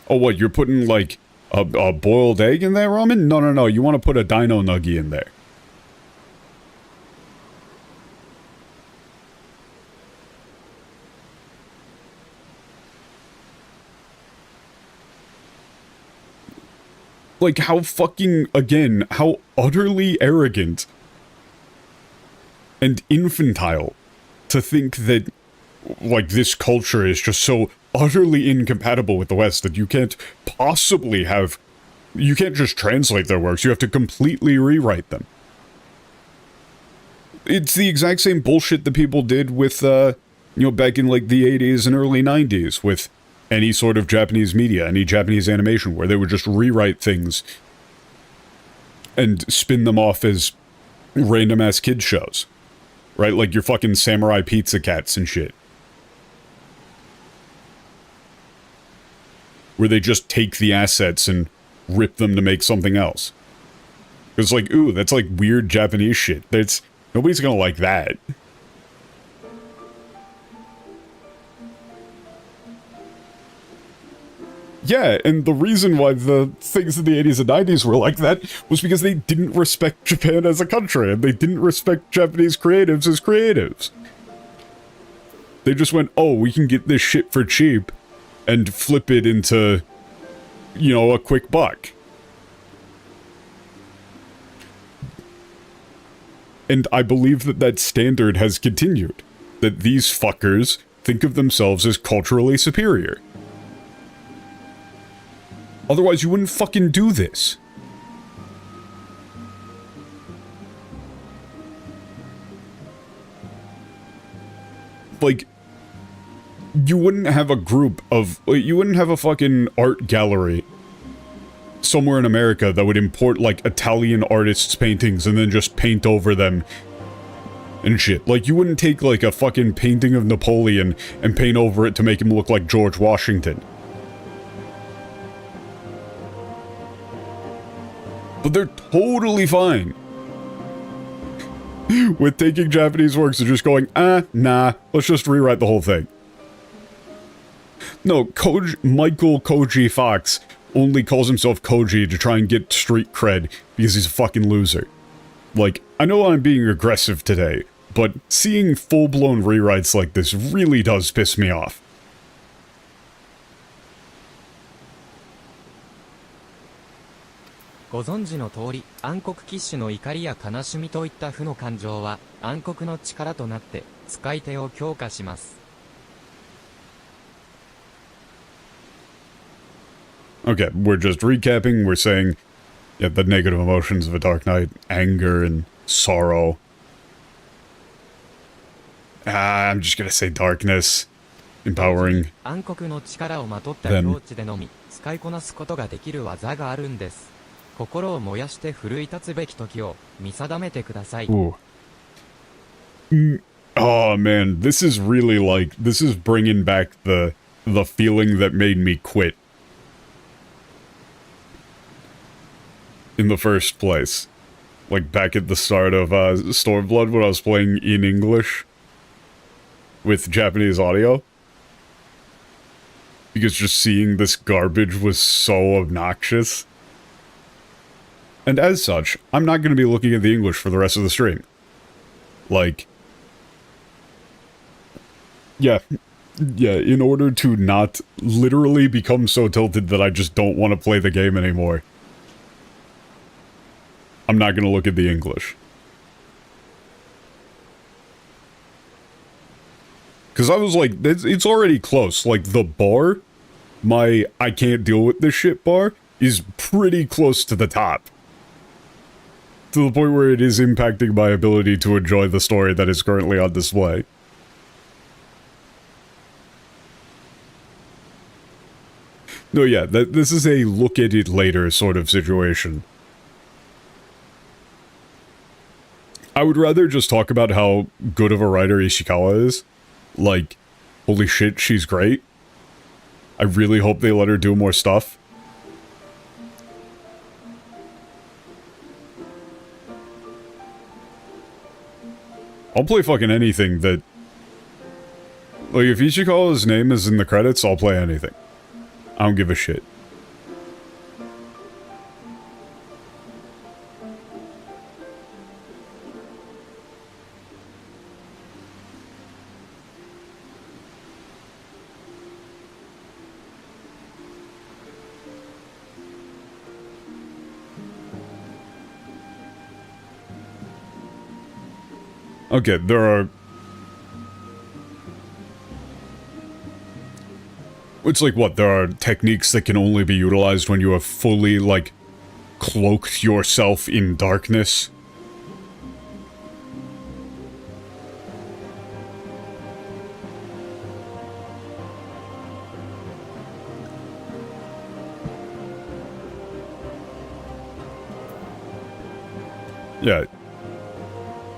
Oh, what, you're putting, like, a boiled egg in that ramen? No, you want to put a dino nugget in there. Like, how fucking, again, how utterly arrogant and infantile to think that like, this culture is just so utterly incompatible with the West that you can't possibly have... You can't just translate their works, you have to completely rewrite them. It's the exact same bullshit that people did with, you know, back in, like, the 80s and early 90s with any sort of Japanese media, any Japanese animation, where they would just rewrite things and spin them off as random-ass kids shows. Right? Like your fucking Samurai Pizza Cats and shit. Where they just take the assets and rip them to make something else. It's like, ooh, that's like weird Japanese shit. Nobody's gonna like that. Yeah, and the reason why the things in the 80s and 90s were like that was because they didn't respect Japan as a country, and they didn't respect Japanese creatives as creatives. They just went, oh, we can get this shit for cheap, and flip it into, you know, a quick buck. And I believe that that standard has continued. That these fuckers think of themselves as culturally superior. Otherwise, you wouldn't fucking do this. Like, you wouldn't have a group of... You wouldn't have a fucking art gallery somewhere in America that would import, like, Italian artists' paintings and then just paint over them and shit. Like, you wouldn't take, like, a fucking painting of Napoleon and paint over it to make him look like George Washington. But they're totally fine with taking Japanese works and just going, nah, let's just rewrite the whole thing. No, Michael Koji Fox only calls himself Koji to try and get street cred because he's a fucking loser. Like, I know I'm being aggressive today, but seeing full-blown rewrites like this really does piss me off.ご存知の通り、暗黒騎士の怒りや悲しみといった負の感情は暗黒の力となって使い手を強化します。Okay, we're just recapping, we're saying, yeah, the negative emotions of a Dark Knight, anger and sorrow. I'm just gonna say darkness, empowering 暗黒の力をまとった領地でのみ使いこなすことができる技があるんです。心を燃やして奮い立つべき時を見定めてください。Ooh. Oh man, this is really like, this is bringing back the feeling that made me quit. In the first place. Like back at the start of Stormblood when I was playing in English with Japanese audio. Because just seeing this garbage was so obnoxious. And as such, I'm not going to be looking at the English for the rest of the stream. Like... Yeah, in order to not literally become so tilted that I just don't want to play the game anymore. I'm not going to look at the English. Because I was like, it's already close. Like, the bar, my I can't deal with this shit bar, is pretty close to the top. To the point where it is impacting my ability to enjoy the story that is currently on display. No, yeah, this is a look at it later sort of situation. I would rather just talk about how good of a writer Ishikawa is. Like, holy shit, she's great. I really hope they let her do more stuff. I'll play fucking anything that... Like, if Ishikawa's name is in the credits, I'll play anything. I don't give a shit. Okay, there are... It's like, what, there are techniques that can only be utilized when you have fully, like, cloaked yourself in darkness? Yeah.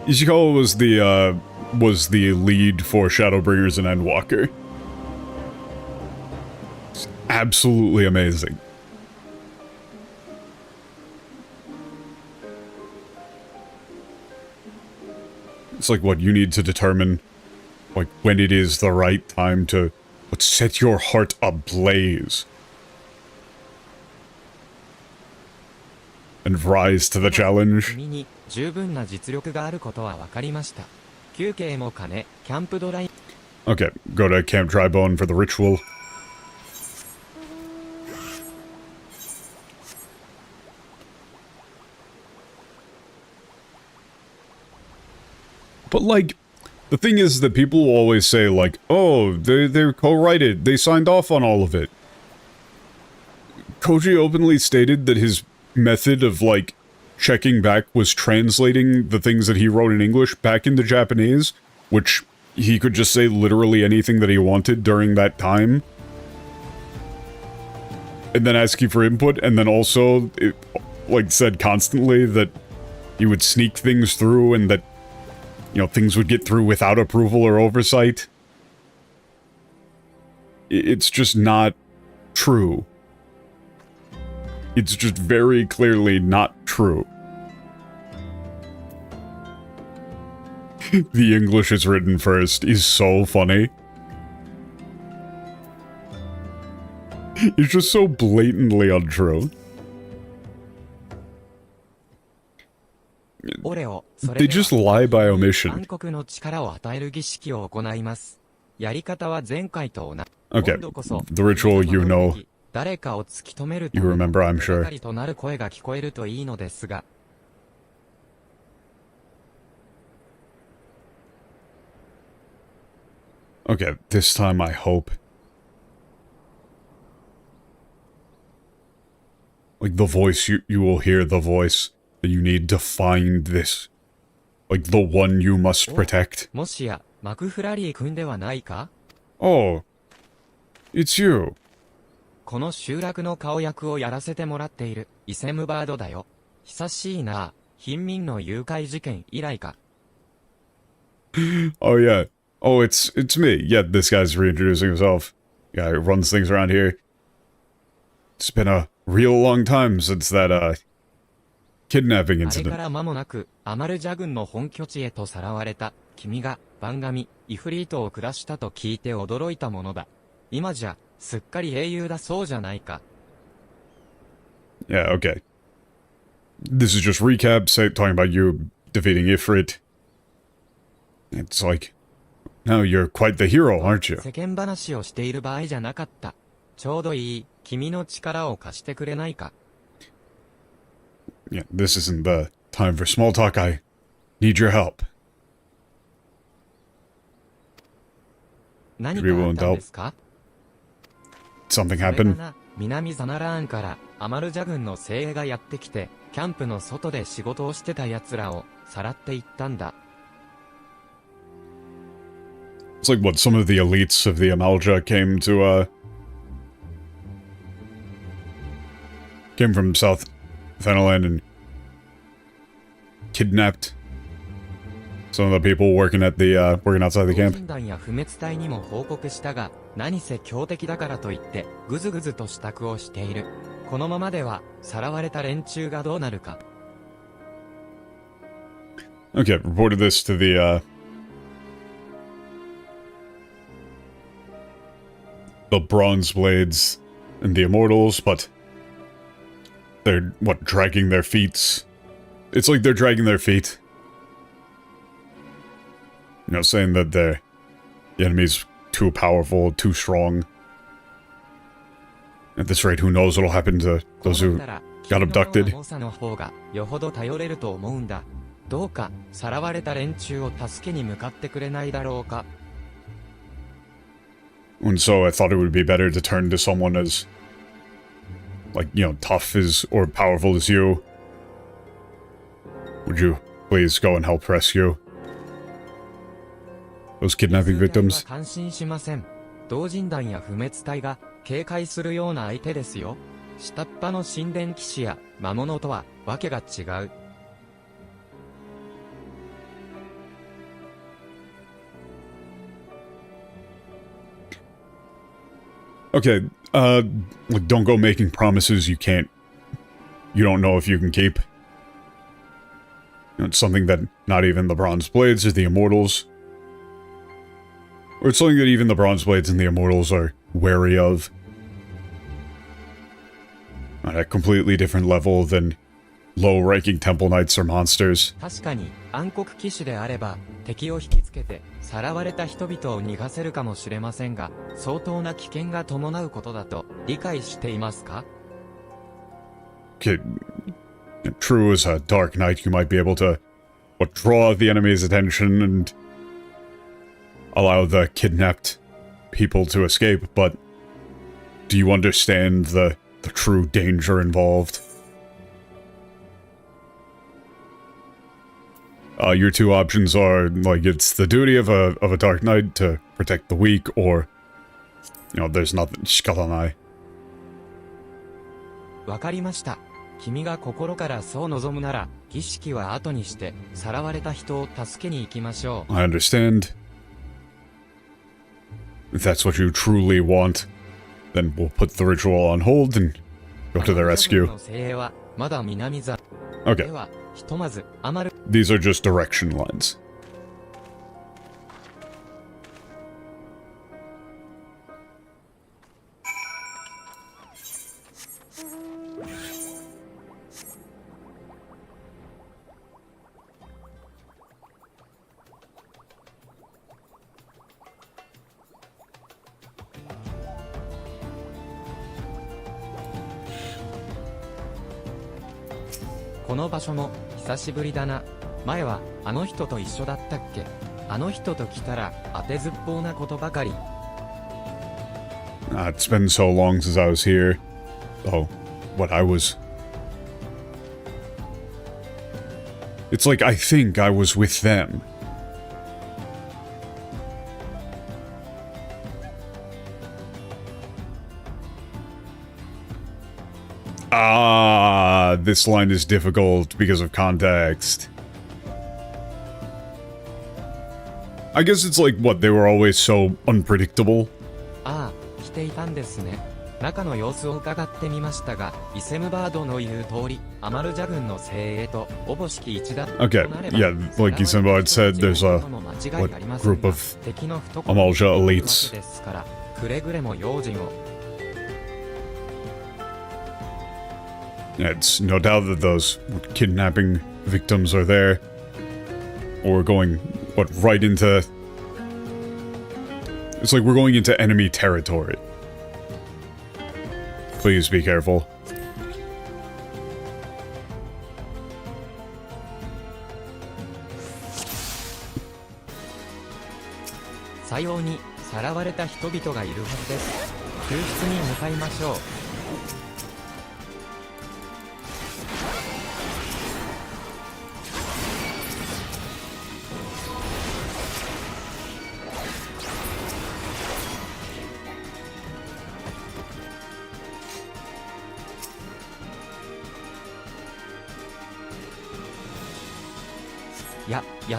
Ishikawa was the lead for Shadowbringers and Endwalker. It's absolutely amazing. It's like, what, you need to determine, like, when it is the right time to, what, set your heart ablaze. And rise to the challenge. 君に十分な実力があることは分かりました。休憩も兼ね、キャンプドライ。Okay, go to Camp Drybone for the ritual. But, like, the thing is that people will always say, like, oh, they co-write it, they signed off on all of it. Koji openly stated that his method of, like, checking back was translating the things that he wrote in English back into Japanese, which he could just say literally anything that he wanted during that time. And then asking for input, and then also, like, said constantly that he would sneak things through and that, you know, things would get through without approval or oversight. It's just not true. It's just very clearly not true. The English is written first is so funny. It's just so blatantly untrue. They just lie by omission. Okay, the ritual you know. You remember, I'm sure. Okay, this time I hope. Like, the voice, you will hear the voice that you need to find this. Like, the one you must protect. Oh, it's you. この集落の顔役をやらせてもらっている、イセムバードだよ。久しいな、貧民の誘拐事件以来か。Oh yeah. Oh, it's me. Yeah, this guy's reintroducing himself. Yeah, he runs things around here. It's been a real long time since that, kidnapping あれ incident. から間もなく、アマルジャ軍の本拠地へとさらわれた、君が、番神、イフリートを下したと聞いて驚いたものだ。今じゃ、すっかり英雄だそうじゃないか。Yeah, okay. This is just recap, talking about you defeating Ifrit. It's like, now you're quite the hero, aren't you? 世間話をしている場合じゃなかった。ちょうどいい、君の力を貸してくれないか。Yeah, this isn't the time for small talk. I need your help. 何かあったんですか？ Something それが happened. な、南ザナラーンからアマルジャ軍の精鋭がやってきて、キャンプの外で仕事をしてた奴らをさらっていったんだ。It's like what some of the elites of the Amalja came from South Fenland and kidnapped some of the people working outside the 同 camp. 人団や不滅隊にも報告したが、何せ強敵だからといって、ぐずぐずと支度をしている。このままでは、さらわれた連中がどうなるか。Okay, reported this to the Bronze Blades and the Immortals, but they're, what, dragging their feet? It's like they're dragging their feet. You know, saying that the enemy's too powerful, too strong. At this rate, who knows what'll happen to those who got abducted. よほど頼れると思うんだ。どうか、さらわれた連中を助けに向かってくれないだろうか。And so I thought it would be better to turn to someone as, like, you know, tough as, or powerful as you. Would you please go and help rescue those kidnapping victims? 感心しません。同人団や不滅隊が警戒するような相手ですよ。下っ端の神殿騎士や魔物とはわけが違う。Okay, like, don't go making promises you don't know if you can keep. You know, it's something that not even the Bronze Blades or the Immortals, or it's something that even the Bronze Blades and the Immortals are wary of. On a completely different level than low-ranking Temple Knights or monsters. 確かに暗黒騎士であれば敵を引きつけてさらわれた人々を逃がせるかもしれませんが、相当な危険が伴うことだと理解していますか? Okay, true, as a Dark Knight, you might be able to draw the enemy's attention and allow the kidnapped people to escape, but do you understand the true danger involved? Your two options are, like, it's the duty of a Dark Knight to protect the weak, or, you know, there's nothing, 仕方ない。わかりました。君が心からそう望むなら、儀式は後にして、さらわれた人を助けに行きましょう。I understand. If that's what you truly want, then we'll put the ritual on hold and go to the rescue. Okay. These are just direction lines. This この場所も久しぶりだな。前はあの人と一緒だったっけ？あの人と来たら当てずっぽうなことばかり。It's been so long since I was here. Oh, what I was... It's like I think I was with them. Ah, this line is difficult because of context. I guess it's like, what, they were always so unpredictable? ああ、来ていたんですね。中の様子を伺ってみましたが、イセムバードの言う通り、アマルジャ軍の精鋭とおぼしき一団。Okay, yeah, like Isenbard said, there's a group of Amalja elites. ですから、くれぐれも用心を。Yeah, it's no doubt that those kidnapping victims are there. Or we're going, what, right into... It's like we're going into enemy territory. Please be careful. さようにさらわれた人々がいるはずです。救出に向かいましょう。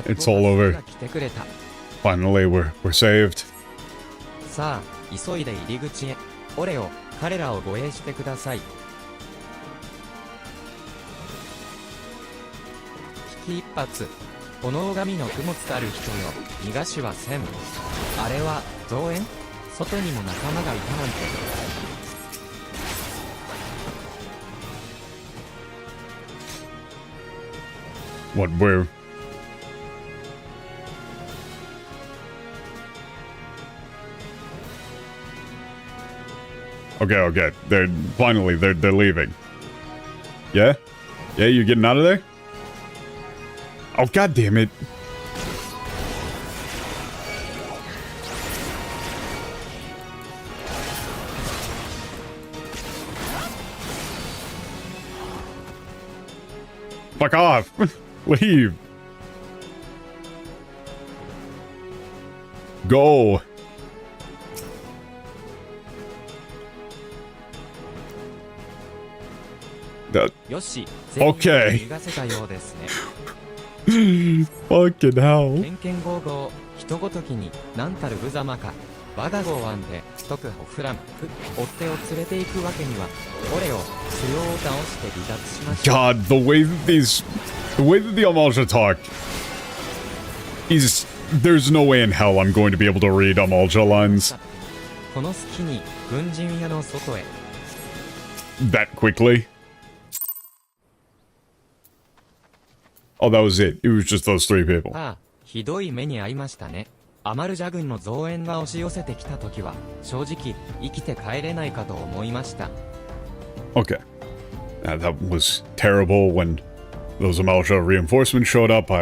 It's all over. Finally, we're saved. さあ、急いで入り口へ。オレオ、彼らを護衛してください。危機一髪。炎神の供物たる人よ、逃がしはせん。あれは、増援？外にも仲間がいたなんて。What, where? Okay, they're finally they're leaving. Yeah? Yeah, you're getting out of there? Oh, god damn it. Fuck off! Leave! Go! That... よし、 Okay. 逃がせたようですね。 Fucking hell. けんけんごうごう、人ごときに、なんたる無様か。我が剛腕で、特ホフラムク、追っ手を連れて行くわけには、俺を、強を倒して離脱しましょう。 God, the way that the Amalja talk is... There's no way in hell I'm going to be able to read Amalja lines この隙に、軍人屋の外へ。 that quickly. Oh, that was it. It was just those three people. ああ、ひどい目に遭いましたね。アマルジャ軍の増援が押し寄せてきた時は、正直、生きて帰れないかと思いました。 Okay. That was terrible when those Amalja reinforcements showed up.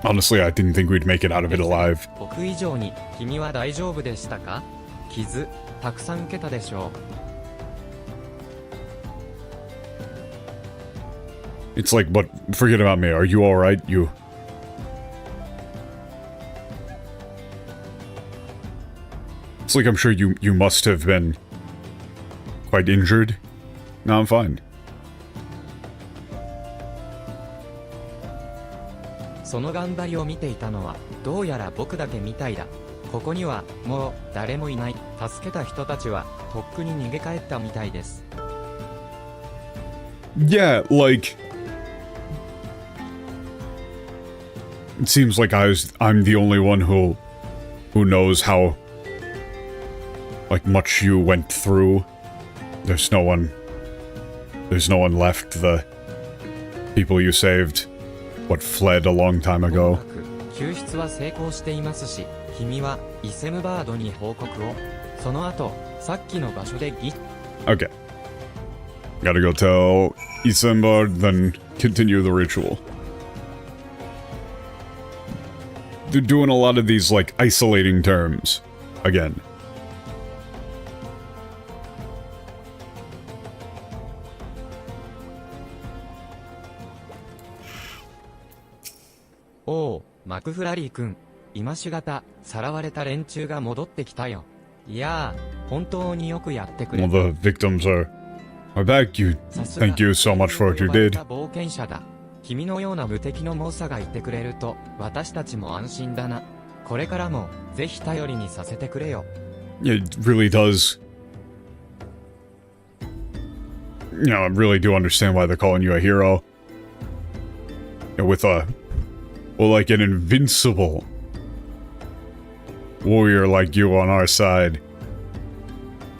Honestly, I didn't think we'd make it out of it alive. 僕以上に、君は大丈夫でしたか？傷、たくさん受けたでしょう。 It's like, but forget about me. Are you alright? You... It's like I'm sure you must have been quite injured. No, I'm fine. その頑張りを見ていたのは、どうやら僕だけみたいだ。ここには、もう、誰もいない。助けた人たちは、とっくに逃げ帰ったみたいです。 Yeah, like... It seems like I'm the only one who knows how, like, much you went through. There's no one left. The people you saved, fled a long time ago. 救出は成功していますし、君はイセムバードに報告を。その後、さっきの場所でOkay. Gotta go tell Isambard, then continue the ritual. They're doing a lot of these, like, isolating terms. Again. Oh, マクフラリー君。今しがた、さらわれた連中が戻ってきたよ。いやー、本当によくやってくれ。 Well, the victims are back. Thank you so much for what you did. 冒険者だ。君のような無敵の猛者がいてくれると、私たちも安心だな。これからも、ぜひ頼りにさせてくれよ。Yeah, it really does. You know, I really do understand why they're calling you a hero. You know, with like an invincible warrior like you on our side.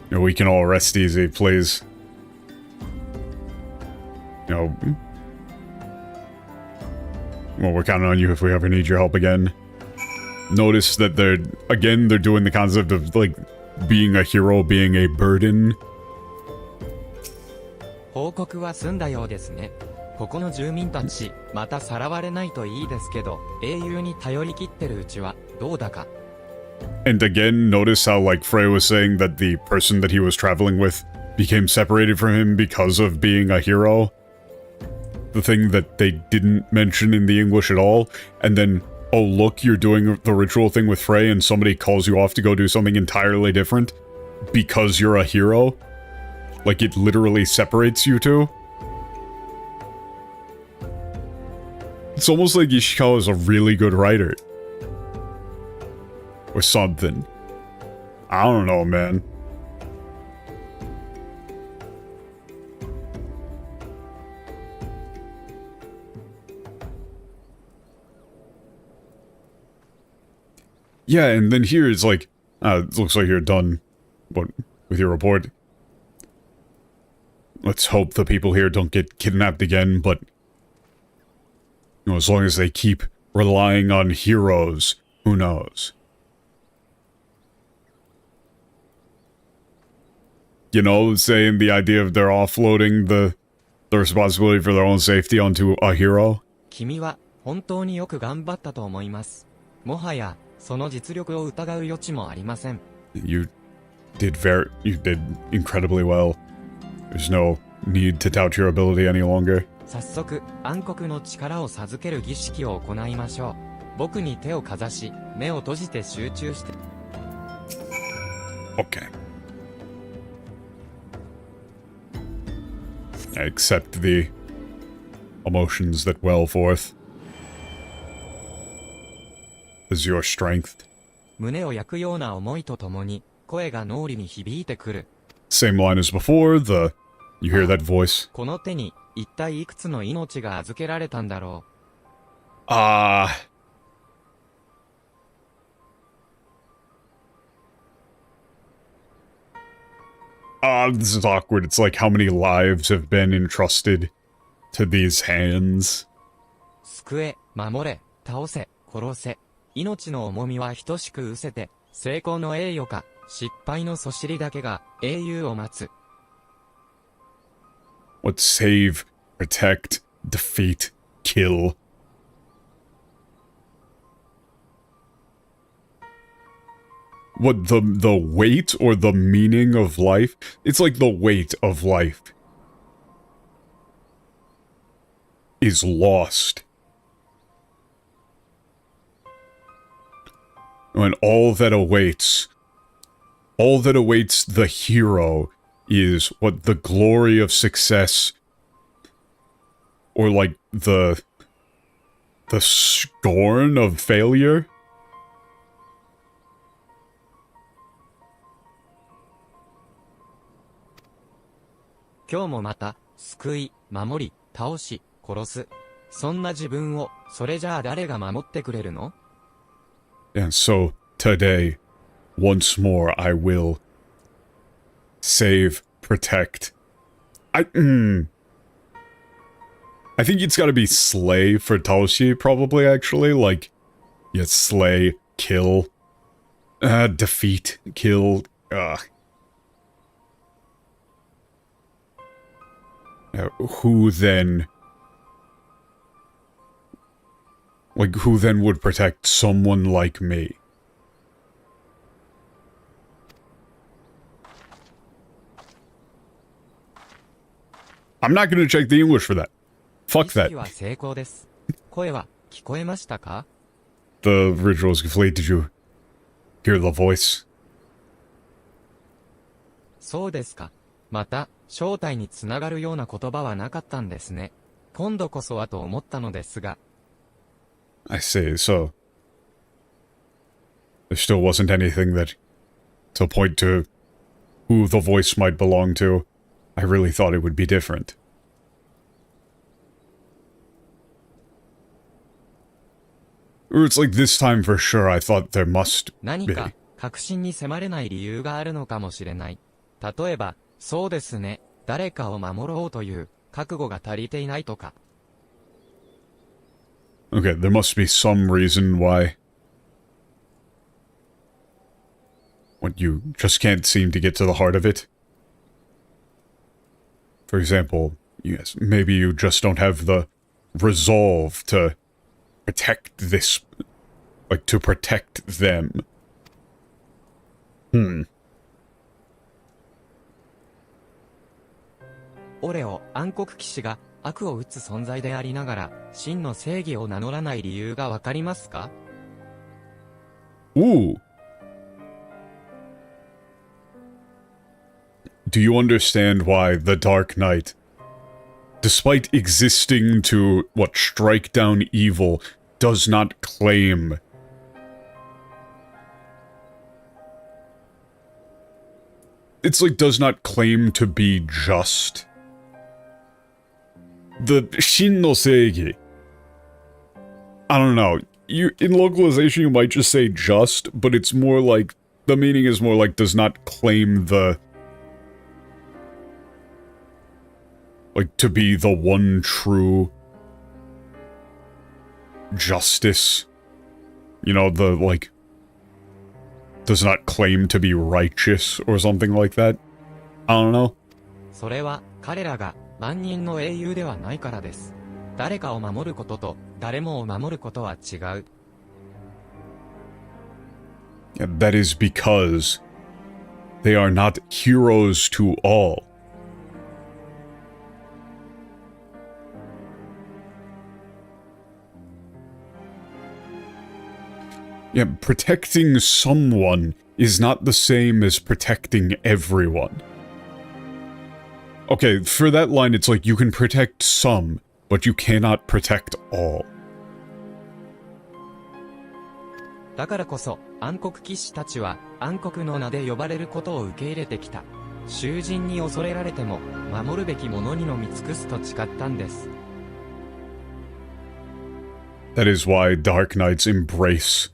You know, we can all rest easy, please. You know... Well, we're counting on you if we ever need your help again. Notice that they're doing the concept of, like, being a hero being a burden. 報告は済んだようですね。ここの住民たち、またさらわれないといいですけど、英雄に頼り切ってるうちは、どうだか。And again, notice how, like, Frey was saying that the person that he was traveling with became separated from him because of being a hero. The thing that they didn't mention in the English at all, and then, oh look, you're doing the ritual thing with Frey and somebody calls you off to go do something entirely different because you're a hero. Like, it literally separates you two. It's almost like Ishikawa is a really good writer. Or something. I don't know, man. Yeah, and then here it's like, it looks like you're done with your report. Let's hope the people here don't get kidnapped again, but... You know, as long as they keep relying on heroes, who knows? You know, saying the idea of they're offloading the responsibility for their own safety onto a hero? 君は本当によく頑張ったと思います。もはやその実力を疑う余地もありません。You did incredibly well. There's no need to doubt your ability any longer. 早速、暗黒の力を授ける儀式を行いましょう。僕に手をかざし、目を閉じて集中して。Okay. I accept the emotions that well forth. Is your strength. 胸を焼くような思いとともに、声が脳裏に響いてくる。Same line as before, you hear that voice. この手に、一体いくつの命が預けられたんだろう。This is awkward. It's like how many lives have been entrusted to these hands. 救え、守れ、倒せ、殺せ。命の重みは等しく失せて、成功の栄誉か、失敗のそしりだけが英雄を待つ。What save, protect, defeat, kill. What, the weight or the meaning of life? It's like the weight of life is lost. And all that awaits the hero is what the glory of success, or like the scorn of failure. 今日もまた、救い、守り、倒し、殺す。そんな自分を、それじゃあ誰が守ってくれるの？ And so, today, once more I will save, protect. I think it's gotta be slay for Taoshi, probably, actually. Like, yeah, slay, kill, defeat, kill, who then would protect someone like me? I'm not gonna check the English for that. Fuck that. 儀式は成功です。声は聞こえましたか？ The ritual is complete. Did you hear the voice? そうですか。また、正体につながるような言葉はなかったんですね。今度こそはと思ったのですが。I see, so there still wasn't anything that to point to who the voice might belong to. I really thought it would be different. Or it's like this time for sure I thought there must 何 be. か、確信に迫れない理由があるのかもしれない。例えば、そうですね、誰かを守ろうという、覚悟が足りていないとか。Okay, there must be some reason why. What, you just can't seem to get to the heart of it? For example, yes, maybe you just don't have the resolve to protect this, like, to protect them. オレオ、暗黒騎士が悪を打つ存在でありながら、真の正義を名乗らない理由がわかりますか？ Ooh. Do you understand why the Dark Knight, despite existing to, strike down evil, does not claim it's like does not claim to be just? The Shin no Seigi. I don't know. In localization you might just say just, but it's more like, the meaning is more like does not claim the, like, to be the one true justice. You know, the, like, does not claim to be righteous or something like that. I don't know. それは、彼らが万人の英雄ではないからです。誰かを守ることと、誰もを守ることは違う。That is because they are not heroes to all. Yeah, protecting someone is not the same as protecting everyone. Okay, for that line, it's like you can protect some, but you cannot protect all. だからこそ、暗黒騎士たちは暗黒の名で呼ばれることを受け入れてきた。囚人に恐れられても、守るべきものにのみ尽くすと誓ったんです。That is why Dark Knights embrace,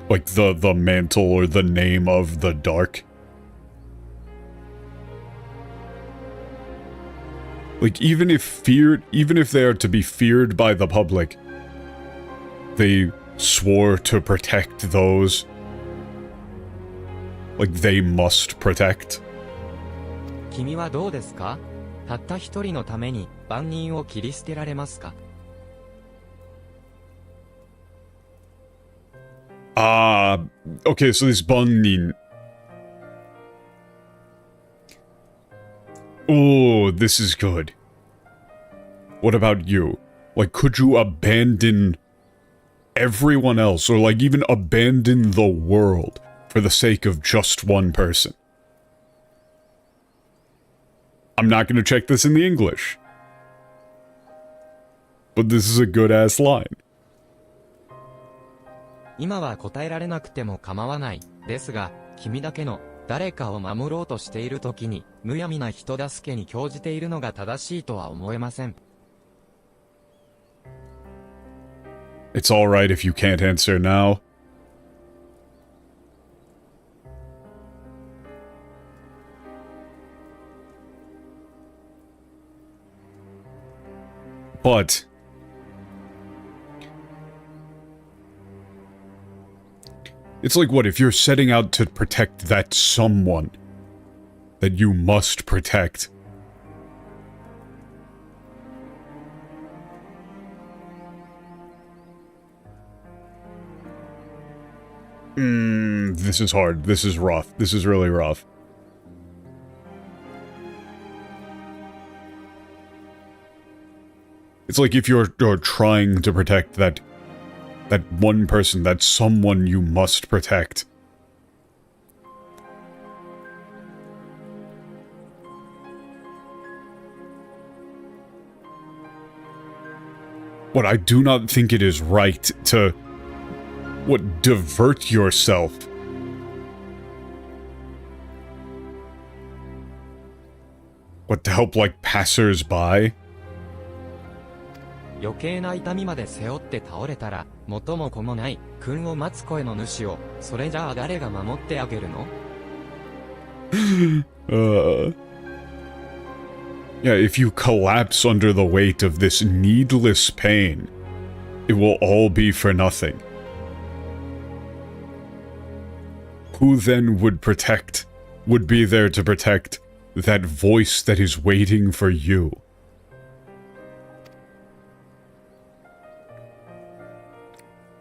like, the mantle or the name of the Dark. Like, even if they are to be feared by the public, they swore to protect those, like, they must protect. 君はどうですか？たった一人のために万人を切り捨てられますか？ Okay, so this bannin. Oh, this is good. What about you? Like, could you abandon everyone else, or like even abandon the world for the sake of just one person? I'm not gonna check this in the English. But this is a good-ass line. 今は答えられなくても構わない。ですが、君だけの誰かを守ろうとしている時に、むやみな人助けに興じているのが正しいとは思えません。It's alright if you can't answer now. But it's like, what if you're setting out to protect that someone that you must protect? This is hard. This is rough. This is really rough. It's like if you're trying to protect that one person, that someone you must protect. What, I do not think it is right to, what, divert yourself. What, to help, like, passers-by? 余計な痛みまで背負って倒れたら、元も子もない、君を待つ声の主を、それじゃあ誰が守ってあげるの？ Yeah, if you collapse under the weight of this needless pain, it will all be for nothing. Who then would be there to protect that voice that is waiting for you?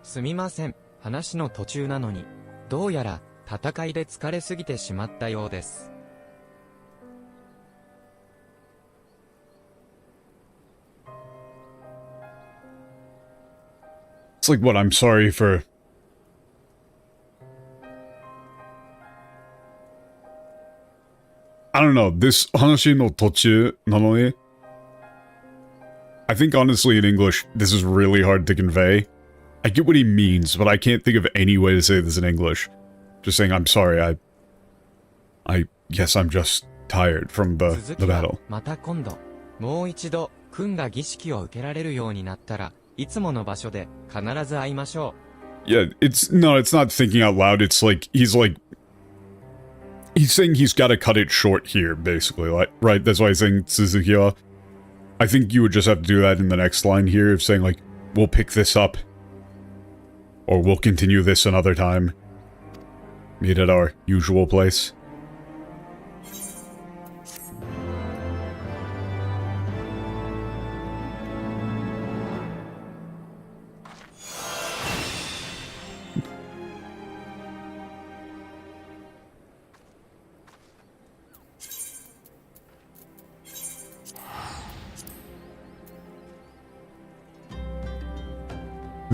すみません、話の途中なのに、どうやら戦いで疲れすぎてしまったようです。It's like, what, I'm sorry for... I don't know, this hanashi no tochu nanoni? I think honestly in English, this is really hard to convey. I get what he means, but I can't think of any way to say this in English. Just saying, I'm sorry, yes, I'm just tired from the battle. また今度、もう一度、君が儀式を受けられるようになったら、いつもの場所で必ず会いましょう。Yeah, it's not thinking out loud, it's like, he's saying he's gotta cut it short here, basically, like, right? That's why he's saying Suzuki-wa. I think you would just have to do that in the next line here, of saying, like, we'll pick this up. Or we'll continue this another time. Meet at our usual place.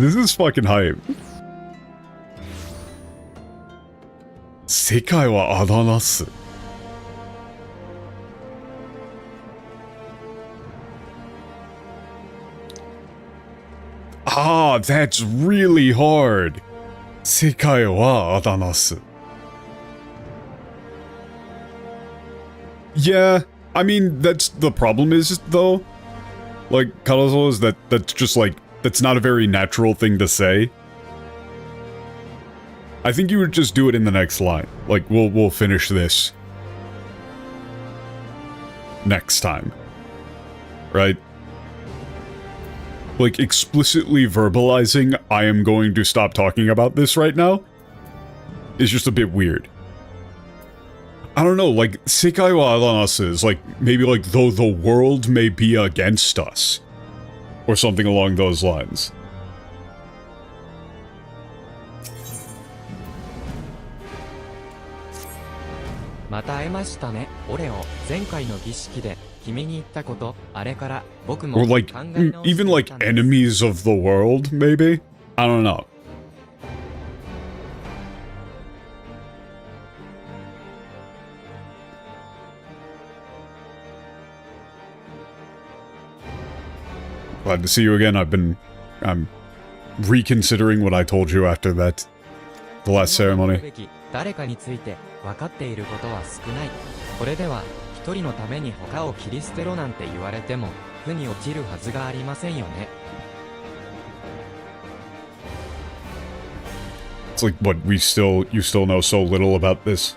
This is fucking hype. 世界はあだなす。Ah, that's really hard. 世界はあだなす。Yeah, I mean, that's the problem is, though. Like, Karazo is that's just like, that's not a very natural thing to say. I think you would just do it in the next line. Like, we'll finish this next time. Right? Like, explicitly verbalizing, I am going to stop talking about this right now, is just a bit weird. I don't know, like, Sekai wa adanasu is like, maybe like, though the world may be against us. Or something along those lines. また会えましたね、オレオ。前回の儀式で君に言ったこと、あれから僕も Or like, 考え直していたんです。 even like enemies of the world, maybe? I don't know. Glad to see you again. I'm reconsidering what I told you after that, the last ceremony. 誰かについて分かっていることは少ない。これでは一人のために他を切り捨てろなんて言われても負に落ちるはずがありませんよね。 It's like, what, you still know so little about this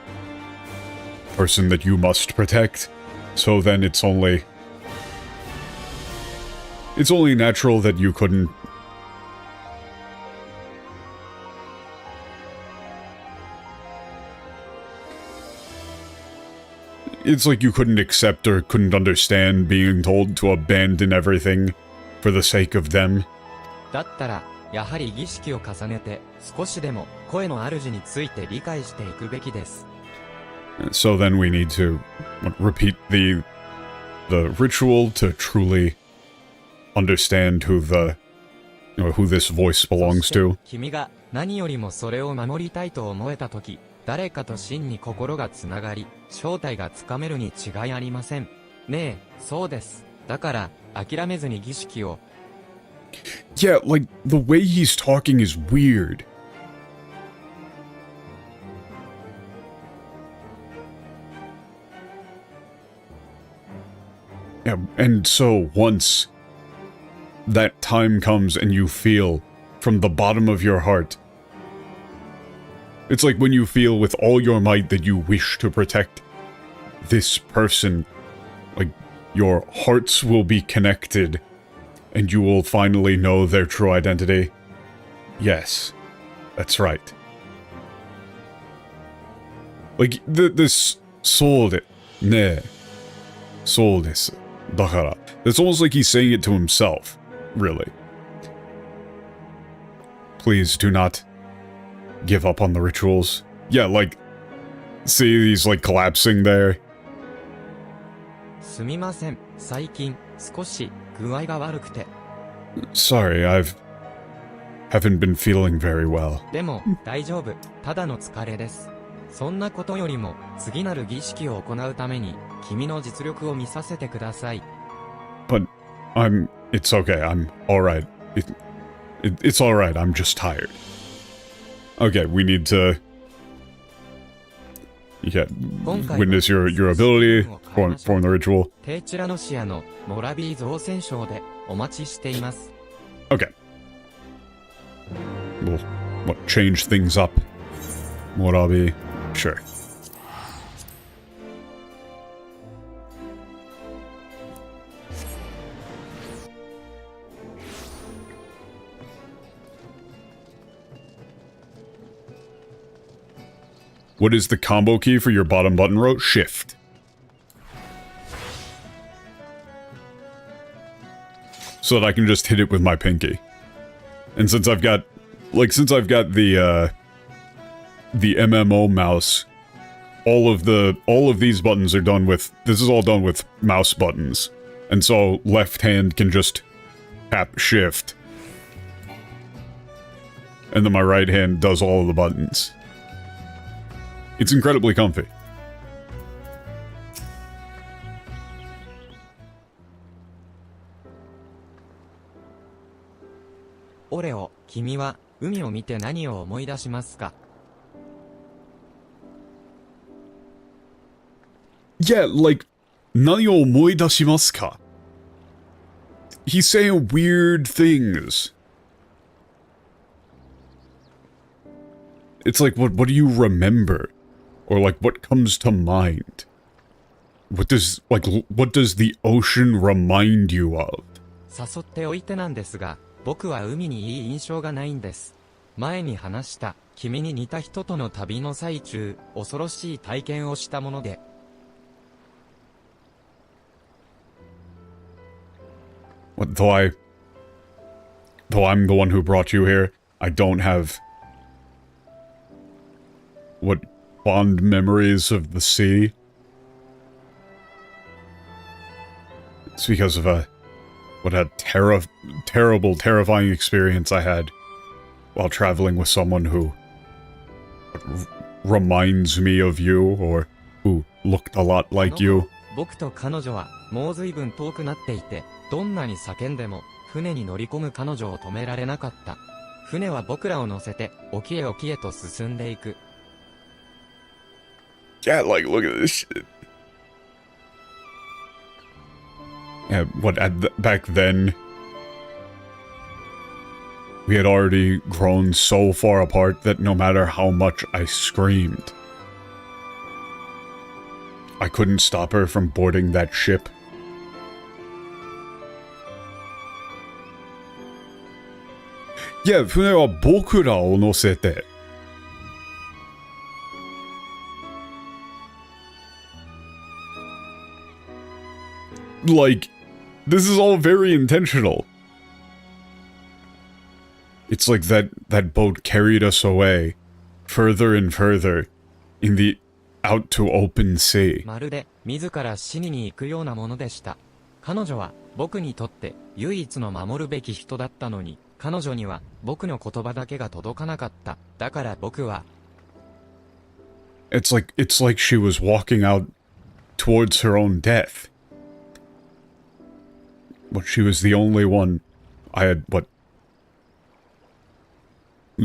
person that you must protect, so then it's only natural that you couldn't. It's like you couldn't accept or couldn't understand being told to abandon everything for the sake of them. だったらやはり儀式を重ねて少しでも声の主について理解していくべきです。 So then we need to repeat the ritual to truly understand who this voice belongs to. 君が何よりもそれを守りたいと思えたとき、誰かと真に心がつながり、正体がつかめるに違いありません。ねえ、そうです。だから諦めずに儀式を。 Yeah, like, the way he's talking is weird. Yeah, and so once that time comes and you feel from the bottom of your heart, it's like when you feel with all your might that you wish to protect this person, like, your hearts will be connected and you will finally know their true identity. Yes, that's right. Like, this soul de, ne, soul desu. Dakara. It's almost like he's saying it to himself, really. Please do not give up on the rituals. Yeah, like, see, he's like collapsing there. すみません、最近少し具合が悪くて。 Sorry, haven't been feeling very well. でも大丈夫、ただの疲れです。そんなことよりも次なる儀式を行うために君の実力を見させてください。 But it's okay, I'm alright. It's alright, I'm just tired. Okay, we need to witness your ability, form the ritual. テーチラノシアのモラビー造船廠でお待ちしています。 Okay. We'll change things up. Morabi, sure. What is the combo key for your bottom button row? Shift. So that I can just hit it with my pinky. And since I've got the MMO mouse, all of these buttons are done with, this is all done with mouse buttons. And so left hand can just tap shift and then my right hand does all of the buttons. It's incredibly comfy. オレオ、君は海を見て何を思い出しますか？ Yeah, like, 何を思い出しますか? He's saying weird things. It's like, what do you remember? Or like, what comes to mind? What does the ocean remind you of? 誘っておいてなんですが、僕は海にいい印象がないんです。前に話した君に似た人との旅の最中、恐ろしい体験をしたもので。Though I'm the one who brought you here, I don't have fond memories of the sea. It's because of a terrible, terrifying experience I had while traveling with someone who reminds me of you, or who looked a lot like you. 僕と彼女はもう随分遠くなっていて、どんなに叫んでも船に乗り込む彼女を止められなかった。船は僕らを乗せて沖へ沖へと進んでいく。Yeah, like, look at this shit. Yeah, back then, we had already grown so far apart that no matter how much I screamed, I couldn't stop her from boarding that ship. Yeah, 船は僕らを乗せて。Like, this is all very intentional. It's like that boat carried us away, further and further, in the out to open sea. まるで自ら死に行くようなものでした。彼女は僕にとって唯一の守るべき人だったのに、彼女には僕の言葉だけが届かなかった。だから僕は。It's like she was walking out towards her own death. But she was the only one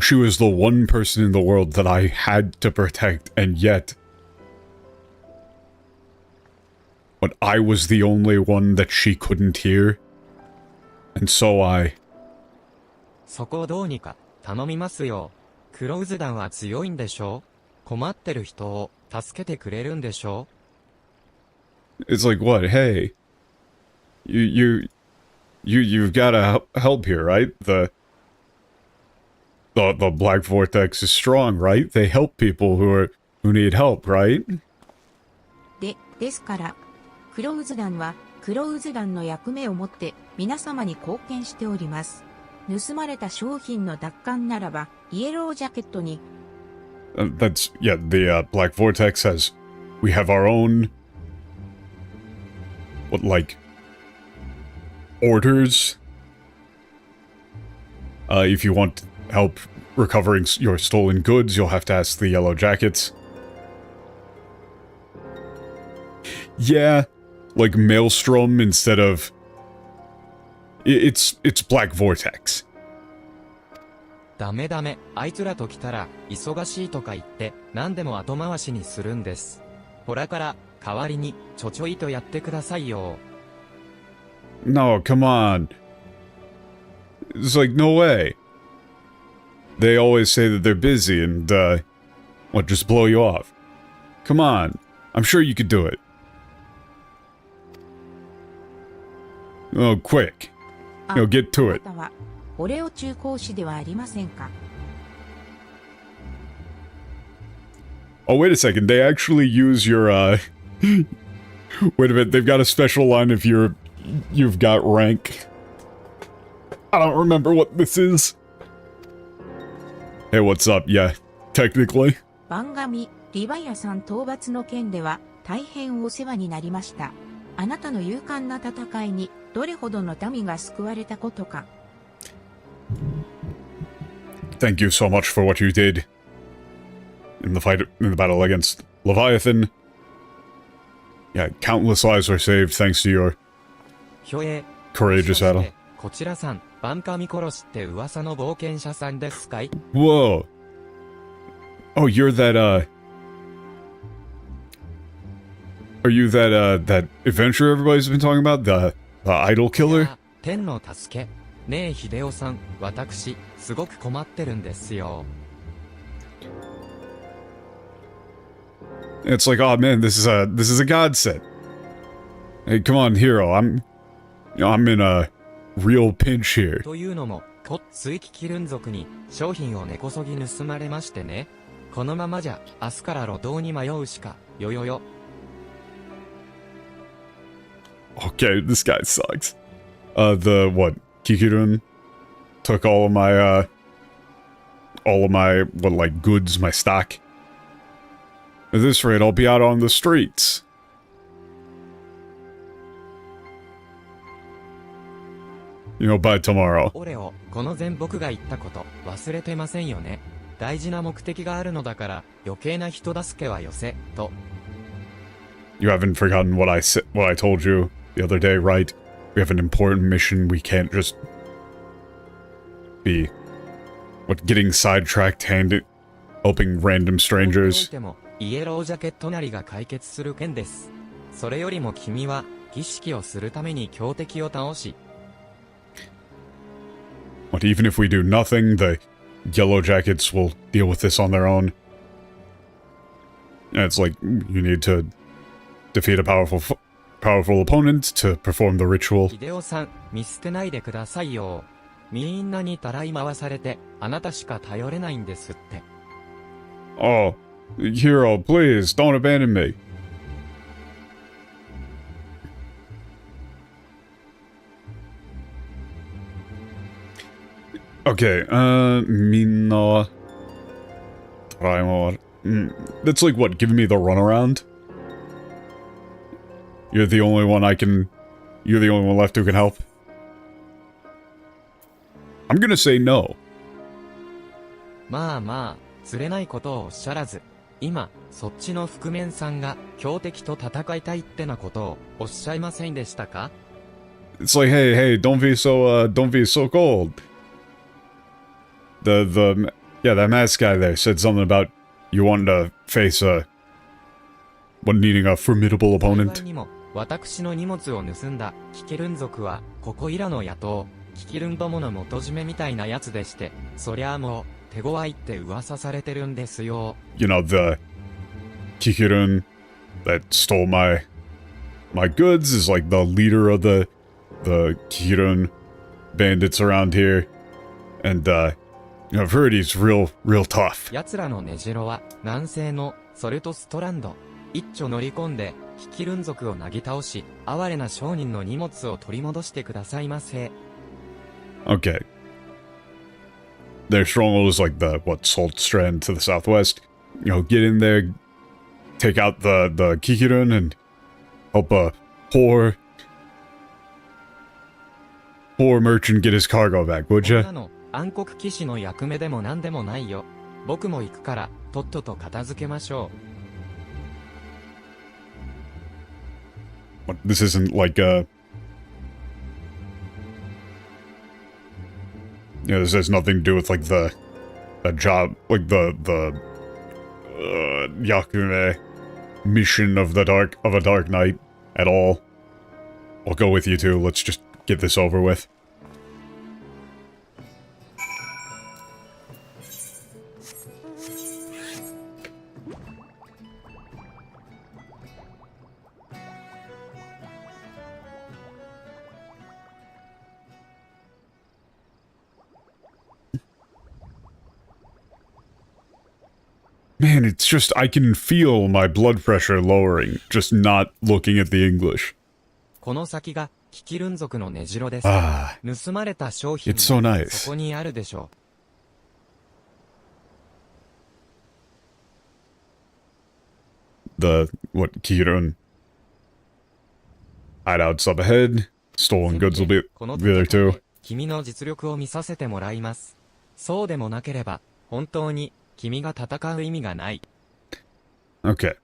she was the one person in the world that I had to protect, and yet I was the only one that she couldn't hear. And so I... そこをどうにか頼みますよ。クロウズ団は強いんでしょう？困ってる人を助けてくれるんでしょう？ It's like, what? Hey, you've gotta help here, right? The Black Vortex is strong, right? They help people who need help, right? ですから、クロウズ団はクロウズ団の役目をもって皆様に貢献しております。盗まれた商品の奪還ならば、イエロージャケットに。The Black Vortex has... We have our own... orders? If you want help recovering your stolen goods, you'll have to ask the Yellow Jackets. Yeah, like Maelstrom instead of... It's Black Vortex. ダメ、あいつらと来たら忙しいとか言って何でも後回しにするんです。ほらから代わりにちょいとやってくださいよ。No, come on. It's like, no way. They always say that they're busy and, just blow you off. Come on. I'm sure you could do it. Oh, quick. Get to it. オレオ中高士ではありませんか? Oh, wait a second. They actually use your, Wait a minute. They've got a special line if you've got rank. I don't remember what this is. Hey, what's up? Yeah, technically. 番組、リヴァイアさん討伐の件では大変お世話になりました。あなたの勇敢な戦いにどれほどの民が救われたことか。Thank you so much for what you did in the battle against Leviathan. Yeah, countless lives were saved thanks to your ひょえ、 courageous battle. こちらさん、バンカミ殺しって噂の冒険者さんですかい？ Whoa. Oh, you're that, Are you that adventurer everybody's been talking about? The idol い killer? や天の助け。ねえ、秀夫さん、私、すごく困ってるんですよ。It's like, oh man, this is a godsend. Hey, come on, hero. I'm in a real pinch here. というのも、水気キルン族に商品を根こそぎ盗まれましてね。このままじゃ、明日から路頭に迷うしか、よよよ。Okay, this guy sucks. What? Kikirun took all of my, goods, my stock. At this rate, I'll be out on the streets. By tomorrow. オレオ、この前僕が言ったこと、忘れてませんよね。大事な目的があるのだから、余計な人助けはよせ、と。You haven't forgotten what I told you the other day, right? We have an important mission. We can't just be getting sidetracked helping random 放っておい strangers. ても、イエロージャケットなりが解決する件です。それよりも君は、儀式をするために強敵を倒し、But even if we do nothing, the Yellow Jackets will deal with this on their own. And it's like, you need to defeat a powerful opponent to perform the ritual. 秀夫さん、見捨てないでくださいよ。みんなにたらい回されて、あなたしか頼れないんですって。Oh, hero, please, don't abandon me. Okay, Minna... That's like, what, giving me the runaround? You're the only one left who can help? I'm gonna say no. まあまあ、釣れないことをおっしゃらず、今、そっちの覆面さんが強敵と戦いたいってなことをおっしゃいませんでしたか？ It's like, hey, don't be so cold. That mask guy there said something about you wanting to face needing a formidable 幸い opponent. にも、私の荷物を盗んだキキルン族は、ここいらの野党、キキルンどもの元締めみたいなやつでして、そりゃあもう、手強いって噂されてるんですよ。You know, the Kikirun that stole my goods is like the leader of the Kikirun bandits around here. And, I've heard he's real tough. 奴らの根城は、南西のソルトストランド。一丁乗り込んで、キキルン族をなぎ倒し、哀れな商人の荷物を取り戻してくださいませ。Okay. Their stronghold is like the, Salt Strand to the southwest. Get in there, take out the Kikirun, and help a poor merchant get his cargo back, would こん ya? なの暗黒騎士の役目でも何でもないよ。僕も行くから、とっとと片付けましょう。This isn't like this has nothing to do with like a job, like the Yakume mission of a dark night at all. I'll go with you too. Let's just get this over with. Man, it's just, I can feel my blood pressure lowering, just not looking at the English. この先が、キキルン族の根城です。Ah, 盗まれた商品 it's so が nice. そこにあるでしょ Kirun hideouts up ahead. う。 Stolen goods will be この there 戦い too. で君の実力を見させてもらいます。そうでもなければ、本当に君が戦う意味がない。Okay.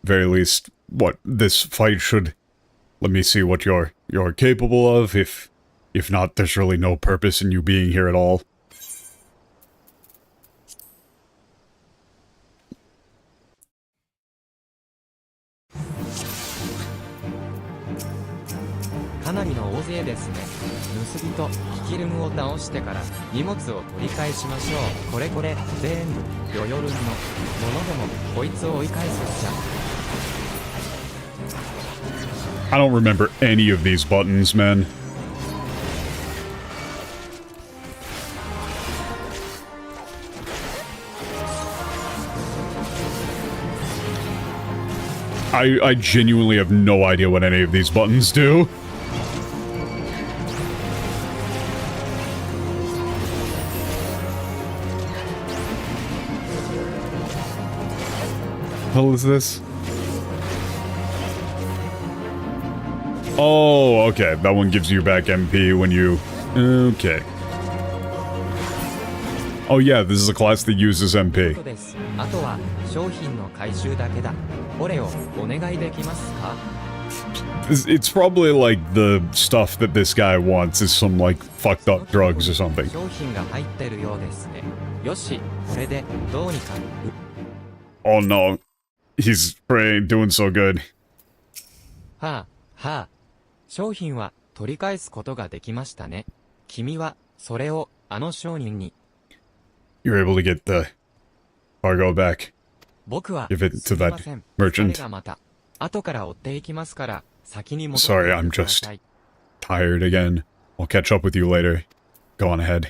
Very least, what, this fight should... Let me see what you're capable of. If not, there's really no purpose in you being here at all. かなりの大勢ですね。盗人、キキルムを倒してから荷物を取り返しましょう。これこれ、全部、ヨヨルンのものでも、こいつを追い返すっちゃ。I don't remember any of these buttons, man. I genuinely have no idea what any of these buttons do. Hell is this? Oh, okay. That one gives you back MP when you... Okay. Oh yeah, this is a class that uses MP. あとは商品の回収だけだ。これをお願いできますか? It's probably like the stuff that this guy wants is some like fucked up drugs or something. 商品が入ってるようですね。よし、これでどうにか。Oh no. He's praying, doing so good. はあ、はあ。商品は取り返すことができましたね。君はそれをあの商人に。You're able to get the cargo back. 僕は Give it to すみま that せん。 merchant. 彼がまた後から追っていきますから先に戻って Sorry, く I'm ださい。 just tired again. I'll catch up with you later. Go on ahead.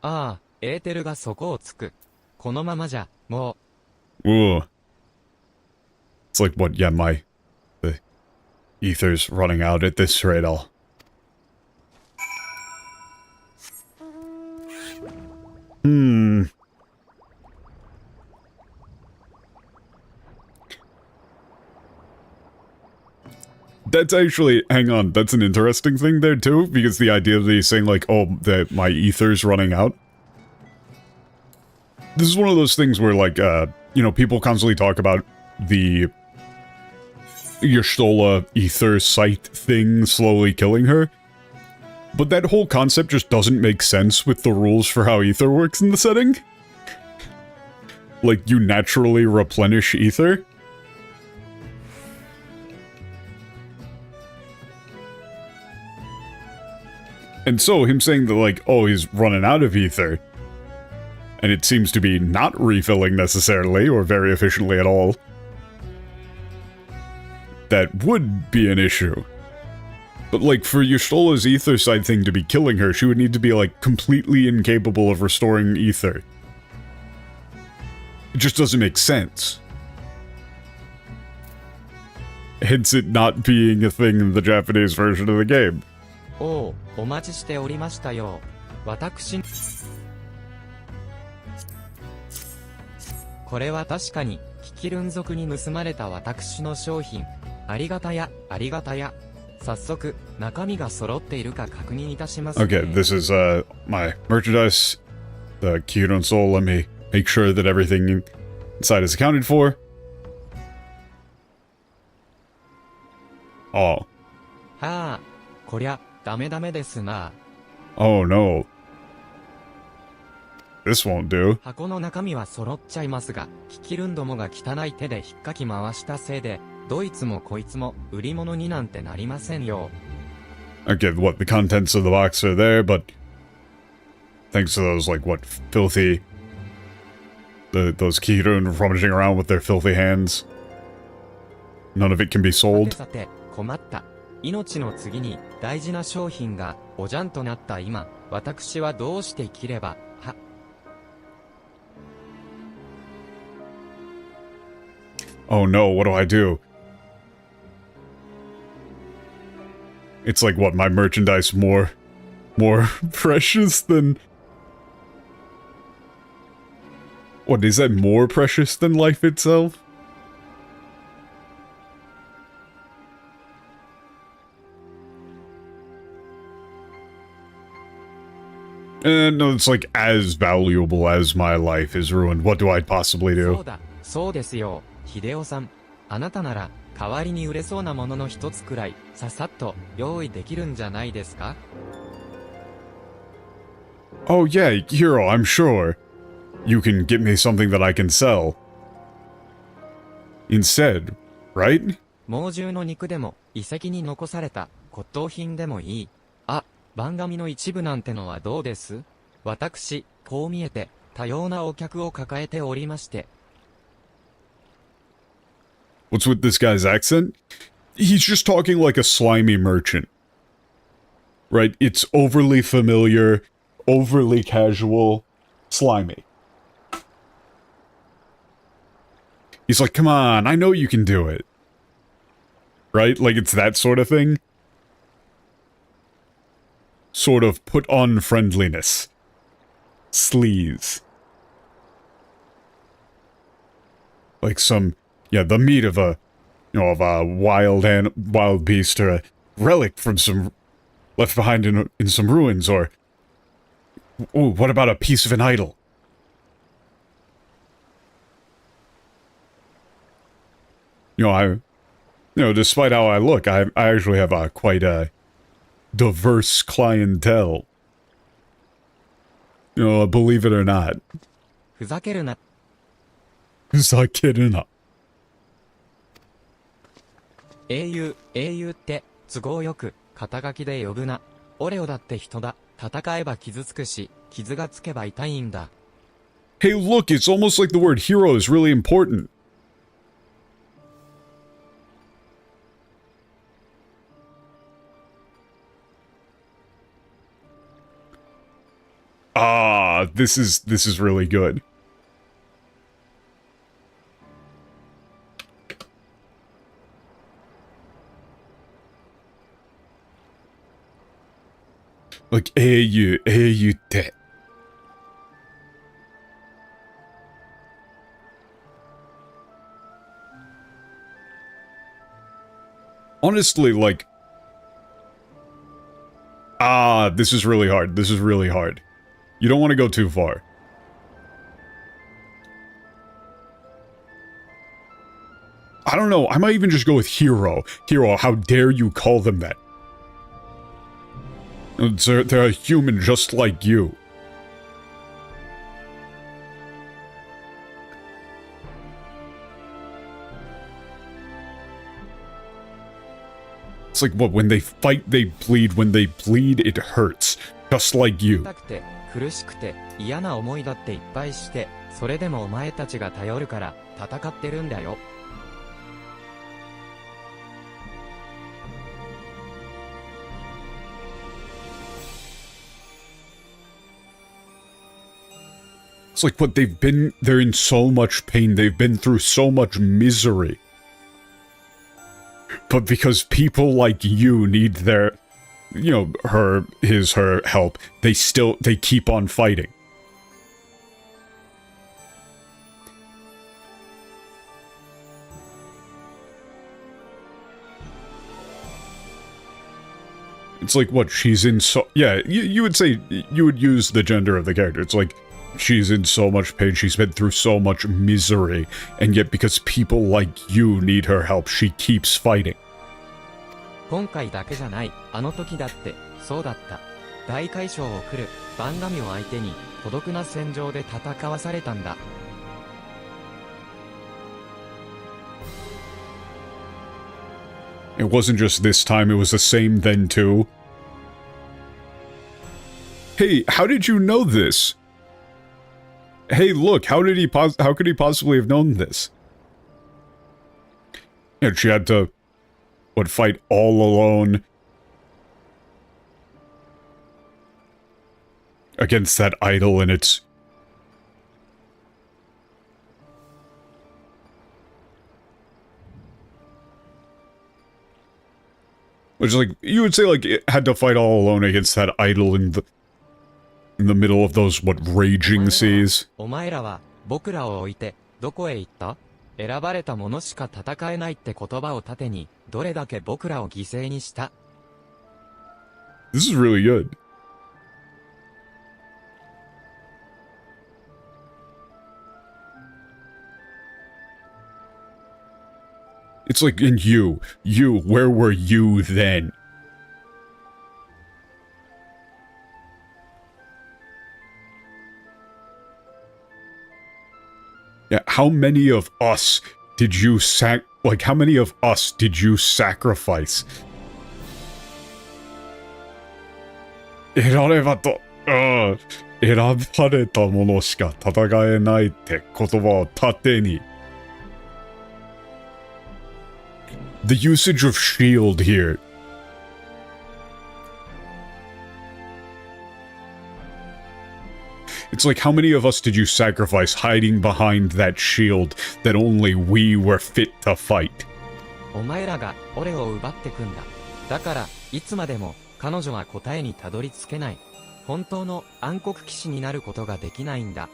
ああ、エーテルが底をつく。このままじゃ、もう。Ooh. It's like what, yeah, the ether's running out at this rate, That's actually, hang on, that's an interesting thing there too, because the idea that he's saying like, oh, that my ether's running out. This is one of those things where like, you know, people constantly talk about the Y'shtola ether sight thing slowly killing her. But that whole concept just doesn't make sense with the rules for how ether works in the setting. Like, you naturally replenish ether. And so, him saying that, like, oh, he's running out of ether, and it seems to be not refilling necessarily, or very efficiently at all, that would be an issue. But, like, for Y'shtola's ether side thing to be killing her, she would need to be, like, completely incapable of restoring ether. It just doesn't make sense. Hence it not being a thing in the Japanese version of the game. おう、お待ちしておりましたよ。私。これは確かに、キキルン族に盗まれた私の商品。ありがたや、ありがたや。早速、中身が揃っているか確認いたしますね。Okay, this is, my merchandise. The Kiron Soul, let me make sure that everything inside is accounted for. Oh. はあ、こりゃ、ダメダメですな。Oh no. This won't do. 箱の中身は揃っちゃいますが、キキルンどもが汚い手で引っかき回したせいで、どいつもこいつも売り物になんてなりませんよ。Okay, what, the contents of the box are there, but thanks to those, like, what, filthy... those Kirun rummaging around with their filthy hands. None of it can be さ sold. てさて、困った。命の次に大事な商品がおじゃんとなった今、私はどうして生きれば、は。Oh no, what do I do? It's like, what, my merchandise more precious than... What, is that more precious than life itself? No, it's like as valuable as my life is ruined. What do I possibly そ do? うだ、そうですよ、秀夫さん。あなたなら、代わりに売れそうなものの一つくらい、ささっと、用意できるんじゃないですか？ Oh yeah, Hero, I'm sure. You can get me something that I can sell. Instead, right? 猛獣の肉でも、遺跡に残された、骨董品でもいい。あ、番紙の一部なんてのはどうです？私、こう見えて、多様なお客を抱えておりまして。What's with this guy's accent? He's just talking like a slimy merchant. Right? It's overly familiar, overly casual, slimy. He's like, come on, I know you can do it. Right? Like it's that sort of thing. Sort of put on friendliness. Sleaze. Like some, yeah, the meat of a, of a wild beast or a relic from some, left behind in some ruins, or, ooh, what about a piece of an idol? Despite how I look, I actually have a quite a diverse clientele. Believe it or not. ふざけるな。Who's that kid in? 英雄って、都合よく、肩書きで呼ぶな。オレオだって人だ。戦えば傷つくし、傷がつけば痛いんだ。Hey, look, it's almost like the word hero is really important. Ah, this is really good. Like, 英雄って。Honestly, like... this is really hard. This is really hard. You don't want to go too far. I don't know. I might even just go with hero. Hero, how dare you call them that? They're a human just like you. It's like, what, when they fight, they bleed. When they bleed, it hurts. Just like you. 痛くて、苦しくて、嫌な思いだっていっぱいして、それでもお前たちが頼るから、戦ってるんだよ。It's like, what, they're in so much pain, they've been through so much misery. But because people like you need their, her help, they keep on fighting. It's like, what, she's in yeah, you would say, you would use the gender of the character. It's like, she's in so much pain, she's been through so much misery, and yet because people like you need her help, she keeps fighting. 今回だけじゃない、あの時だって、そうだった。大海将を来る、番神を相手に、孤独な戦場で戦わされたんだ。It wasn't just this time, it was the same then too. Hey, how did you know this? Hey, look, how could he possibly have known this? And she had to, fight all alone against that idol and its... Which, like, you would say, like, it had to fight all alone against that idol in the middle of those, raging seas. お前らは、僕らを置いて、どこへ行った？選ばれた者しか戦えないって言葉を盾に、どれだけ僕らを犠牲にした？ This is really good. It's like, and you, where were you then? Yeah, how many of us did you how many of us did you sacrifice? 選ばれた者しか戦えないって言葉を盾に。The usage of shield here. It's like, how many of us did you sacrifice hiding behind that shield that only we were fit to fight? お前らが俺を奪ってくんだ。だから、いつまでも彼女は答えにたどり着けない。本当の暗黒騎士になることができないんだ。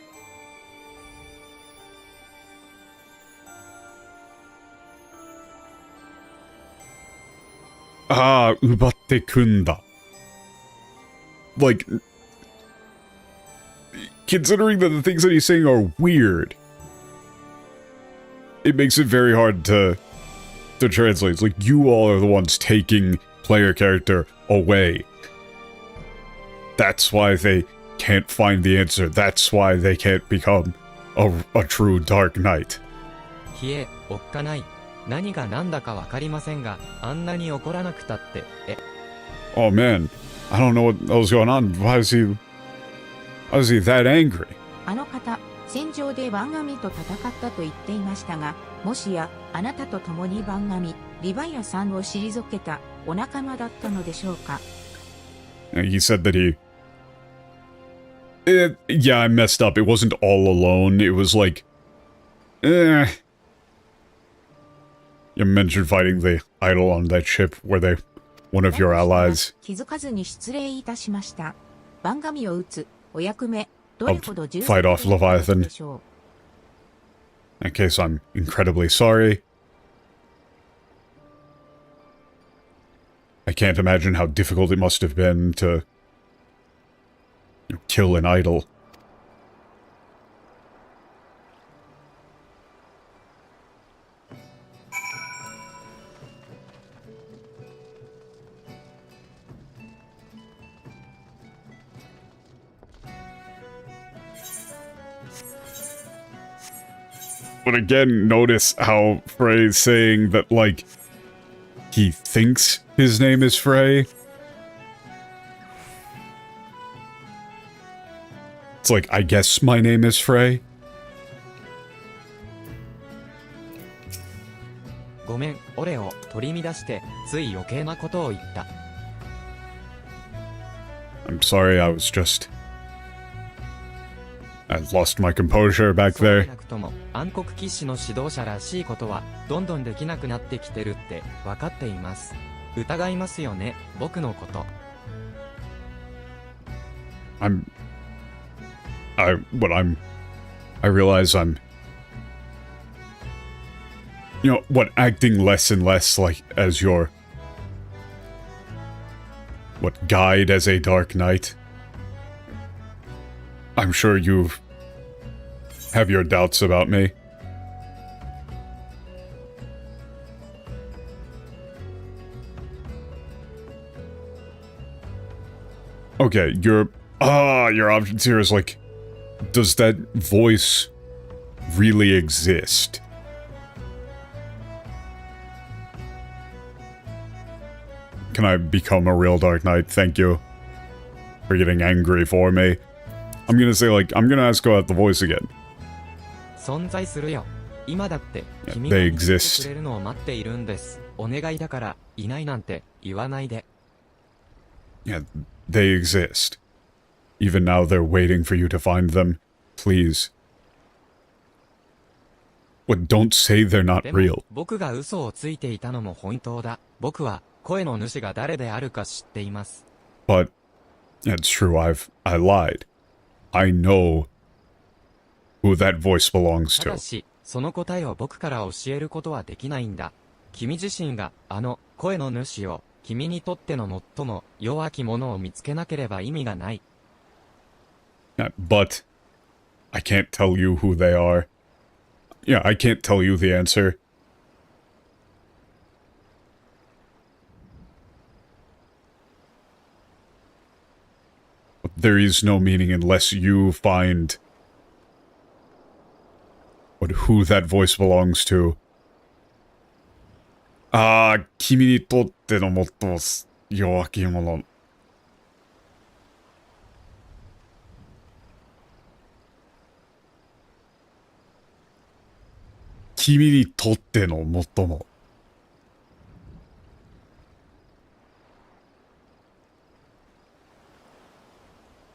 ああ、奪ってくんだ。Like, considering that the things that he's saying are weird, it makes it very hard to translate. It's like, you all are the ones taking player character away. That's why they can't find the answer. That's why they can't become a true Dark Knight. ひえ、おっかない。何が何だかわかりませんが、あんなに怒らなくたって、Oh man, I don't know what was going on. Why is he that angry? あの方、戦場で番神と戦ったと言っていましたが、もしや、あなたと共に番神、リヴァイアさんを退けたお仲間だったのでしょうか。He said that yeah, I messed up. It wasn't all alone. It was like, You mentioned fighting the idol on that ship. Were they one of your allies? 気づかずに失礼いたしました。番神を撃つお役目、どれほど重 fight off Leviathan. でしょう。 In that case, I'm incredibly sorry. I can't imagine how difficult it must have been to kill an idol. But again, notice how Frey's saying that, like, he thinks his name is Frey. It's like, I guess my name is Frey. ごめん、俺を取り乱して、つい余計なことを言った。I'm sorry, I lost my composure back そうで there. なくとも、暗黒騎士の指導者らしいことは、どんどんできなくなってきてるって、分かっています。疑いますよね、僕のこと。I realize I'm, acting less and less like as your, guide as a Dark Knight. I'm sure you have your doubts about me. Okay, your options here is like, does that voice really exist? Can I become a real Dark Knight? Thank you for getting angry for me. I'm gonna say, like, I'm gonna ask about the voice again. 存在するよ。今だって、 Yeah, 君が they 見つけ exist. てくれるのを待っているんです。お願いだから、いないなんて言わないで。Yeah, they exist. Even now, they're waiting for you to find them. Please. What, don't say they're not でも real. 僕が嘘をついていたのも本当だ。僕は、声の主が誰であるか知っています。But, yeah, it's true, I lied. I know who that voice belongs ただ to. し、その答えを僕から教えることはできないんだ。君自身が、あの、声の主を、君にとっての最も弱き者を見つけなければ意味がない。Yeah, but I can't tell you who they are. Yeah, I can't tell you the answer. there is no meaning unless you find who that voice belongs to. ああ、君にとっての最も弱き者。君にとっての最も。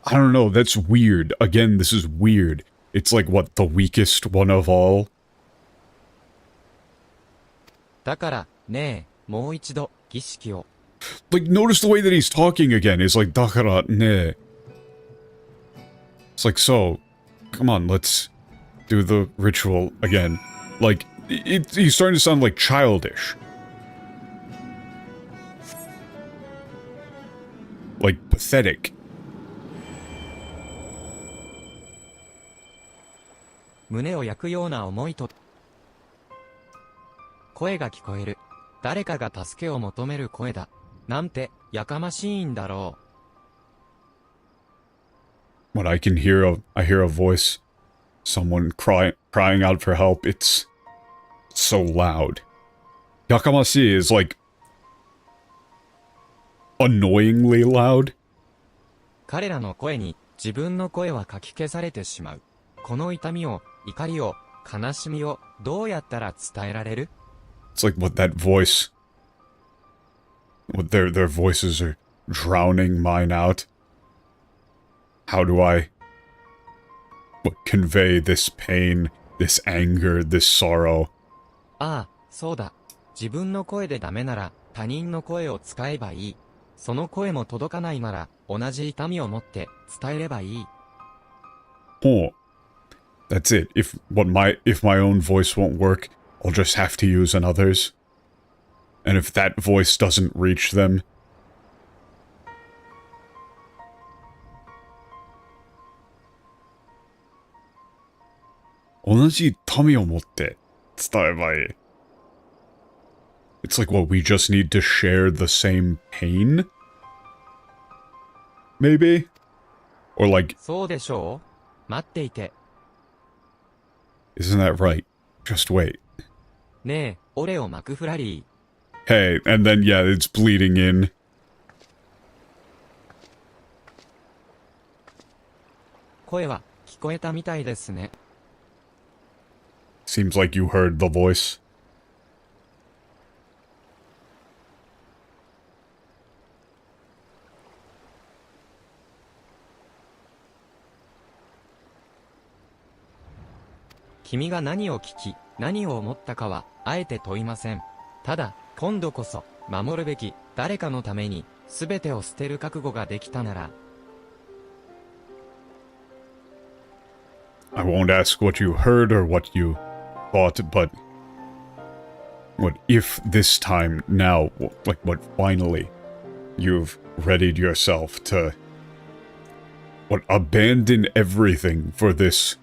I don't know, that's weird. Again, this is weird. It's like, what, the weakest one of all? だからねえ、もう一度儀式を。Like, notice the way that he's talking again. It's like, だからね. It's like, so, come on, let's do the ritual again. Like, he's starting to sound like childish. Like, pathetic. 胸を焼くような思いと声が聞こえる。誰かが助けを求める声だ。なんてやかましいんだろう。When I hear a voice, someone crying out for help. It's so loud. Yakamashi is like annoyingly loud. 彼らの声に自分の声はかき消されてしまう。この痛みを、怒りを、悲しみをどうやったら伝えられる？ It's like what that voice, what their voices are drowning mine out. How do I convey this pain, this anger, this sorrow? ああ、そうだ。自分の声でダメなら他人の声を使えばいい。その声も届かないなら同じ痛みを持って伝えればいい。Oh, that's it. If my own voice won't work, I'll just have to use another's. And if that voice doesn't reach them, it's like, what, we just need to share the same pain? Maybe? Or like... そうでしょう？待っていて。 Isn't that right? Just wait. ねえ、オレオマクフラリー。 Hey, and then yeah, it's bleeding in. 声は聞こえたみたいですね。 Seems like you heard the voice.「君が何を聞き、何を思ったかは、あえて問いません。ただ、今度こそ、守るべき、誰かのために、すべてを捨てる覚悟ができたなら。 I won't ask what you heard or what you thought, but... What if this time, now, like what, finally, you've readied yourself to... What, abandon everything for this...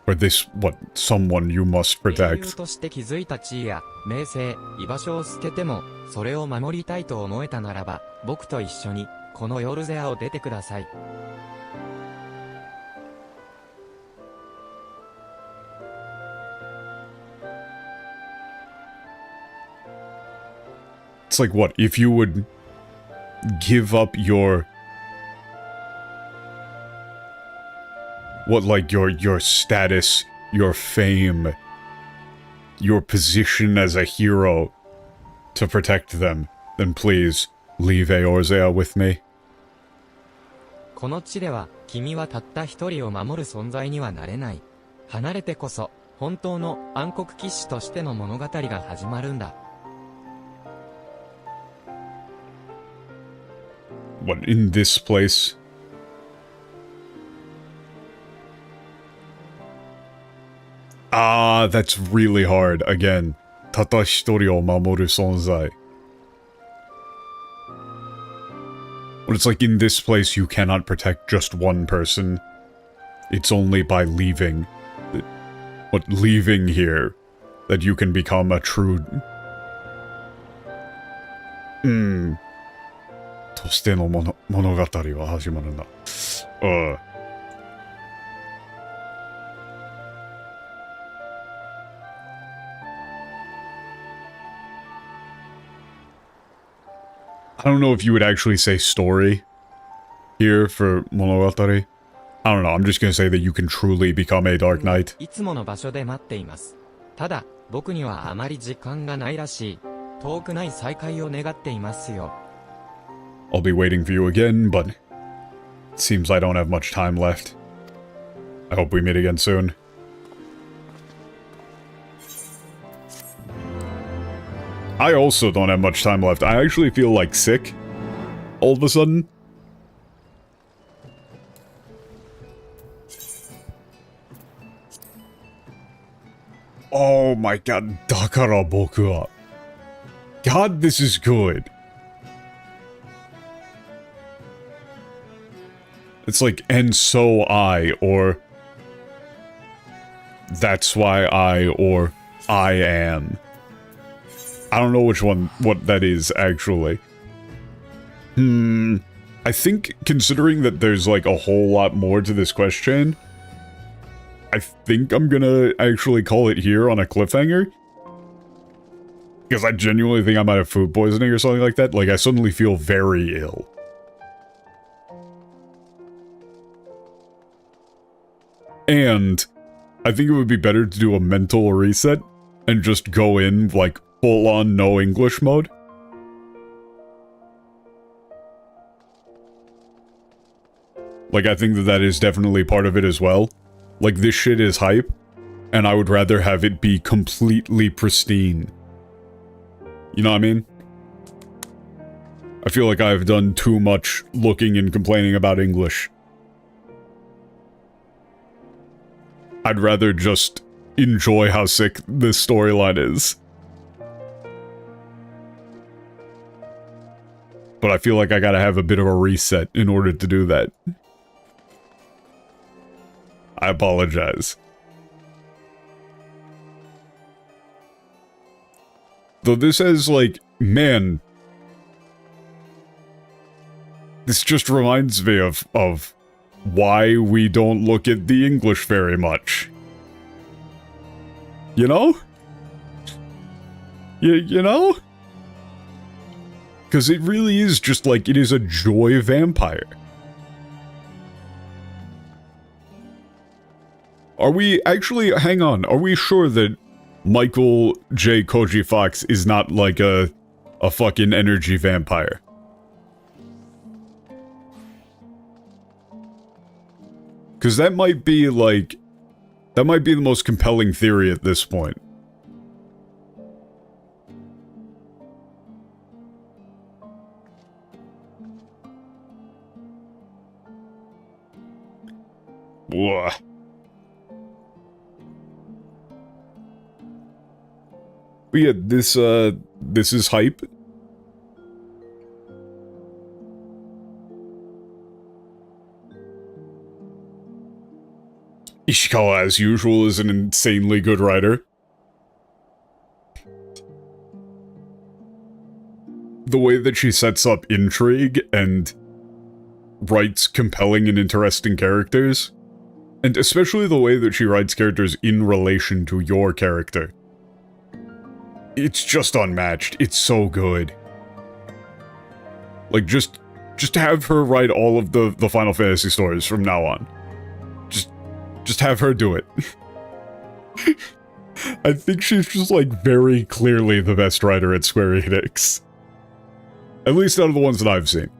For this, what, someone you must 英雄 protect. として築いた地位や、名声、居場所を捨てても、それを守りたいと思えたならば、僕と一緒に、このヨルゼアを出てください。 It's like, what, if you would give up your... What, like, your status, your fame, your position as a hero to protect them, then please, leave Eorzea with me. この地では、君はたった一人を守る存在にはなれない。離れてこそ、本当の暗黒騎士としての物語が始まるんだ。 What, in this place? Ah, that's really hard. Again, たった一人を守る存在. But it's like, in this place you cannot protect just one person. It's only by leaving. But leaving here, that you can become a true... そしての物語は始まるんだ。I don't know if you would actually say story here for monogatari. I don't know, I'm just gonna say that you can truly become a Dark Knight. いつもの場所で待っています。ただ、僕にはあまり時間がないらしい。遠くない再会を願っていますよ。I'll be waiting for you again, but it seems I don't have much time left. I hope we meet again soon. I also don't have much time left. I actually feel like sick all of a sudden. Oh my god, だから僕は God, this is good. It's like, and so I, or that's why I, or I am. I don't know which one, what that is, actually. I think, considering that there's like a whole lot more to this question, I think I'm gonna actually call it here on a cliffhanger. Because I genuinely think I might have food poisoning or something like that. Like, I suddenly feel very ill. And I think it would be better to do a mental reset and just go in, like, full-on no English mode. Like, I think that that is definitely part of it as well. Like, this shit is hype, and I would rather have it be completely pristine. You know what I mean? I feel like I've done too much looking and complaining about English. I'd rather just enjoy how sick this storyline is. But I feel like I gotta have a bit of a reset in order to do that. I apologize. Though this has, like, man... This just reminds me of why we don't look at the English very much. You know? You know? Because it really is just like, it is a joy vampire. Are we actually, hang on, are we sure that Michael J. Koji Fox is not like a fucking energy vampire? Because that might be like, that might be the most compelling theory at this point. Whoa. But yeah, this is hype. Ishikawa, as usual, is an insanely good writer. The way that she sets up intrigue and writes compelling and interesting characters, and especially the way that she writes characters in relation to your character. It's just unmatched. It's so good. Like, just have her write all of the Final Fantasy stories from now on. Just have her do it. I think she's just, like, very clearly the best writer at Square Enix. At least out of the ones that I've seen.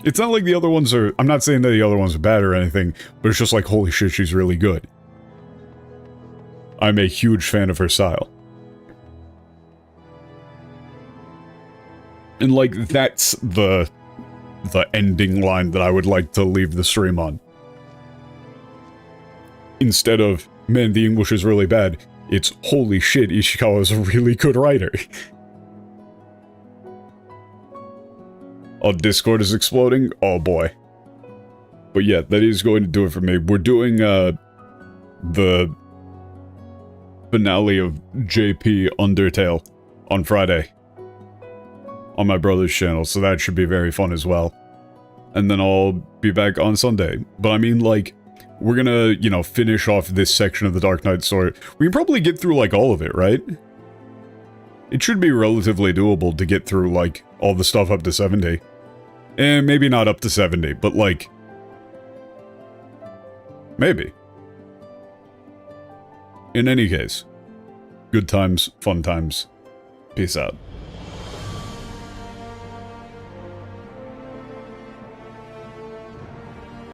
It's not like the other ones are... I'm not saying that the other ones are bad or anything, but it's just like, holy shit, she's really good. I'm a huge fan of her style. And, like, that's the ending line that I would like to leave the stream on. Instead of, man, the English is really bad, it's, holy shit, Ishikawa is a really good writer. Oh, Discord is exploding? Oh boy. But yeah, that is going to do it for me. We're doing, the finale of JP Undertale on Friday. On my brother's channel, so that should be very fun as well. and then I'll be back on Sunday. But I mean, like, we're gonna, you know, finish off this section of the Dark Knight story. We can probably get through, like, all of it, right? It should be relatively doable to get through, like, all the stuff up to 70. And maybe not up to 70, but, like, maybe. In any case, good times, fun times. Peace out.